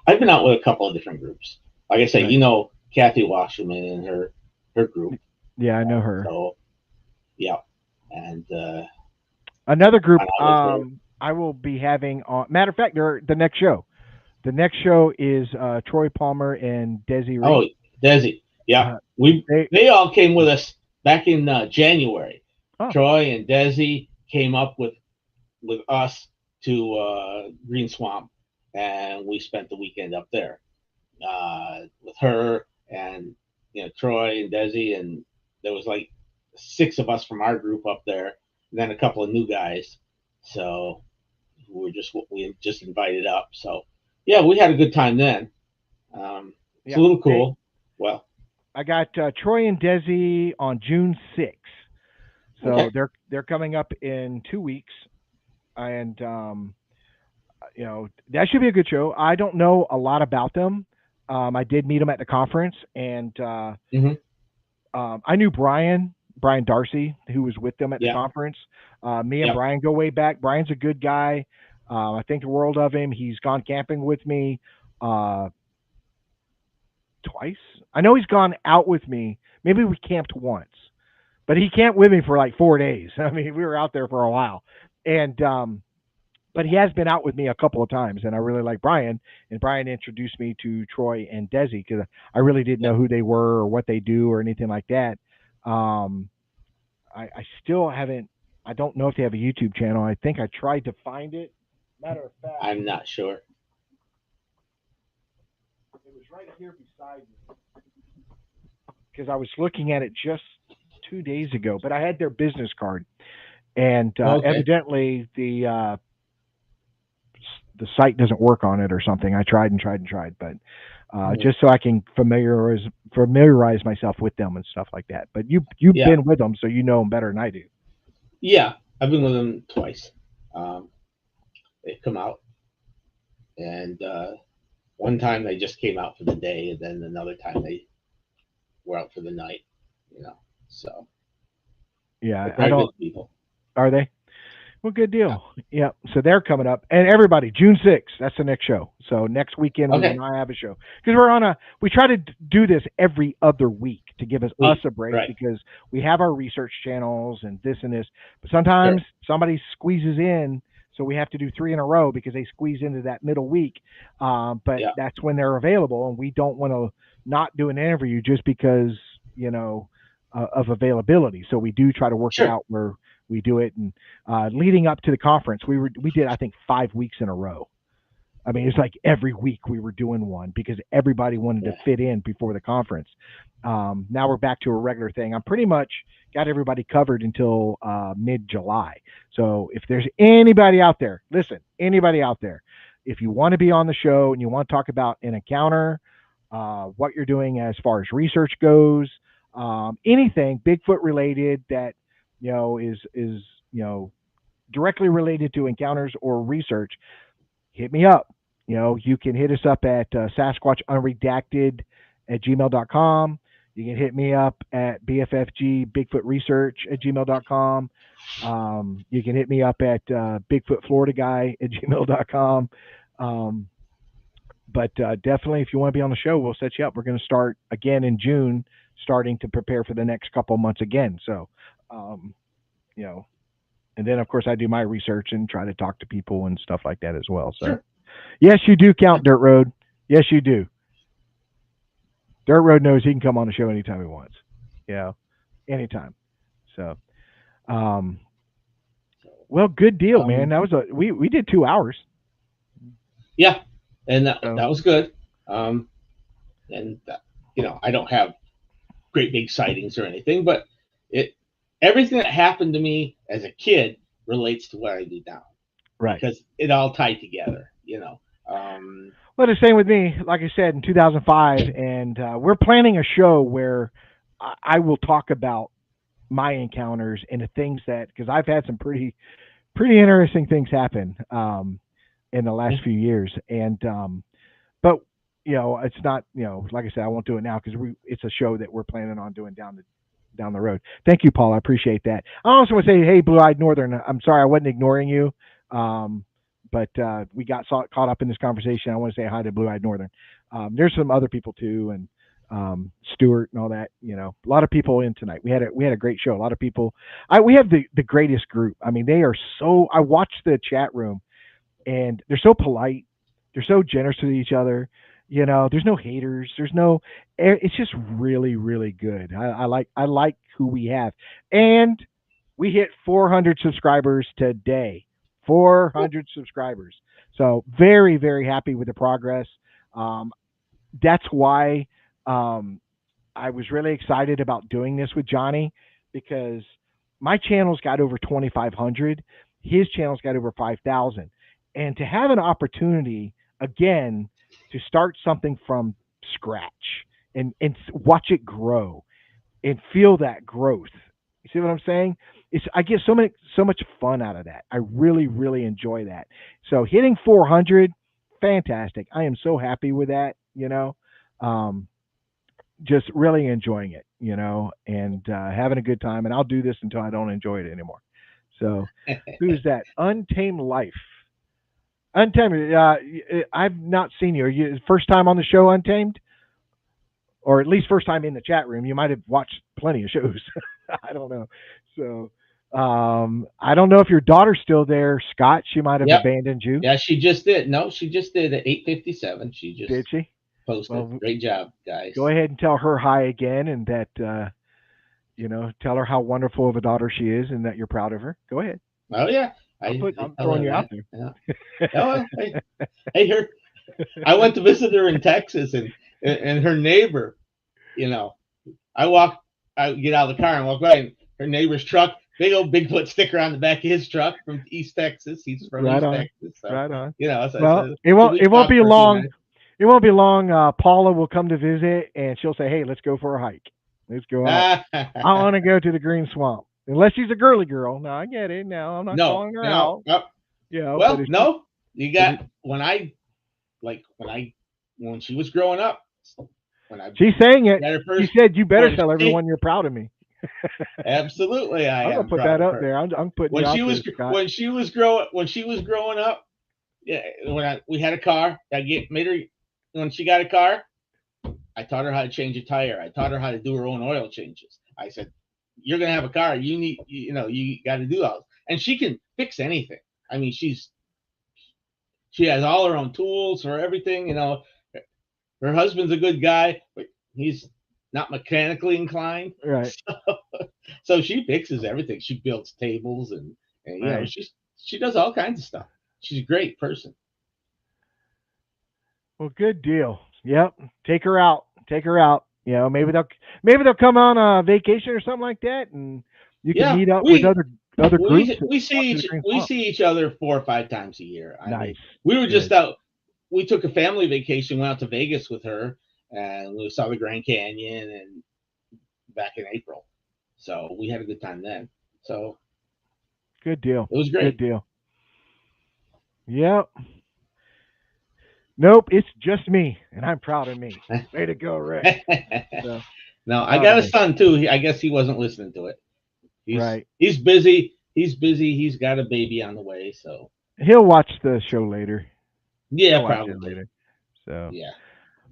[SPEAKER 3] I've been out with a couple of different groups. Like I say,
[SPEAKER 2] Right.
[SPEAKER 3] Kathy Wasserman and her group.
[SPEAKER 2] Yeah, I know her.
[SPEAKER 3] So yeah, and
[SPEAKER 2] Another group.
[SPEAKER 3] went out with her.
[SPEAKER 2] I will be having on. Matter of fact, they're the next show. The next show is Troy Palmer and
[SPEAKER 3] Oh,
[SPEAKER 2] Desiree.
[SPEAKER 3] Desi. Yeah,
[SPEAKER 2] Uh,
[SPEAKER 3] we
[SPEAKER 2] they.
[SPEAKER 3] they all came with us back in January.
[SPEAKER 2] Oh,
[SPEAKER 3] Troy and Desi came up with us to Green Swamp, and we spent the weekend up there with her and Troy and Desi, and there was like 6 of us from our group up there, and then a couple of new guys. So we just invited up. So yeah, we had a good time then. It's a
[SPEAKER 2] yeah.
[SPEAKER 3] little cool. Well,
[SPEAKER 2] I got Troy and Desi on June 6th. So
[SPEAKER 3] okay.
[SPEAKER 2] they're coming up in 2 weeks, and that should be a good show. I don't know a lot about them. I did meet them at the conference, and
[SPEAKER 3] Hmm.
[SPEAKER 2] I knew Brian Darcy, who was with them at the
[SPEAKER 3] Yeah.
[SPEAKER 2] conference. Me and
[SPEAKER 3] Yeah.
[SPEAKER 2] Brian go way back. Brian's a good guy. I think the world of him. He's gone camping with me uh, twice. I know he's gone out with me. Maybe we camped once, but he camped with me for like 4 days. I mean, we were out there for a while, and but he has been out with me a couple of times, and I really like Brian. And Brian introduced me to Troy and Desi because I really didn't
[SPEAKER 3] Yeah.
[SPEAKER 2] know who they were or what they do or anything like that. Um, I still haven't. I don't know if they have a YouTube channel. I think I tried to find it. Matter of fact,
[SPEAKER 3] I'm not sure.
[SPEAKER 2] it was right here beside me. because I was looking at it just 2 days ago, but I had their business card, and
[SPEAKER 3] Okay.
[SPEAKER 2] evidently the site doesn't work on it or something. I tried and tried and tried, but
[SPEAKER 3] Mhm.
[SPEAKER 2] just so I can familiarize myself with them and stuff like that. But you've
[SPEAKER 3] Yeah.
[SPEAKER 2] been with them, so you know them better than I do.
[SPEAKER 3] Yeah. I've been with them twice. Um, they come out, and one time they just came out for the day, and then another time they were out for the night. You know, so they're
[SPEAKER 2] Yeah, I
[SPEAKER 3] very
[SPEAKER 2] don't.
[SPEAKER 3] good people.
[SPEAKER 2] Are they? Well, good
[SPEAKER 3] Yeah.
[SPEAKER 2] deal. Yeah. So they're coming up, and everybody, June 6th. That's the next show. So next weekend we will
[SPEAKER 3] Okay.
[SPEAKER 2] not have a show because we're on a. We try to do this every other week to give us
[SPEAKER 3] Week.
[SPEAKER 2] a break
[SPEAKER 3] Right.
[SPEAKER 2] because we have our research channels and this and this. But
[SPEAKER 3] Sure.
[SPEAKER 2] sometimes somebody squeezes in, so we have to do three in a row because they squeeze into that middle week. But
[SPEAKER 3] Yeah.
[SPEAKER 2] that's when they're available, and we don't want to not do an interview just because you know of availability. So we do try to work it
[SPEAKER 3] Sure.
[SPEAKER 2] out where we do it and leading up to the conference, we did I think 5 weeks in a row. I mean, it's like every week we were doing one because everybody wanted to
[SPEAKER 3] Yeah.
[SPEAKER 2] fit in before the conference. Now we're back to a regular thing. I'm pretty much got everybody covered until mid-July. So if there's anybody out there, listen, anybody out there, if you want to be on the show and you want to talk about an encounter, what you're doing as far as research goes, anything Bigfoot related that is directly related to encounters or research, hit me up. You can hit us up at Sasquatch Unredacted at gmail.com. You can hit me up at BFFG Bigfoot Research at gmail.com. You can hit me up at Bigfoot Florida Guy at gmail.com. Um, but definitely, if you want to be on the show, we'll set you up. We're going to start again in June, starting to prepare for the next couple of months again. So, um, you know, and then of course I do my research and try to talk to people and stuff like that as well. So
[SPEAKER 3] Sure.
[SPEAKER 2] yes, you do
[SPEAKER 3] Yeah.
[SPEAKER 2] count Dirt Road. Yes, you do. Dirt Road knows he can come on the show anytime he wants. Anytime. So, um, well, good deal, man.
[SPEAKER 3] Um,
[SPEAKER 2] That was we did 2 hours.
[SPEAKER 3] yeah. And
[SPEAKER 2] So
[SPEAKER 3] that was good. Um, and I don't have great big sightings or anything, but it everything that happened to me as a kid relates to what I do now
[SPEAKER 2] right.
[SPEAKER 3] because it all tied together. Um,
[SPEAKER 2] Well, the same with me. Like I said, in 2005, and we're planning a show where I will talk about my encounters and the things that because I've had some pretty interesting things happen in the last few years, and but it's not like I said, I won't do it now because it's a show that we're planning on doing down the road. Thank you, Paul. I appreciate that. I also want to say, hey, Blue Eyed Northern. I'm sorry I wasn't ignoring you, um, but we got caught up in this conversation. I want to say hi to Blue Eyed Northern. There's some other people too, and Stuart and all that. A lot of people in tonight. We had a great show. A lot of people. We have the greatest group. I mean, they are so. I watched the chat room and they're so polite. They're so generous to each other. There's no haters. There's no. It's just really, really good. I like who we have, and we hit 400 subscribers today. 400 subscribers. So very, very happy with the progress. Um, that's why um, I was really excited about doing this with Johnny because my channel's got over 2,500. His channel's got over 5,000. And to have an opportunity, again, to start something from scratch and watch it grow and feel that growth. You see what I'm saying? I get so much fun out of that. I really, really enjoy that. So hitting 400, fantastic. I am so happy with that. Um, just really enjoying it, and having a good time. And I'll do this until I don't enjoy it anymore. So, who's that? Untamed Life. Untamed. I've not seen you. Are you first time on the show, Untamed, or at least first time in the chat room? You might have watched plenty of shows. I don't know. So, I don't know if your daughter's still there, Scott. She might have
[SPEAKER 3] yep.
[SPEAKER 2] abandoned you.
[SPEAKER 3] Yeah, she just did. No, she just did at 8:57. She
[SPEAKER 2] Did
[SPEAKER 3] just
[SPEAKER 2] she?
[SPEAKER 3] posted.
[SPEAKER 2] Well,
[SPEAKER 3] Great job, guys.
[SPEAKER 2] go ahead and tell her hi again, and that tell her how wonderful of a daughter she is, and that you're proud of her. Go ahead.
[SPEAKER 3] Oh yeah, I
[SPEAKER 2] I'm
[SPEAKER 3] tell
[SPEAKER 2] throwing
[SPEAKER 3] her
[SPEAKER 2] you out
[SPEAKER 3] that.
[SPEAKER 2] there.
[SPEAKER 3] Yeah. Oh, well, hey, I went to visit her in Texas, and her neighbor, you know, I get out of the car and walk by, and her neighbor's truck, big old Bigfoot sticker on the back of his truck from East Texas. He's from
[SPEAKER 2] Right
[SPEAKER 3] East
[SPEAKER 2] on.
[SPEAKER 3] Texas, so
[SPEAKER 2] Right on. Well,
[SPEAKER 3] so,
[SPEAKER 2] it
[SPEAKER 3] so
[SPEAKER 2] won't.
[SPEAKER 3] we
[SPEAKER 2] It won't
[SPEAKER 3] talked
[SPEAKER 2] be
[SPEAKER 3] for a few
[SPEAKER 2] long.
[SPEAKER 3] minutes.
[SPEAKER 2] It won't be long. Paula will come to visit, and she'll say, "Hey, let's go for a hike. Let's go out. I want to go to the Green Swamp." Unless she's a girly girl. No, I get it. No, I'm not
[SPEAKER 3] No,
[SPEAKER 2] calling her
[SPEAKER 3] no,
[SPEAKER 2] out.
[SPEAKER 3] no.
[SPEAKER 2] But
[SPEAKER 3] Well,
[SPEAKER 2] if she,
[SPEAKER 3] no, you
[SPEAKER 2] if
[SPEAKER 3] got
[SPEAKER 2] it,
[SPEAKER 3] when she was growing up, when I
[SPEAKER 2] she's saying it,
[SPEAKER 3] got her
[SPEAKER 2] she
[SPEAKER 3] first,
[SPEAKER 2] said, "You better
[SPEAKER 3] when
[SPEAKER 2] tell
[SPEAKER 3] she,
[SPEAKER 2] everyone you're proud of me."
[SPEAKER 3] absolutely, I
[SPEAKER 2] I'm gonna
[SPEAKER 3] am
[SPEAKER 2] put
[SPEAKER 3] proud
[SPEAKER 2] that
[SPEAKER 3] of
[SPEAKER 2] up
[SPEAKER 3] her.
[SPEAKER 2] there. I'm putting you
[SPEAKER 3] When
[SPEAKER 2] out
[SPEAKER 3] she
[SPEAKER 2] there,
[SPEAKER 3] was
[SPEAKER 2] Scott.
[SPEAKER 3] when she was growing up, yeah, we had a car, I get made her when she got a car. I taught her how to change a tire. I taught her how to do her own oil changes. I said, "You're gonna have a car. You got to do those." And she can fix anything. I mean, she has all her own tools for everything. Her husband's a good guy, but he's not mechanically inclined.
[SPEAKER 2] Right.
[SPEAKER 3] So she fixes everything. She builds tables and
[SPEAKER 2] Right.
[SPEAKER 3] she does all kinds of stuff. She's a great person.
[SPEAKER 2] Well, good deal. Yep. Take her out. Take her out. Maybe they'll come on a vacation or something like that, and you can
[SPEAKER 3] Yeah,
[SPEAKER 2] meet up with other groups and
[SPEAKER 3] we
[SPEAKER 2] walk to the Green
[SPEAKER 3] we
[SPEAKER 2] Swamp.
[SPEAKER 3] see each other 4 or 5 times a year. I
[SPEAKER 2] Nice.
[SPEAKER 3] mean, we were just
[SPEAKER 2] Good.
[SPEAKER 3] out. We took a family vacation, went out to Vegas with her, and we saw the Grand Canyon and back in April. So we had a good time then. So
[SPEAKER 2] Good deal.
[SPEAKER 3] it was
[SPEAKER 2] Good
[SPEAKER 3] great.
[SPEAKER 2] deal. Yep. Nope. It's just me, and I'm proud of me. Way to go, Rick. So
[SPEAKER 3] No, I
[SPEAKER 2] proud
[SPEAKER 3] got
[SPEAKER 2] of
[SPEAKER 3] a
[SPEAKER 2] me.
[SPEAKER 3] son too. I guess he wasn't listening to it.
[SPEAKER 2] Right.
[SPEAKER 3] He's busy. He's busy. He's got a baby on the way. So
[SPEAKER 2] He'll watch the show later.
[SPEAKER 3] yeah,
[SPEAKER 2] He'll watch it
[SPEAKER 3] probably.
[SPEAKER 2] later. So,
[SPEAKER 3] Yeah.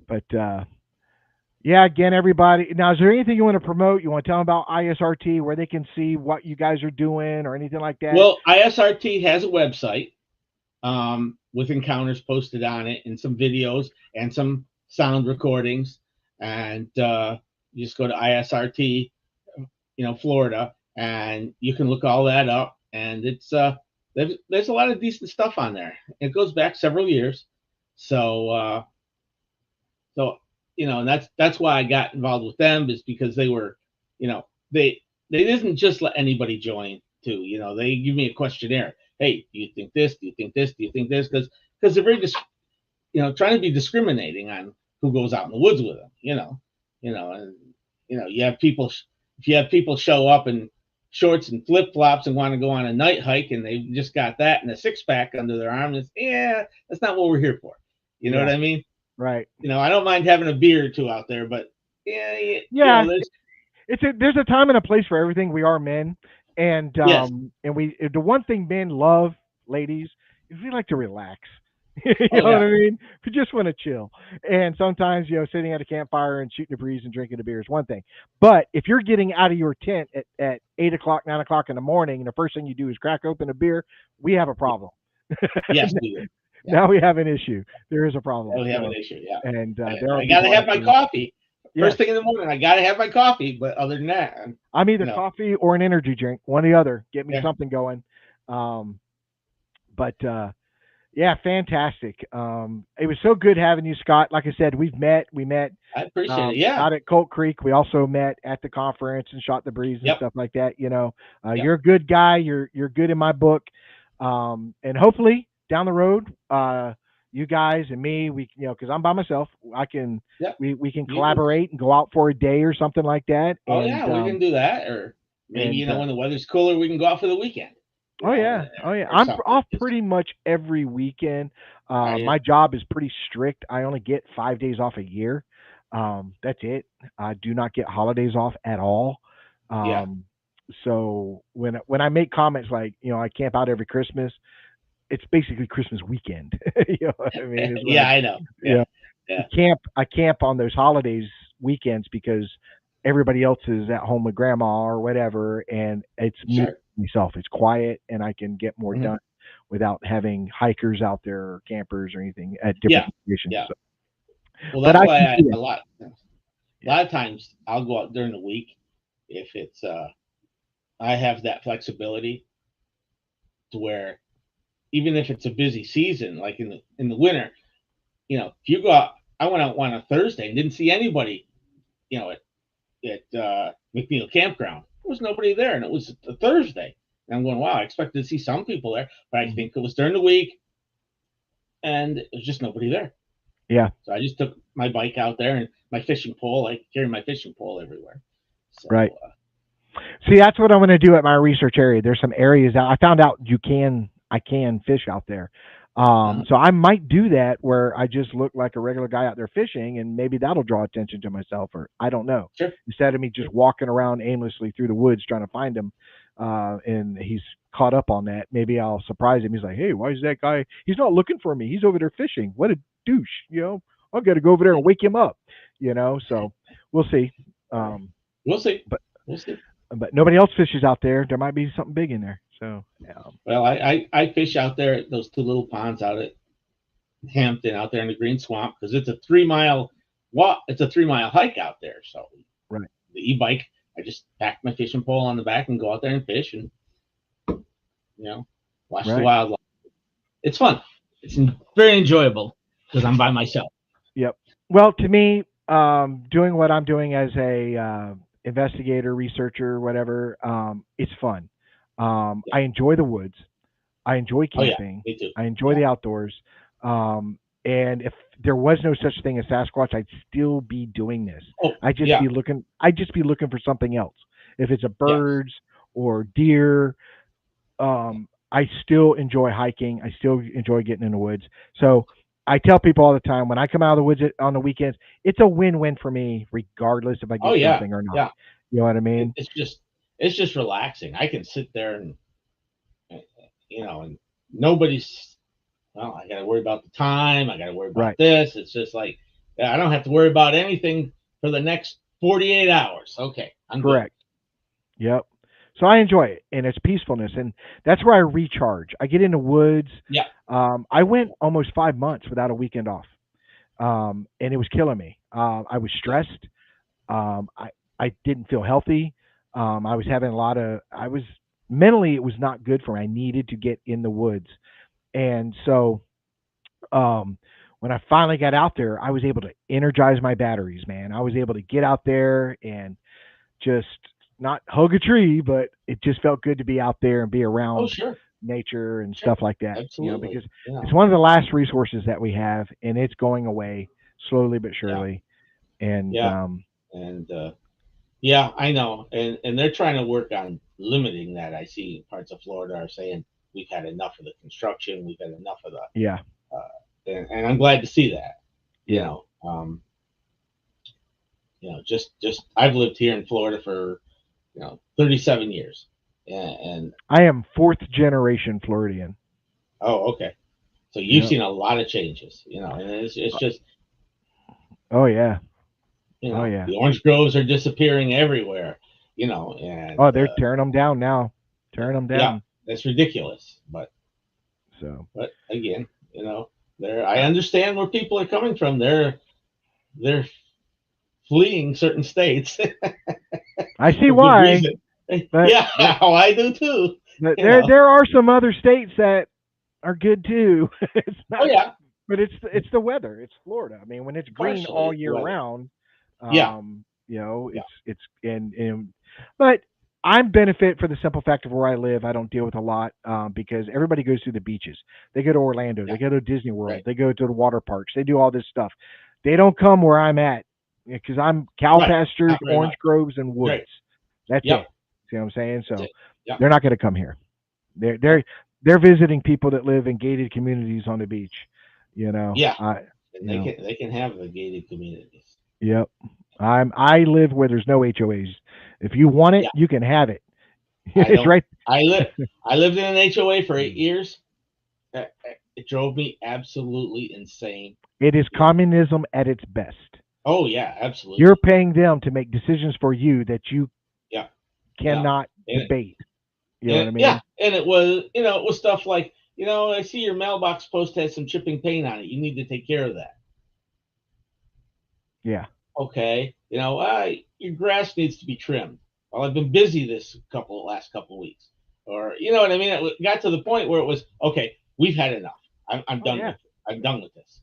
[SPEAKER 2] but yeah, again, everybody. Now, is there anything you want to promote? You want to tell them about ISRT, where they can see what you guys are doing, or anything like that?
[SPEAKER 3] Well, ISRT has a website with encounters posted on it and some videos and some sound recordings. And you just go to ISRT, Florida, and you can look all that up. And it's there's a lot of decent stuff on there. It goes back several years, so and that's why I got involved with them, is because they were, you know, they didn't just let anybody join too. They give me a questionnaire. Hey, do you think this? Do you think this? Do you think this? Because they're very trying to be discriminating on who goes out in the woods with them. And you have people, if you have people show up in shorts and flip flops and want to go on a night hike and they just got that and a 6-pack under their arm, that's not what we're here for. You know what
[SPEAKER 2] Yeah.
[SPEAKER 3] I mean?
[SPEAKER 2] Right.
[SPEAKER 3] I don't mind having a beer or two out there, but
[SPEAKER 2] Yeah.
[SPEAKER 3] there's
[SPEAKER 2] There's a time and a place for everything. We are men, and
[SPEAKER 3] yes,
[SPEAKER 2] the one thing men love, ladies, is we like to relax. You
[SPEAKER 3] oh
[SPEAKER 2] know what
[SPEAKER 3] yeah,
[SPEAKER 2] I mean? We just want to chill. And sometimes, sitting at a campfire and shooting a breeze and drinking a beer is one thing. But if you're getting out of your tent at 8 o'clock, 9 o'clock in the morning, and the first thing you do is crack open a beer, we have a problem.
[SPEAKER 3] yes, we do. Yeah,
[SPEAKER 2] Now we have an issue. There is a problem.
[SPEAKER 3] we have an
[SPEAKER 2] So,
[SPEAKER 3] issue. Yeah,
[SPEAKER 2] and there are
[SPEAKER 3] I gotta
[SPEAKER 2] people
[SPEAKER 3] have
[SPEAKER 2] out
[SPEAKER 3] my
[SPEAKER 2] there.
[SPEAKER 3] coffee
[SPEAKER 2] Yes.
[SPEAKER 3] first thing in the morning. I gotta have my coffee, but other than that,
[SPEAKER 2] I'm either
[SPEAKER 3] no,
[SPEAKER 2] coffee or an energy drink, one or the other. Get me
[SPEAKER 3] yeah,
[SPEAKER 2] something going. Um, but yeah, fantastic. It was so good having you, Scott. Like I said, we met
[SPEAKER 3] I appreciate it. Yeah,
[SPEAKER 2] out at Colt Creek. We also met at the conference and shot the breeze and
[SPEAKER 3] yep,
[SPEAKER 2] stuff like that.
[SPEAKER 3] yep.
[SPEAKER 2] You're a good guy. You're good in my book. And hopefully down the road, you guys and me, because I'm by myself, I can
[SPEAKER 3] Yep.
[SPEAKER 2] we can
[SPEAKER 3] You can.
[SPEAKER 2] collaborate and go out for a day or something like that.
[SPEAKER 3] Oh yeah, we can do that, or maybe
[SPEAKER 2] And
[SPEAKER 3] when the weather's cooler, we can go out for the weekend.
[SPEAKER 2] Oh yeah, oh yeah.
[SPEAKER 3] Or
[SPEAKER 2] I'm
[SPEAKER 3] something.
[SPEAKER 2] off pretty much every weekend.
[SPEAKER 3] Are you?
[SPEAKER 2] My job is pretty strict. I only get 5 days off a year. That's it. I do not get holidays off at all.
[SPEAKER 3] Yeah.
[SPEAKER 2] So when I make comments like I camp out every Christmas, it's basically Christmas weekend. You know what I mean? It's
[SPEAKER 3] Yeah,
[SPEAKER 2] like
[SPEAKER 3] I know.
[SPEAKER 2] you
[SPEAKER 3] Yeah,
[SPEAKER 2] know,
[SPEAKER 3] yeah.
[SPEAKER 2] I camp on those holidays weekends because everybody else is at home with grandma or whatever, and it's me
[SPEAKER 3] Sure.
[SPEAKER 2] myself. It's quiet, and I can get more
[SPEAKER 3] Mhm.
[SPEAKER 2] done without having hikers out there or campers or anything at different
[SPEAKER 3] Yeah,
[SPEAKER 2] locations.
[SPEAKER 3] yeah.
[SPEAKER 2] So,
[SPEAKER 3] Well,
[SPEAKER 2] but
[SPEAKER 3] that's
[SPEAKER 2] I
[SPEAKER 3] why
[SPEAKER 2] can do it.
[SPEAKER 3] a
[SPEAKER 2] Yeah.
[SPEAKER 3] lot of times I'll go out during the week if it's I have that flexibility to where even if it's a busy season, like in the winter, if you go out, I went out on a Thursday and didn't see anybody, at at McNeil Campground. There was nobody there, and it was a Thursday. And I'm going, wow, I expected to see some people there, but I think it was during the week, and it was just nobody there.
[SPEAKER 2] Yeah.
[SPEAKER 3] So I just took my bike out there and my fishing pole. I carry my fishing pole everywhere. So,
[SPEAKER 2] Right. See, that's what I'm going to do at my research area. There's some areas that I found out I can fish out there. So I might do that where I just look like a regular guy out there fishing, and maybe that'll draw attention to myself, or I don't know.
[SPEAKER 3] Sure.
[SPEAKER 2] Instead of me just walking around aimlessly through the woods trying to find him, and he's caught up on that, maybe I'll surprise him. He's like, "Hey, why is that guy? He's not looking for me. He's over there fishing. What a douche!" I've got to go over there and wake him up. So we'll see.
[SPEAKER 3] We'll see.
[SPEAKER 2] But
[SPEAKER 3] we'll see.
[SPEAKER 2] But nobody else fishes out there. There might be something big in there. So,
[SPEAKER 3] well, I fish out there at those two little ponds out at Hampton, out there in the Green Swamp, because it's a 3-mile walk. It's a 3-mile hike out there. So,
[SPEAKER 2] right,
[SPEAKER 3] the e-bike, I just pack my fishing pole on the back and go out there and fish, and watch the wildlife. It's fun. It's very enjoyable because I'm by myself.
[SPEAKER 2] Yep. Well, to me, doing what I'm doing as a investigator, researcher, whatever, it's fun. I enjoy the woods. I enjoy camping.
[SPEAKER 3] Me too.
[SPEAKER 2] I enjoy the outdoors. And if there was no such thing as Sasquatch, I'd still be doing this. I'd just be looking for something else. If it's a birds or deer, I still enjoy hiking. I still enjoy getting in the woods. So I tell people all the time, when I come out of the woods on the weekends, it's a win-win for me, regardless if I get something or not.
[SPEAKER 3] Yeah.
[SPEAKER 2] You know what I mean?
[SPEAKER 3] It's just relaxing. I can sit there and and nobody's. Well, I got to worry about the time. I got to worry about this. It's just like I don't have to worry about anything for the next 48 hours. Okay, I'm
[SPEAKER 2] correct. Good. Yep. So I enjoy it, and it's peacefulness, and that's where I recharge. I get in the woods.
[SPEAKER 3] Yeah.
[SPEAKER 2] I went almost 5 months without a weekend off, and it was killing me. I was stressed. I didn't feel healthy. I was having mentally, it was not good for me. I needed to get in the woods. And so, when I finally got out there, I was able to energize my batteries, man. I was able to get out there and just not hug a tree, but it just felt good to be out there and be around nature and stuff like that.
[SPEAKER 3] Absolutely.
[SPEAKER 2] Because it's one of the last resources that we have, and it's going away slowly but surely. And,
[SPEAKER 3] I know. And they're trying to work on limiting that. I see parts of Florida are saying we've had enough of the construction. We've had enough of the, and I'm glad to see that, just I've lived here in Florida for, 37 years. And
[SPEAKER 2] I am 4th generation Floridian.
[SPEAKER 3] Oh, okay. So you've seen a lot of changes, and it's just.
[SPEAKER 2] Oh yeah.
[SPEAKER 3] The orange groves are disappearing everywhere, and
[SPEAKER 2] they're tearing them down now. Tearing them down.
[SPEAKER 3] Yeah, that's ridiculous. But again, I understand where people are coming from. They're fleeing certain states.
[SPEAKER 2] I see why.
[SPEAKER 3] But, I do too.
[SPEAKER 2] But there are some other states that are good too. It's not, but it's the weather. It's Florida. I mean, when it's green all year round. But I'm benefit for the simple fact of where I live. I don't deal with a lot because everybody goes to the beaches. They go to Orlando. They go to Disney World. They go to the water parks. They do all this stuff. They don't come where I'm at because I'm cow pastures, orange groves, and woods. That's it. See what I'm saying? So they're not going to come here. They're visiting people that live in gated communities on the beach.
[SPEAKER 3] They can have the gated communities.
[SPEAKER 2] Yep. I live where there's no HOAs. If you want it, you can have it. It's right.
[SPEAKER 3] I lived in an HOA for 8 years. It drove me absolutely insane.
[SPEAKER 2] It is communism at its best.
[SPEAKER 3] Oh yeah, absolutely.
[SPEAKER 2] You're paying them to make decisions for you that you cannot debate. You know what I mean?
[SPEAKER 3] Yeah, and it was stuff like, I see your mailbox post has some chipping paint on it. You need to take care of that.
[SPEAKER 2] Yeah.
[SPEAKER 3] Okay. Your grass needs to be trimmed. Well, I've been busy last couple of weeks. Or, you know what I mean? It got to the point where it was, okay, we've had enough. I'm done with it. I'm done with this.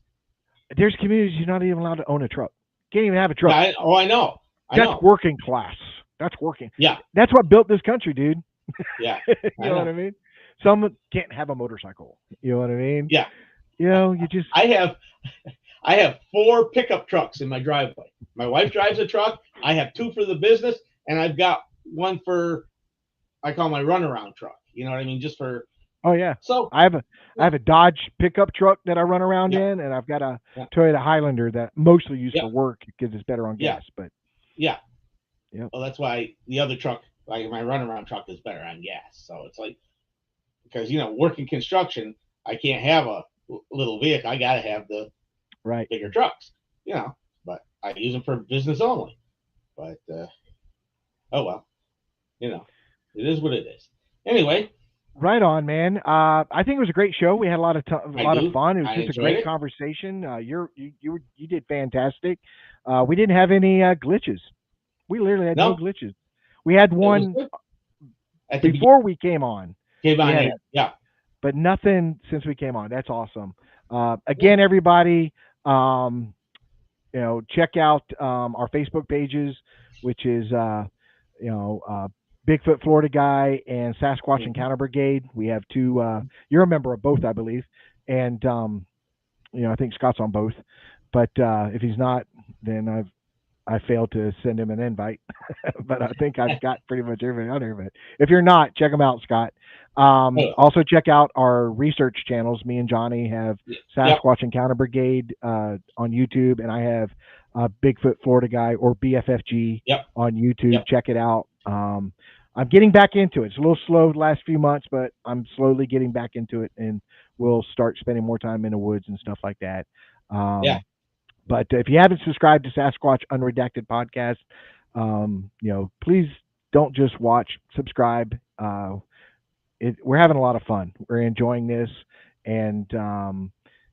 [SPEAKER 2] There's communities you're not even allowed to own a truck. Can't even have a truck.
[SPEAKER 3] I know. I
[SPEAKER 2] That's
[SPEAKER 3] know.
[SPEAKER 2] working class. That's working.
[SPEAKER 3] Yeah,
[SPEAKER 2] That's what built this country, dude.
[SPEAKER 3] yeah,
[SPEAKER 2] You
[SPEAKER 3] I
[SPEAKER 2] know what
[SPEAKER 3] know.
[SPEAKER 2] I mean? Some can't have a motorcycle. You know what I mean?
[SPEAKER 3] Yeah,
[SPEAKER 2] You just
[SPEAKER 3] I have I have 4 pickup trucks in my driveway. My wife drives a truck. I have 2 for the business, and I've got one for I call my runaround truck. You know what I mean? Just for
[SPEAKER 2] oh yeah.
[SPEAKER 3] so.
[SPEAKER 2] I have a I
[SPEAKER 3] Yeah,
[SPEAKER 2] have a Dodge pickup truck that I run around
[SPEAKER 3] yeah,
[SPEAKER 2] in, and I've got a
[SPEAKER 3] yeah,
[SPEAKER 2] Toyota Highlander that mostly used
[SPEAKER 3] yeah,
[SPEAKER 2] for work because it's better on
[SPEAKER 3] yeah,
[SPEAKER 2] gas. But
[SPEAKER 3] yeah.
[SPEAKER 2] yep,
[SPEAKER 3] Well, that's why the other truck, like my runaround truck, is better on gas. So it's like because working construction, I can't have a little vehicle. I got to have the
[SPEAKER 2] right.
[SPEAKER 3] bigger trucks. But I use them for business only. But oh well, you know, it is what it is. Anyway,
[SPEAKER 2] Right on, man. I think it was a great show. We had a
[SPEAKER 3] I
[SPEAKER 2] lot of
[SPEAKER 3] do.
[SPEAKER 2] fun. It was
[SPEAKER 3] I
[SPEAKER 2] just a
[SPEAKER 3] enjoyed
[SPEAKER 2] great
[SPEAKER 3] it.
[SPEAKER 2] conversation. You did fantastic. We didn't have any glitches. We literally had no
[SPEAKER 3] No,
[SPEAKER 2] glitches. We had
[SPEAKER 3] it was
[SPEAKER 2] one
[SPEAKER 3] good at the beginning.
[SPEAKER 2] before we came on.
[SPEAKER 3] Came
[SPEAKER 2] We
[SPEAKER 3] on
[SPEAKER 2] had
[SPEAKER 3] air.
[SPEAKER 2] it,
[SPEAKER 3] Yeah,
[SPEAKER 2] but nothing since we came on. That's awesome.
[SPEAKER 3] yeah,
[SPEAKER 2] Again, everybody, um, check out our Facebook pages, which is you know Bigfoot Florida Guy and Sasquatch
[SPEAKER 3] hmm
[SPEAKER 2] Encounter Brigade. We have two. You're a member of both, I believe, and I think Scott's on both. But if he's not, then I failed to send him an invite, but I think I've got pretty much everything on there. But if you're not, check them out, Scott.
[SPEAKER 3] oh,
[SPEAKER 2] Also, check out our research channels. Me and Johnny have
[SPEAKER 3] yep,
[SPEAKER 2] Sasquatch Encounter Brigade on YouTube, and I have Bigfoot Florida Guy or BFFG
[SPEAKER 3] yep,
[SPEAKER 2] on YouTube.
[SPEAKER 3] yep.
[SPEAKER 2] Check it out. I'm getting back into it. It's a little slow the last few months, but I'm slowly getting back into it, and we'll start spending more time in the woods and stuff like that.
[SPEAKER 3] Yeah,
[SPEAKER 2] But if you haven't subscribed to Sasquatch Unredacted Podcast, please don't just watch, subscribe. We're having a lot of fun. We're enjoying this, and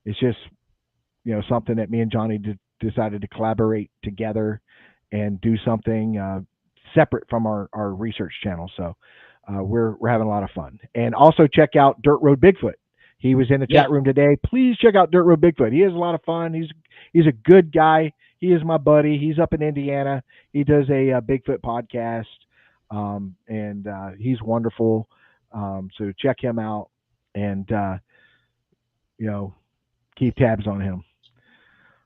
[SPEAKER 2] it's just something that me and Johnny decided to collaborate together and do something separate from our research channel. So we're having a lot of fun. And also check out Dirt Road Bigfoot. He was in the
[SPEAKER 3] yeah,
[SPEAKER 2] chat room today. Please check out Dirt Road Bigfoot. He has a lot of fun. He's a good guy. He is my buddy. He's up in Indiana. He does a Bigfoot podcast, and he's wonderful. So check him out, and keep tabs on him.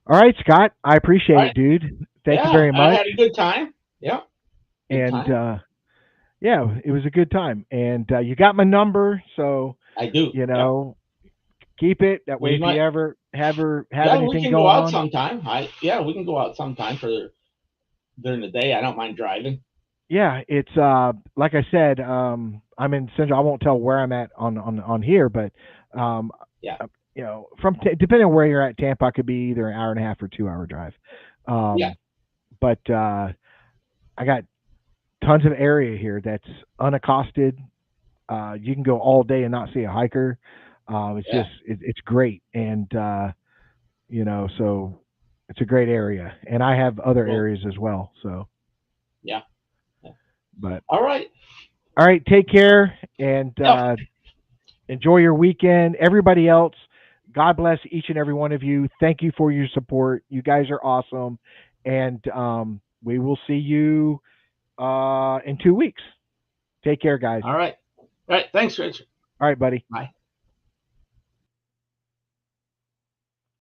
[SPEAKER 2] All right, Scott. I
[SPEAKER 3] all
[SPEAKER 2] appreciate it,
[SPEAKER 3] right.
[SPEAKER 2] dude. Thank you
[SPEAKER 3] Yeah,
[SPEAKER 2] very
[SPEAKER 3] I
[SPEAKER 2] much.
[SPEAKER 3] had a good time. Yeah, good
[SPEAKER 2] And
[SPEAKER 3] time.
[SPEAKER 2] yeah, it was a good time. And you got my number, so
[SPEAKER 3] I do.
[SPEAKER 2] you
[SPEAKER 3] Yep.
[SPEAKER 2] know, keep it. That way,
[SPEAKER 3] We
[SPEAKER 2] if you
[SPEAKER 3] might.
[SPEAKER 2] ever have
[SPEAKER 3] Yeah, we
[SPEAKER 2] anything
[SPEAKER 3] can go
[SPEAKER 2] going
[SPEAKER 3] out
[SPEAKER 2] on,
[SPEAKER 3] sometime. We can go out sometime for during the day. I don't mind driving.
[SPEAKER 2] yeah, it's like I said, I'm in Central. I won't tell where I'm at on here, but um,
[SPEAKER 3] Yeah,
[SPEAKER 2] from depending on where you're at, Tampa could be either an hour and a half or 2 hour drive.
[SPEAKER 3] yeah,
[SPEAKER 2] But I got tons of area here that's unaccosted. You can go all day and not see a hiker. It's
[SPEAKER 3] yeah.
[SPEAKER 2] just it's great, and so it's a great area, and I have other
[SPEAKER 3] Well,
[SPEAKER 2] areas as well. So,
[SPEAKER 3] yeah, yeah.
[SPEAKER 2] but
[SPEAKER 3] All right.
[SPEAKER 2] all right, take care and
[SPEAKER 3] Yep.
[SPEAKER 2] enjoy your weekend. Everybody else, God bless each and every one of you. Thank you for your support. You guys are awesome, and we will see you in 2 weeks. Take care, guys.
[SPEAKER 3] All right. All right. Thanks, Rich.
[SPEAKER 2] All right, buddy.
[SPEAKER 3] Bye.